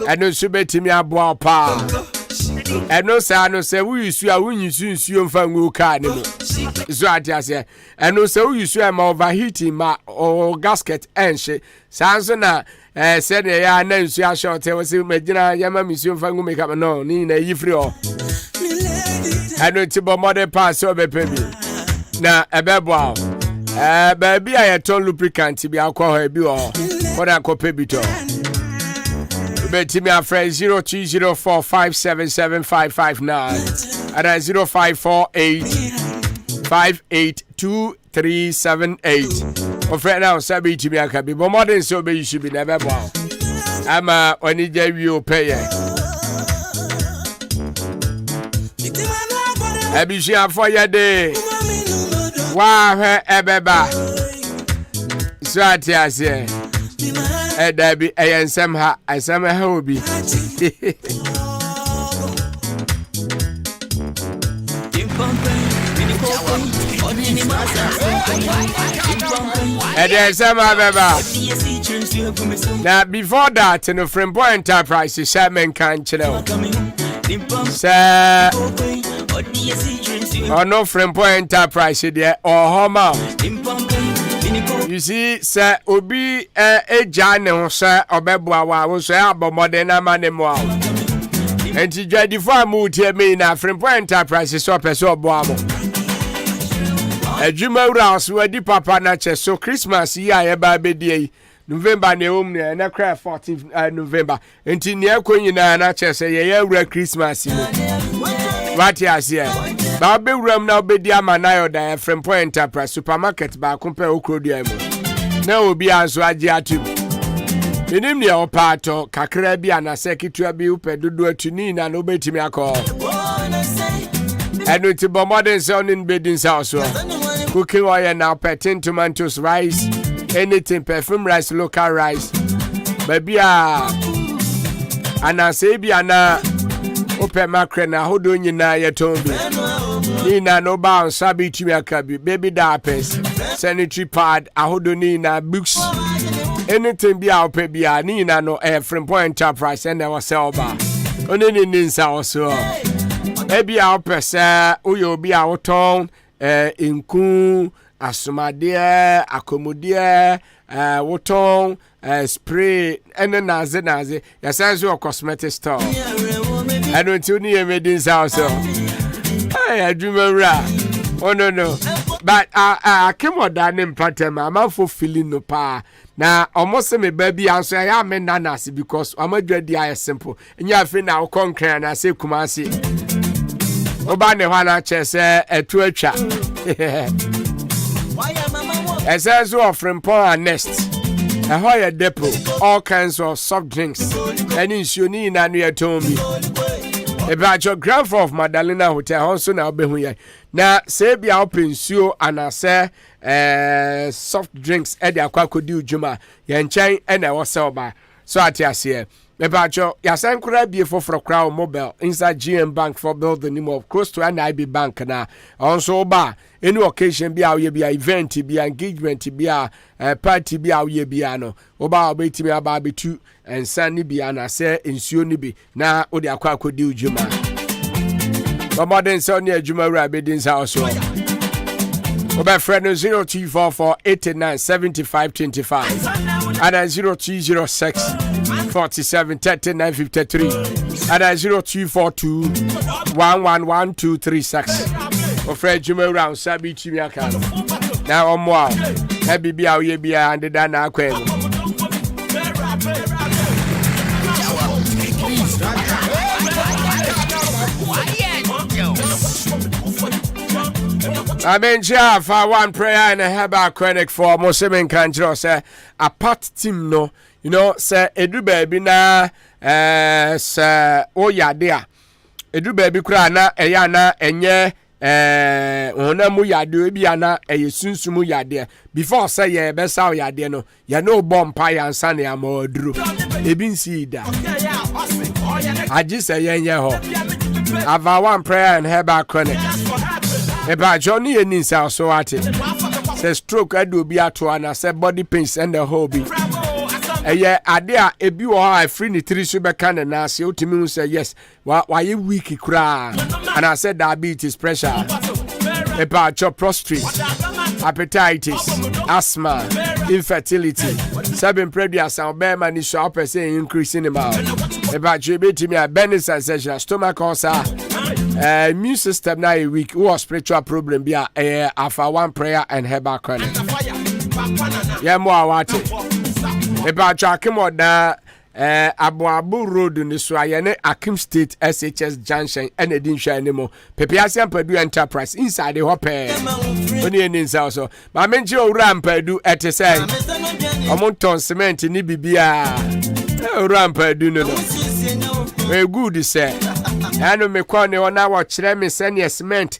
And no so betimi aboa pa. And no say we use you when you soon fan car no. So I say and no say we use you am overheating ma or gasket and she sounds na said ya na nsu a short we say magina yama mission fan make up no ni na yifri o. And no tibo modern pass so be pay na ebebo baby I turn lubricant bi akọ bi o for akọ bi to. Bet me a friend 0204577559 and 0548582378. O friend now sabi to me aka bi but more than so be you should be never wow. I'm oni je wi o pay. Abi for your day. Wow, ebeba. So atiase. Dabi ayensem ha obi. Now before that, in the Promotional Enterprises, Ahenkan channel. Sir, no Promotional Enterprises there or home. You see, sir, obi ejane sir obebua wa so abomode na manemo. Enti jadi for mu tie me na Promotional Enterprises so person oboa mo. ADWUMA so adi papa na che so Christmas year ye ba bedie November na na cry 14 November. Enti ne akonyina na che se ye wura Christmas ni. What you say? Ba be wuram na obedi amanayo da Promotional Enterprise supermarket ba compare okrodia mu. Na obi anso age atum. Minim ne opato kakra bi ana secretary bi upedodo atuni na no betimi akọ. Enu ti bo modern sound in bedin house. Cooking oil now petting tomatoes, rice, anything perfume rice, local rice. Baby ana say bi ana open macre na hodo nyina yetombi. Ni na no ba sabi timi akabi baby diapers, sanitary pad, ahodo ni na books. Anything be out pay be ni na no Promotional Enterprise and there was sell bar. Oni ni nsa also. Ebi out pesa uyo bi out inku asomade akomodie woton spray ene naze yasanso cosmetic store eno ti oni emedin house ADWUMA oh no but akemoda ne mpatem amafo feeling no pa na almost me baby answer ya me nanas because amadwadi are simple nya afi na ukonkran na se kumasi oba ne hwana chese etu atwa essential of Promotional Nest a higher depot all kinds of soft drinks and insurani na no yatombi about your grandfather of Madalena Hotel also na obehu ya na say bia open suo ana say soft drinks e de akwakodi udwuma ya nchan e na wosel ba so atiase about your yasan kura bie for crowd mobile inside GM Bank for build the name of close to an IB bank na also ba any occasion be our be event be engagement be a party be our be no oba obetimi aba be tu and sunny be ana say nsuo ni bi na odi akwakodi udwuma modern sound ADWUMA ra be din sa so oba friend 0244897525 and 0206 47 39 53 and 0242 111236 Ofre Juma round Sabi Chimiaka. Now on wow. Happy be our ye be under Dana Queen. I mean, for one prayer and a herbal clinic for Muslim country, say a part team no, you know, say Edu baby na say oh ya dear. Edu baby krana eyana enye ona mu ya de bi ana eyesunsumu ya de before say ye be saw ya de no ya no bomb pie ansa na amaduru ebi nsi da aji say yenye ho ava one prayer and herbal clinic eba Johnny enin sa so ate say stroke adu obi ato ana say body pains and the whole be eye ade a ebi wo ha free ni tiri so be kan na se otimi say yes why you weak kra and I said diabetes pressure eba chop prostrate hepatitis asthma infertility seven previous and be man is up say increasing amount eba chebeti me benefits and stomach ulcer immune system na a weak or spiritual problem be after one prayer and herbal clinic yeah more what about Akim da Abu Road in the Swayane Akim State SHS Junction and a din share anymore. Pepiasian Purdue Enterprise inside the hopper. Only in also. My menjo ram Purdue at a say. Amonton cement in Ibibia. Ram Purdue no. Very good, sir. I know me corner on our chiremi send your cement.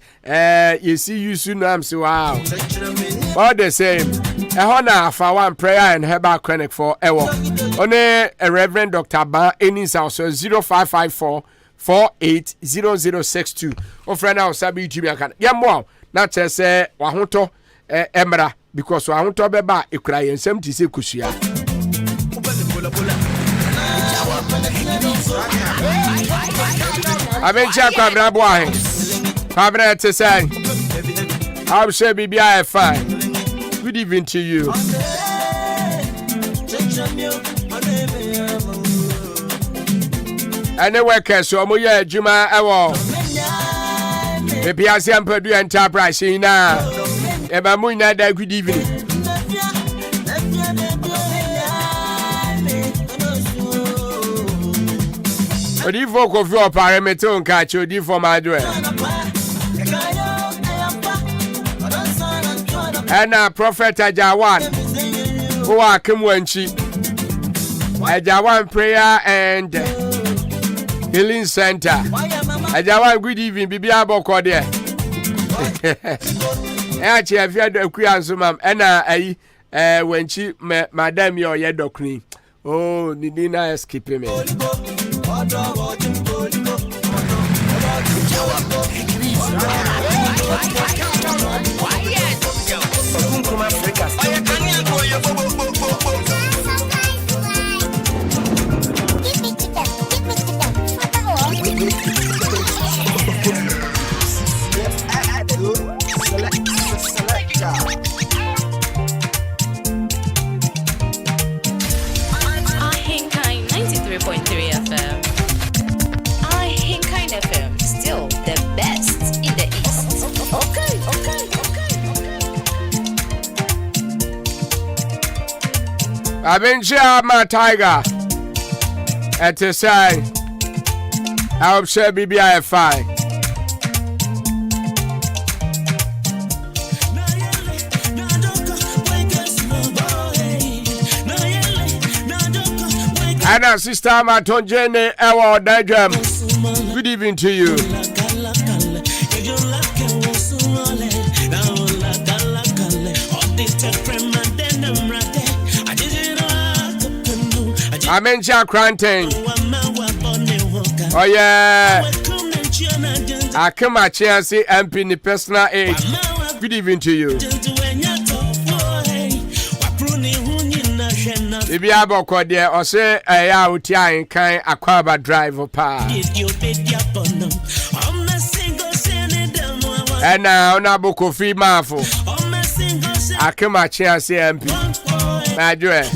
You see, you soon am so wow. All the same. A honor for one prayer and herbal clinic for Ewo. Only a Reverend Dr. Ban in his house 0554 480062. O friend now sabi to me can. Yeah, more. Not just say Wahunto Emra because Wahunto Beba Ukraine 76 Kushia. I been check Kwabra boy. Kwabra to say. I'll say BBI fine. Good evening to you. Anyway, so I'm here, Juma. Maybe I see I'm Purdue Enterprise now. If I'm going to good evening. But if you go for a parameter, catch you for my door. And Prophet Ajawan, who are Kimwenchi, Ajawan Prayer and Healing Center. Ajawan, good evening, Bibia Boko there. Actually, I've had a queer ma'am, and when she, Madame, your doctrine. Oh, Nidina is keeping me. Ahenkan 93.3 FM. Ahenkan FM, still the best in the East. Okay. I've been sure my tiger at the side. I hope so BBI fine. And our sister Maton Jenny Ewa Dagam. Good evening to you. I mentioned Cranting. Oh yeah. I come at Chelsea MP in the personal aid. Good evening to you. If you have a code there, or say I out here in kind Akwaaba drive pa. And now, Nabu Kofi Mafo. I come at Chelsea MP. Madre.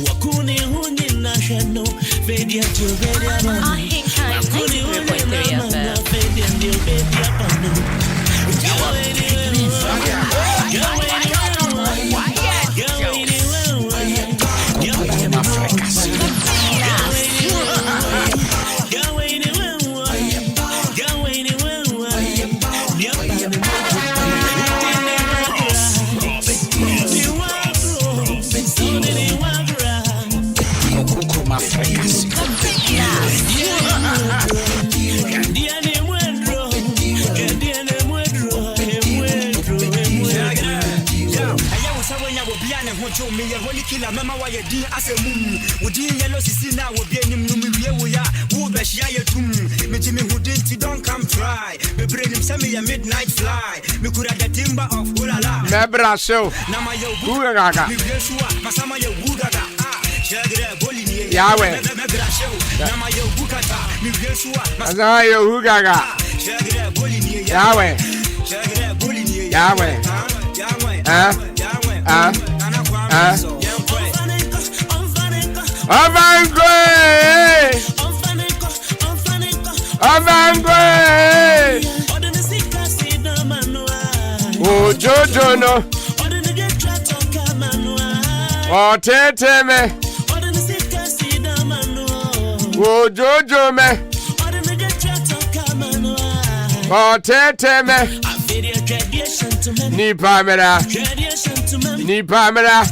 control me, a holy killer, Mama, why you did as a moon. Would you yellow see now? Will be any we are, who best ya tomb. Me Jimmy who didn't don't come try. Me bring him send me a midnight fly. Me could have the timber of Ulala. Nebra show. Nama yo Gugaga. Me Yeshua, Masama yo Gugaga. Yahweh. Nama yo Gugata. Me Yeshua, Masama yo Gugaga. Yahweh. Yahweh. Oh, Jojo no. Oh, Tete me. Oh, Jojo me. Oh, Tete me. Ni Pamela. Ni Pamela.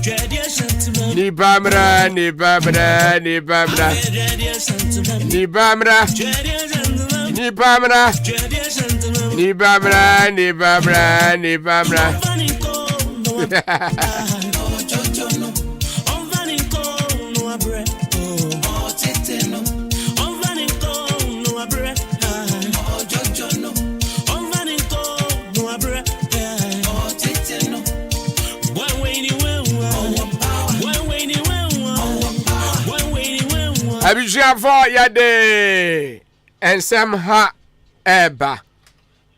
Ni Pamela. Ni Pamela. Ni Pamela. Ni Pamela. Ni Pamela. Ni Pamela. Ni Pamela. Ni Pamela. Abijafo yade ensem ha eba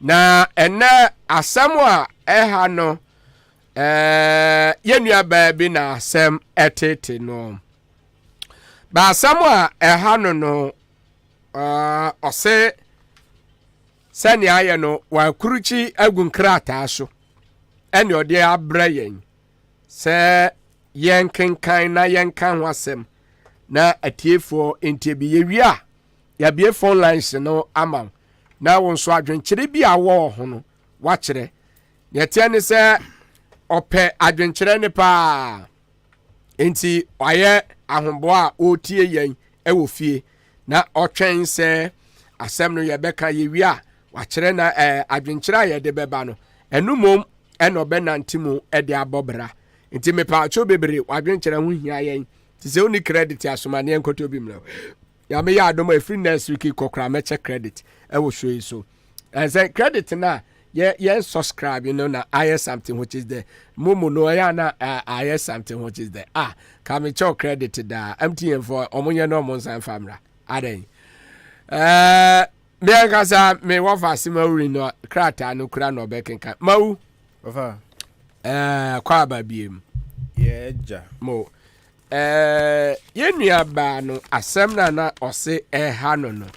na ene asamwa eha no yenua baabi na asem etete no ba asamwa eha no ose sani aye no wa kuruchi agunkrata so ene ode abra yen se yenkenkan na yenkan ho asem na atiefo ntiebi yewia ya bie phone lines no ama na won so adwenkyere bi awo ho no wa kyere yetia ne se ope adwenkyere ne pa enti waye ahombo a otie yen ewo fie na otwen se asem no ye beka yewia wa kyere na adwenkyere a ye de beba no enumom eno benantimu e de abobra enti me pa cho bebre adwenkyere ho hia yen ti se oni credit asomane enkoto bi mra ya me ya adom free next week kokra me check credit e wo show you so and say credit na ye subscribe you know na I something which is there mumu no ya na I something which is there come check credit da MTN for omunye no monsan famra aden me angasa me wo fa simawuri no krata no kura no bekenka mawu ofa Akwaaba biem yeja mo yenua ba no asem na ose eha no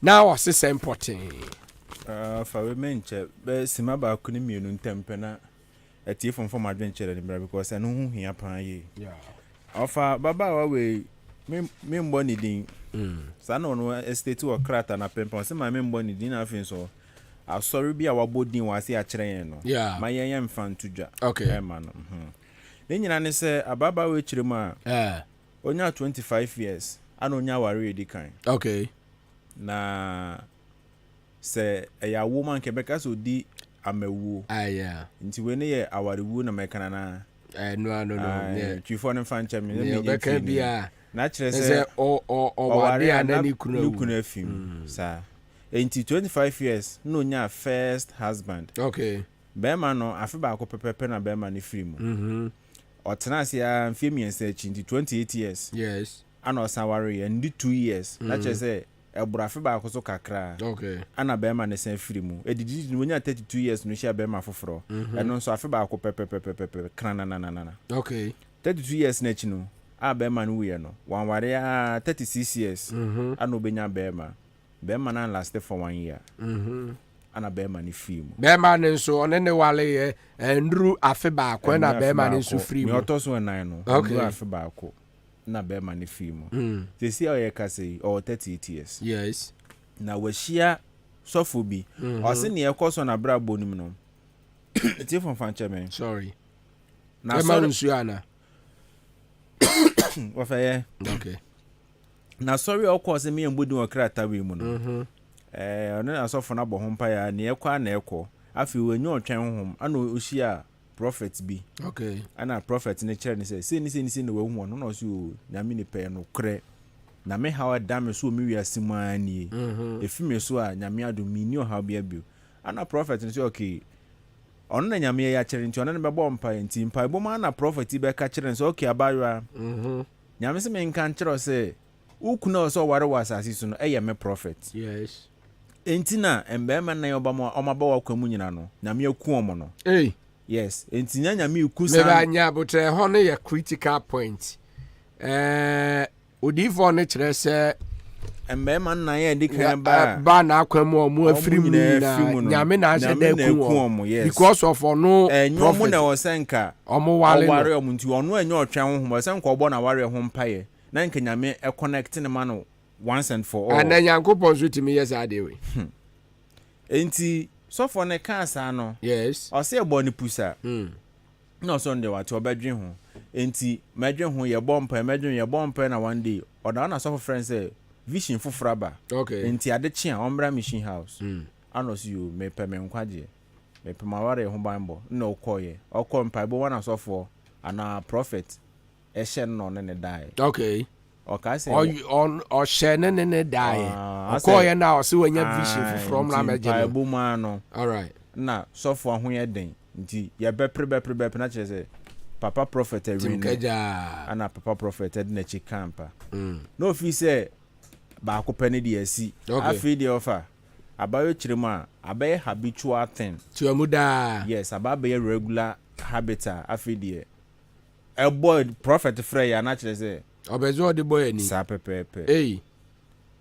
na ose sempotin fa we menche be sima ba ku ni mienu ntempe na etie from adventure ni bra because eno hu hia pan ye ofa baba wa we me mbo ni din sa no estate wo krata na pempa se ma me mbo ni din na afin so asori bi a wabodin wa se a kire yen no ma yen mfa ntudwa okay man nyina ne se ababa we kire mu a onya 25 years ana onya ware edikan okay na se ya woman kebeka so di amewu yeah nti we ne ye awarewu na mekana na no twifo ne fan chame ne meka bia na kire se o wade anani kuna afim sa nti 25 years no onya first husband okay bema no afi ba ko pepepe na bema ne free mu otenase ya mfie miense chi nti 28 years yes ana osaware and 2 years na che say eburafe ba ko so kakra okay ana bema ne sen free mu edidi no nya 32 years no shia bema foforo eno so afi ba ko pepepe krana na okay 32 years na chi no a bema no we no wan ware ya 36 years ana obenya bema na last for 1 year ana bema ni free mu bema ne so onene wale ndru afi ba ko na bema ne so free mu mi otoso nan no ndru afi ba ko na bema ni free mu they see how you can say 38 years yes na washia sofo bi o se ne ekoso na bra bonim no tie from fancheme sorry na so nsuana wa faye okay na sorry o ko se me mbodi wo krata we mu no ono asofo na bo hompa ya ne ekwa na ekọ afi wenye otwen honhom ana ohia prophet bi okay ana prophet ne kyerɛ ne sɛ sei ne wahu no no so nyame ne pɛ no korɛ na me hawa dame so mi wiase mu ani efi me so a nyame adom mi ni oha bia bio ana prophet ne sɛ okay ɔno na nyame ya kyerɛ nti ɔno ne bɛbɔ mpa nti mpa bɔ ma na prophet bɛ ka kyerɛ sɛ okay abawa nyame sɛ me nka kyerɛ sɛ ukuna so ware wasase so no ɛyɛ me prophet yes enti na embɛma na yoba mo ɔmaba wa kwamu nyina no nyame aku ɔmo no yes enti nyame ku sa me ba nya botre ho no yɛ critical point odifo no kyerɛ sɛ embɛma na yɛ di kan ba na akwamu ɔmo afiri mu na nyame na ahyɛ da ku ɔmo because of ɔno prophet na wɔsɛnka ɔmo ware ɔmo nti ɔno anya ɔtwɛn ho wɔsɛnka ɔbɔ na ware ho mpaye na nka nyame connect ne ma no once and for all ana nyankopɔn so timi yes ade we enti so for ne cancer no yes ɔse ɛbɔ ne pusa na ɔso nde wate ɔbɛdwen ho enti mɛdwen ho yɛ bɔmpa na one day ɔda na so for friends say vision fufraba okay enti ade kye a ɔmbra machine house ano so you me pɛ me nkwaje me pɛ maware ho banbɔ na ɔkɔye ɔkɔ mpa bo wana so for ana prophet ɛhyɛ no ne die okay okay say on ɔhyɛ ne die ɔkɔye na ɔse wanya vision from ramagye bo ma no all right na so for ho yɛ den nti yɛ bɛpre na kyerɛ sɛ papa prophet ɛwin ana papa prophet de na chi campa no fi sɛ ba ko pɛ ne de asi afi de offer abayo kyerem a abaye habitual thing to amuda yes abaye regular habit afi de a boy prophet frey ya na kyerɛ sɛ obezo de boy ani sa pepepe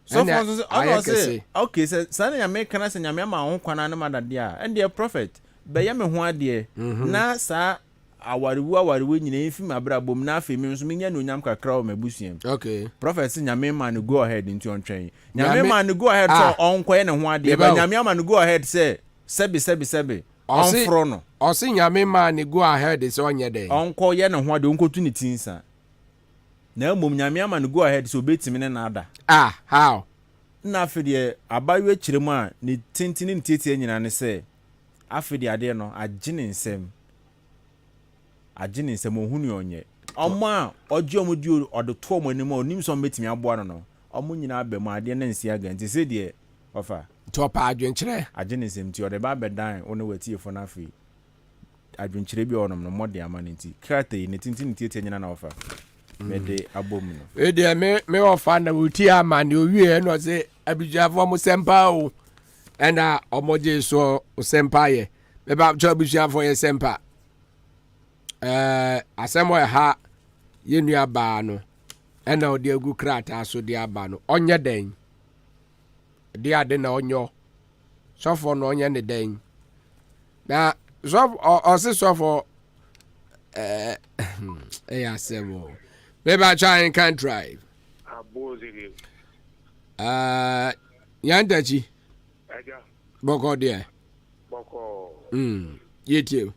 so for say okay say sana ya make na say nyame ma ho kwana na madade a and the prophet be ya me ho ade na sa awariwu nyina efi mabra bom na afi mi nso menya no nyam kakra o mabusuam okay prophet nyame ma no go ahead nti on twɛn nyame ma no go ahead so onkoye ne ho ade ba nyame ma no go ahead say sebi on fro no ɔse nyame ma no go ahead so onye den onkoye ne ho ade onkotu ne tinsa na mom nyame ma no go ahead so betimi ne na ada how na afi de abayo kyerem a ne tintini ne tietie nyina ne sɛ afi de ade no agine nsɛm ohunu onye ọma ọjị ọmụdị ọdụtụ ọmụnime onim so metimi aboa no ọmụ nyina abem ade na nsi aga nti se de ofa topa adwenkyere agye nsɛm ti ɔde ba bedan ono wati efo na afi adwenkyere bi ɔnom no mɔde ama ne nti krate ne tintin tietie nyina na ofa mede abom no de me ofa na wuti ama ne owie no se abijafo mo sempa o ɛna ɔmɔgye so sempa ye me ba cho abijafo ye sempa asɛm ha yenua baa no ɛna ɔde agu krata so de aba no ɔnyɛ den de ade na ɔnyɔ sɔfo no ɔnyɛ ne den na sɔfo ɔse sɔfo asɛm o maybe I try and can't drive yantachi bɔkɔ deɛ yɛtio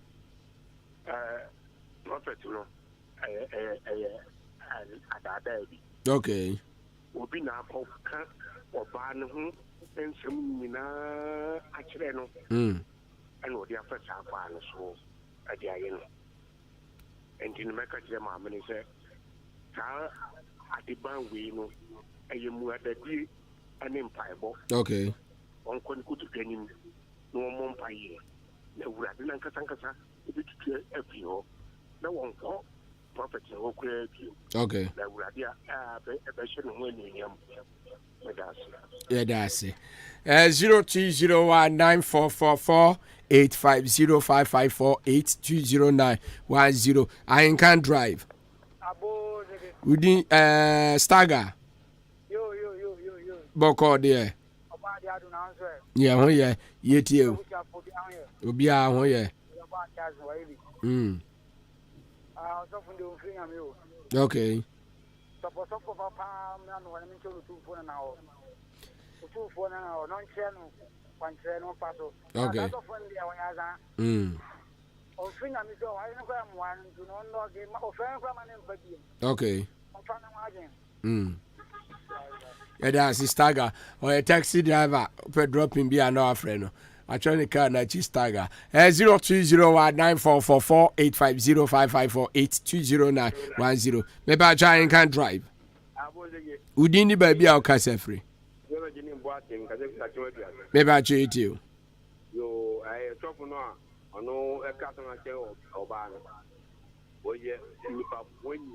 okay obi na akọ ka ọba ne ho nsɛm nyinaa akyerɛ no ɛna ɔde afa saa akwa no so ɛde ayɛ no ɛnti no mɛka kyerɛ maame ne sɛ saa adeban wei no ɛyɛ mmuadadie ne mpaebɔ okay ɔnkɔ ne kotoku anim na wɔmmɔ mpaeɛ na awurade no ankasa ɛbɛtutu afiri hɔ na wɔnkɔ prophet no kura bio okay na awurade a ɛbɛhyɛ ne ho anuonyam that's it. 02019444850554820910 Ahenkan drive. Within Stagger. Yo. Boko there. Yeah, ho yeah. Yetio. Obi a ho yeah. Okay. Okay. Okay. Yeah, that's a stagger or a taxi driver for dropping be an friend. atwene car na chi stagger 02019444850554820910 me ba try can drive udini ba bia o kasa free me ba try it you yo I top no ono e ka tan che oba no oye ni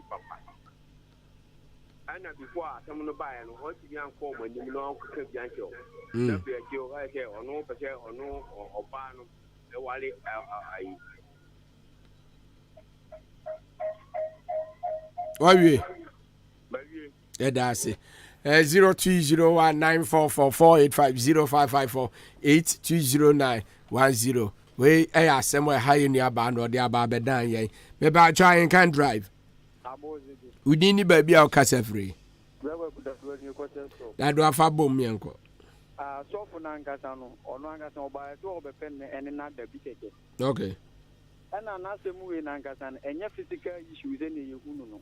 papa ana before some no buy no what you can come when you know can be ancho na be jo I say ono pe say ono oba no e wale ai wawie that's it 02019444850554820910 we asem we high in your band or the aba bedan yen me ba try and can drive udini ba bia o kasa free that do afa bom me enko so for na ngasa no ono ngasa oba to obepen ene na da bi keke okay ana na semu we na ngasa enye physical issues ene yehunu no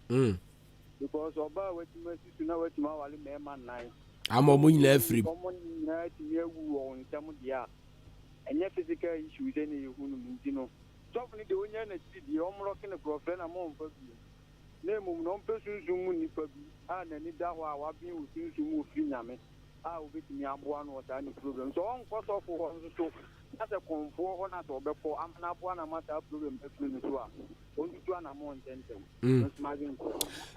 because oba wetima sisu na wetima wale me man nine amo mo nyina free omo nyina ti ewu on ntam dia enye physical issues ene yehunu ntino so for ni de onya na ti di omro kene professor na mo mfa bi na mum no mpesunsumu nipa bi a na ni da ho a wa bi usunsumu ofri nyame a obetimi aboa no wata ni problem so on koso fo ho so na se konfo ho na to befo amna aboa na mata problem be free so a on tu ana mo ntenten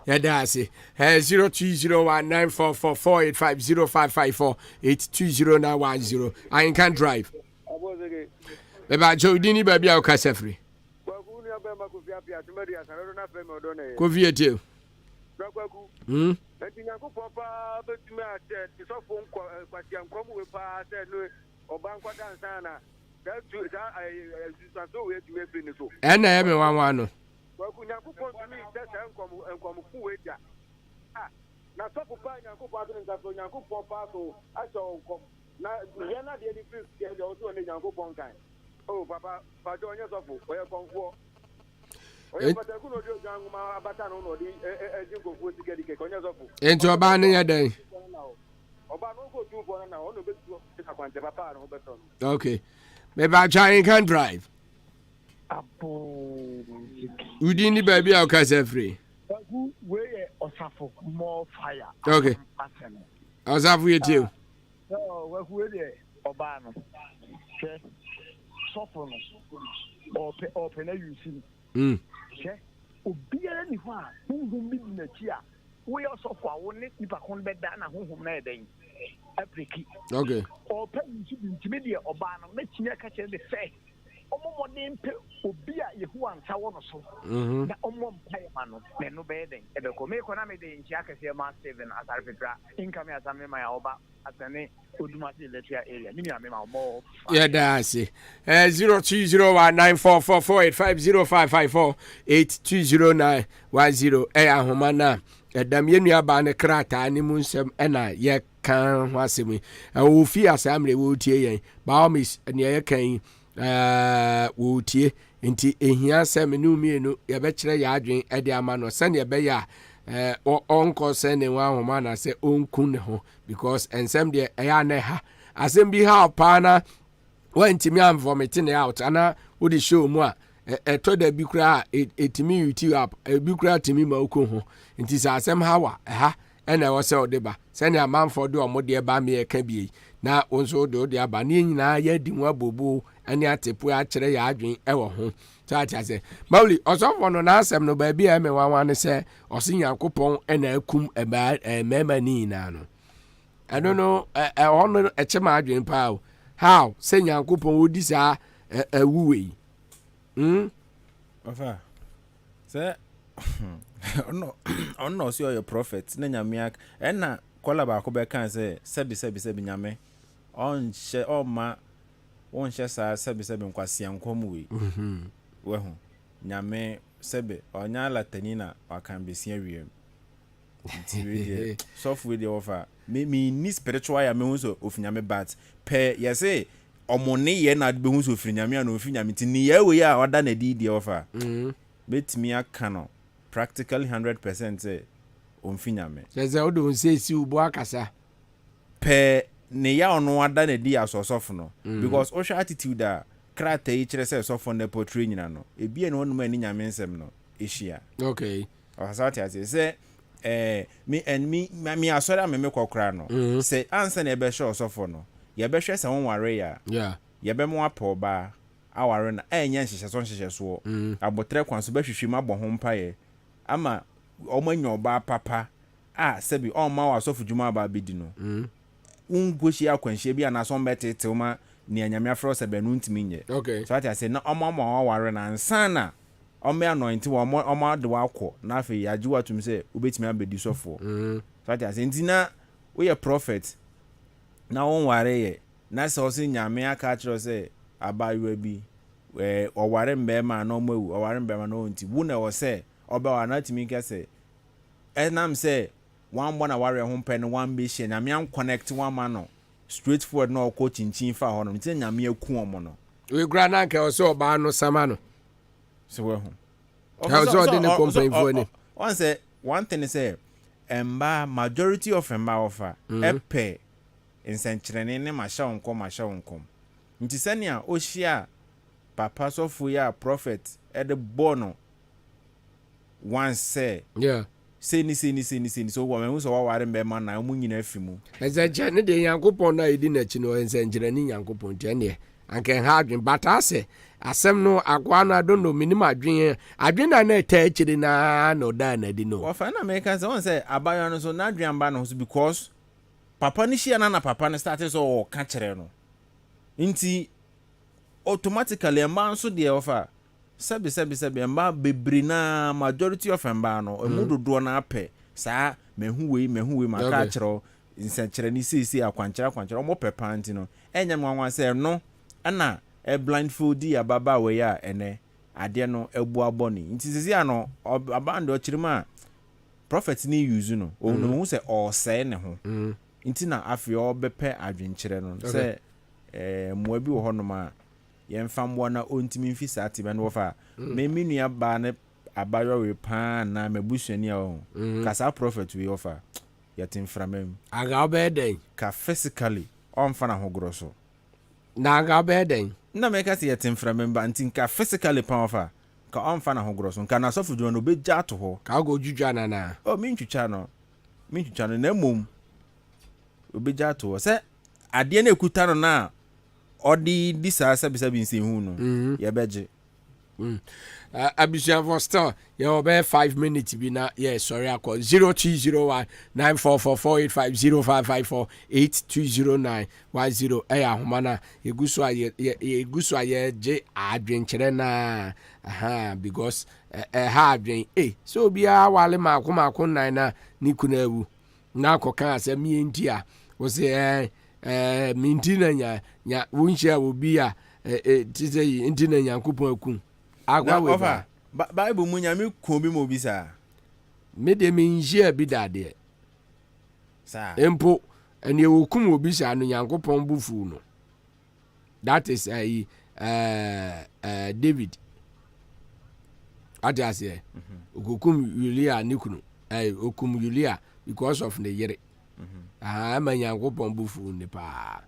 yeah that's it 02019444850554820910 I can drive Beba Jodini baby au kasefri Kofi etio Ntinyanko papa betime ate ti so fo kwatiam komu we pa ate no obanko dansa na that so we ti me free ni so ena ye me wanwa no kwakunyanko pon mi tesa enkomu ku we dia na so papa nyanko pa ate nta so nyanko papa so aso nkom na ye na de ni free ye o so ne nyanko pon kan oh papa pa jo onye so fo o ye konfo Enti oba ne ya den. Okay. Maybe I try and can drive. Udi ni baby au kasa free. More fire. Okay. Osafu yetiu. No, we dey obano. Okay. Sofo no. Open na you see. Obiara ni ho a honhom bi na chi a we also for wo ne nipa kon be da na honhom na eden apriki okay opa nti ntime de oba no na chinya ka che de fe omomode mpe obi a yehu ansa wo no so na omom pai ma no me no be eden e be ko me ko na me de nchi akase ma 7 asar petra income asame ma ya oba atane odumati electric area ni me ma mo yeah that's it 020194448554820910 ahoma na edam yenu aba ne krata ni munsem ena ye kan wasemi wo fi asamre wo tie yen baomis ne ye kan wo tie nti ehia sem ne umienu ye be kire ya adwen e de ama no sane ye be ya onko se ne wa ahoma na se onkun ne ho because ensem de eya ne ha asem bi ha pana wantimi am vomiting out ana wo di show mu a to da bi kura etimi yuti up bi kura timi ma uko ho nti sa asem hawa ha ena wo se odeba se ne amanfo de omode ba me ka bi na onso de ode aba ne nyina ya di mu abobo ani atepu a kire ya adwen ewo ho cha se mauli osofo no na asem no ba bi a me wanwa ne se osinyankopon ena akum mema ni na no I don't know ono echema adwen pa how say nyankopon wodi sa awuwe ofa say ono so your prophet na nyamia na kola ba ko be kan say sebi nyame on she oma won she sa sebi nkwase ankom we we ho nyame sebi onya latanina wakan besia wiem nti software dey offer me ni spiritual ya me hunso ofinyame bat pe yese omone ye na be hunso ofinyame na ofinyame ti ni ye we ya oda na di offer betimi aka no practically 100% say ofinyame yese odo nse si ubo akasa pe ne ya ono ada na di asosofo no because o attitude da krata yi kire say sofo na portray nyina no ebie no onuma ni nyame nsem no ehia okay asati ase say me asori ameme kokra no say ansa na ebe show sofo no ye be hwe se won ware ya ye be mo apoba aware na enye nhyehyɛ so abotre kwan so be hwehwe ma bɔ ho mpaye ama omanyo ba papa sebi ma wa sofo djuma ba bedi no ungoshi akwanhye bi ana so mbetete ma ni anyame afro se be no ntimi nye okay so ati say na wa ware na nsana me anointi wa de wa akọ na afi yaji watum say obetimi abedi sofo so ati say ntina we ye prophet na won ware ye na se o se nyame aka kiro say abayiwa bi oware mbema na omawu oware mbema na onti wu na wo say oba wa na timi kese enam say one bona ware ho pen one be she nyame an connect one man no straight forward na okọ chinchin fa ho no nti nyame aku omo no we gra na nke o so oba no sama no so we ho so dey no complain for any one say one thing is say majority of emba offer epe nsenkyerene ne masha wonkom nti sania o hia papa sofu ya prophet e de bono one say seni so wo so waware mbema na mu nyina afimu ezeje ne de yankopon na edi na chi no ensenkyere ni yankopon je ne anke ha adwen batase asem no akwa na do no minim adwen na eta akiri na no da na di no wo fa na make say won say abayo no so na adwen ba no so because papa ni hia na papa ne start so ka kire no nti automatically emba nso de ofa sebi emba bebri na majority of emba no emu dodo na ape saa mehu wei maka kire nsenkyere ni sisi akwankyere omo pepa nti no enya nwanwa se no ana blindfold ya baba we ya ene ade no ebu aboni nti sisi ano abando chirima prophet ni use no onu hu se o se ne ho nti na afi obepe adwenkyere no se mo bi wo hono ma yemfa mwo na ontimi mfi saati be no wofa me minua ba ne abayo we pa na mebusuani a kasa prophet we offer yatin framem aga obeden ka physically onfa na hogoro so na aga obeden na me ka se yatin framem ba ntin ka physically pa offer ka onfa na hogoro so nka na sofu dwo no be ja to ho ka go jujwa na o minchucha no na mom obeja to se ade na ekuta no na odi disa sabi nsi hu no ye beje Abishan for star you obey 5 minutes bi na sorry I call 0201 9444850554 820910 ahoma na eguso aye je adwenkyere na because ha adwen so bia wale makoma nan na nikuna ewu na akoka asem yentia wo se mintina nya wunhia obi a tise intina nyankopon akun agwa we Bible mu nyame ko bi mo bi sa me de me nhia bi dade sa empo ene wokum obi sa no nyankopon bufu no that is David atase okum Yulia nikunu okum Yulia because of the yere ama nyankopon bufu ne pa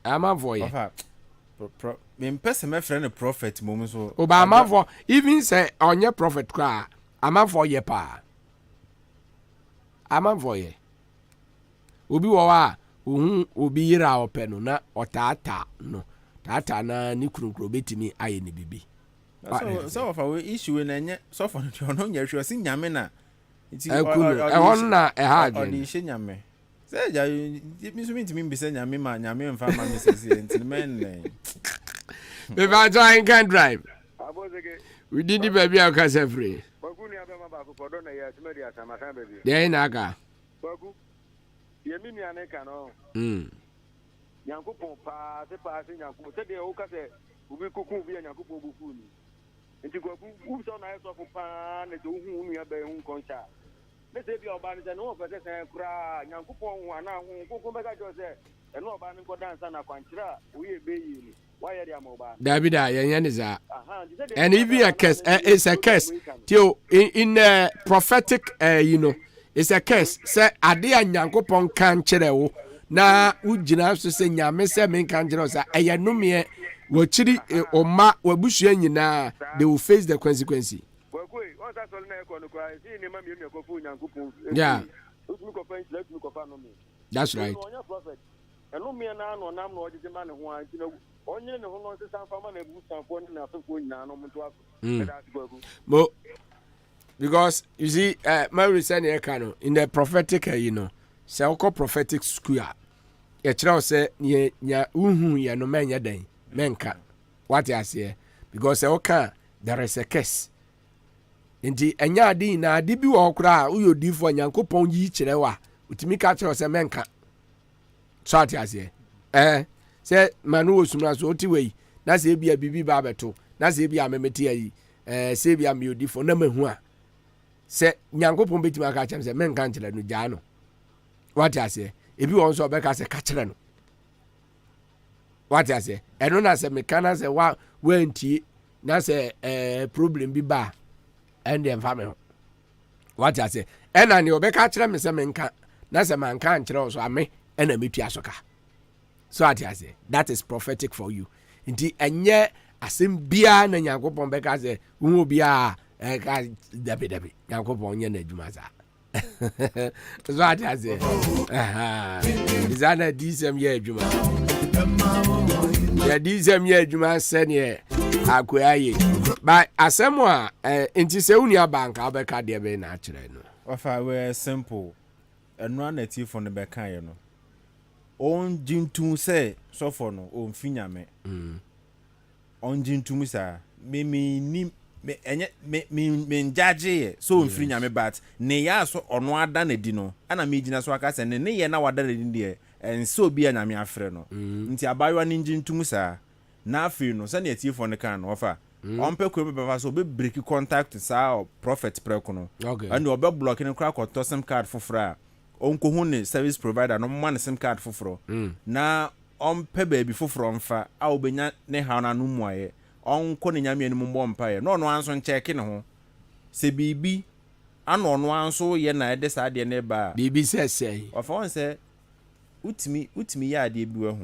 ama voye me mpese me friend prophet mom so Obama for even say onye prophet kra ama voye pa ama voye obi wo wa ohun obi yira openo na otata no tata na ni kurukuru betimi aye ne bibi so of we issue na nye so for no nya hwe si nyame na ti ehon na ha adwen odi hye nyame say ja mi so mi mbise nyame ma nyame mfa ma mi sese enti men me ba to Ahenkan drive we did the baby akasa free baguni abema ba ko do na ya timedi asamaka baby dey na aka bagu ye mi ane ka no nyankopon pa se nyankopon se de o ka se ubi kuku bi nyankopon bu fu ni enti ko bu so na so pa na de hu nu ya ba hu koncha ne se bi oba ni se no fe se kura nyankopon hu ana hu kuku be ka jo se e no oba ni ko dansa na kwanchira o ye be yi ni why are you oba David yan is a and even a curse is a curse till in prophetic it's a curse say ade a Nyankopon kan kyerɛ wo na ugina so say nyame say men kan kyerɛ say ɛyɛ nomie wo kyiri oma wabusua nyina they will face the consequence. Yeah, that's right. But because you see, Mary said in the prophetic, say prophetic school, a child say, ya no man ya day, menka. What I say, because there is a case. Indeed, and ya dina, dibi okra, uyo divo yanko pon yi chilewa, utimika child say menka. So I say, say manu sumna so tiwe, na se bi a bibi babeto, na se bi a memeti ayi, se bi a miodi for na mehua. Say Nyankopon beti ma ka chem say men kan kire no gya no. What I say? Ebi won so be ka say ka kire no. What I say? Eno na say me kana say wa wantie na say problem bi ba and dem family. What I say? Ena ni obe ka kire me say men kan na say man kan kire so ame ena metua so ka. So what I say? That is prophetic for you. Nti enye asem bia na Nyankopon be ka say wo bia Debbie, Yankopon yen adwuma za. So what I say? Is that a decent year adwuma? Yeah, decent year adwuma sen ye akwaye. But asemwa enti se unia bank abeka de be na akire no. Ofa we simple. Eno na ti for no beka ye no. On jintu say so for no on finyame. On jintu musa me ni me njaje so mfiri nyame but ne ya so ono ada na di no ana me gina so aka se ne ye na wada na di de ense obi a nyame afre no nti abayo ne njintum sa na afiri no se ne atifo ne kan no ofa ompe ko be ba so be break contact sa prophet preko no and obe block ne kra ko sim card foforo a onko hu ne service provider no man sim card foforo na ompe ba bi foforo mfa a obenya ne ha na no muaye on ko ne nyame anim mbɔ mpae no no anso ncheck ne ho se bibi ano no anso ye na ede sa de ne ba bibi sesei of on se utimi ya de bi ho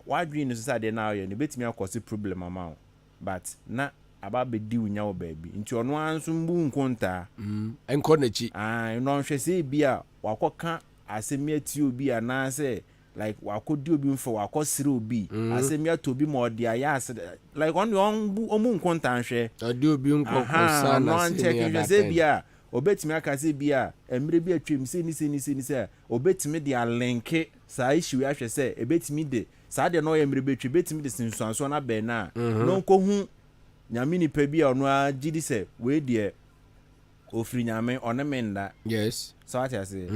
wadwi ne so sa de na ye ne betimi akose problem ama but na aba be di unya wo ba bi nti ono anso mbu nkonta enko na chi no hwe se bi a wakoka asemi ati obi ana se like wakodi obi mfo wakosire obi asemi atobi mo de ayas like on omu nkonta hwe adi obi nkokosa na se bia obetimi aka se bia emre bi atwem se ni se obetimi de alenke sa issue ahwe se ebetimi de sa de no emre bi atwe betimi de sinsuanso na be na no nkohu nyame ni pa bia ono agidi se we de ofri nyame onemenda yes so what I say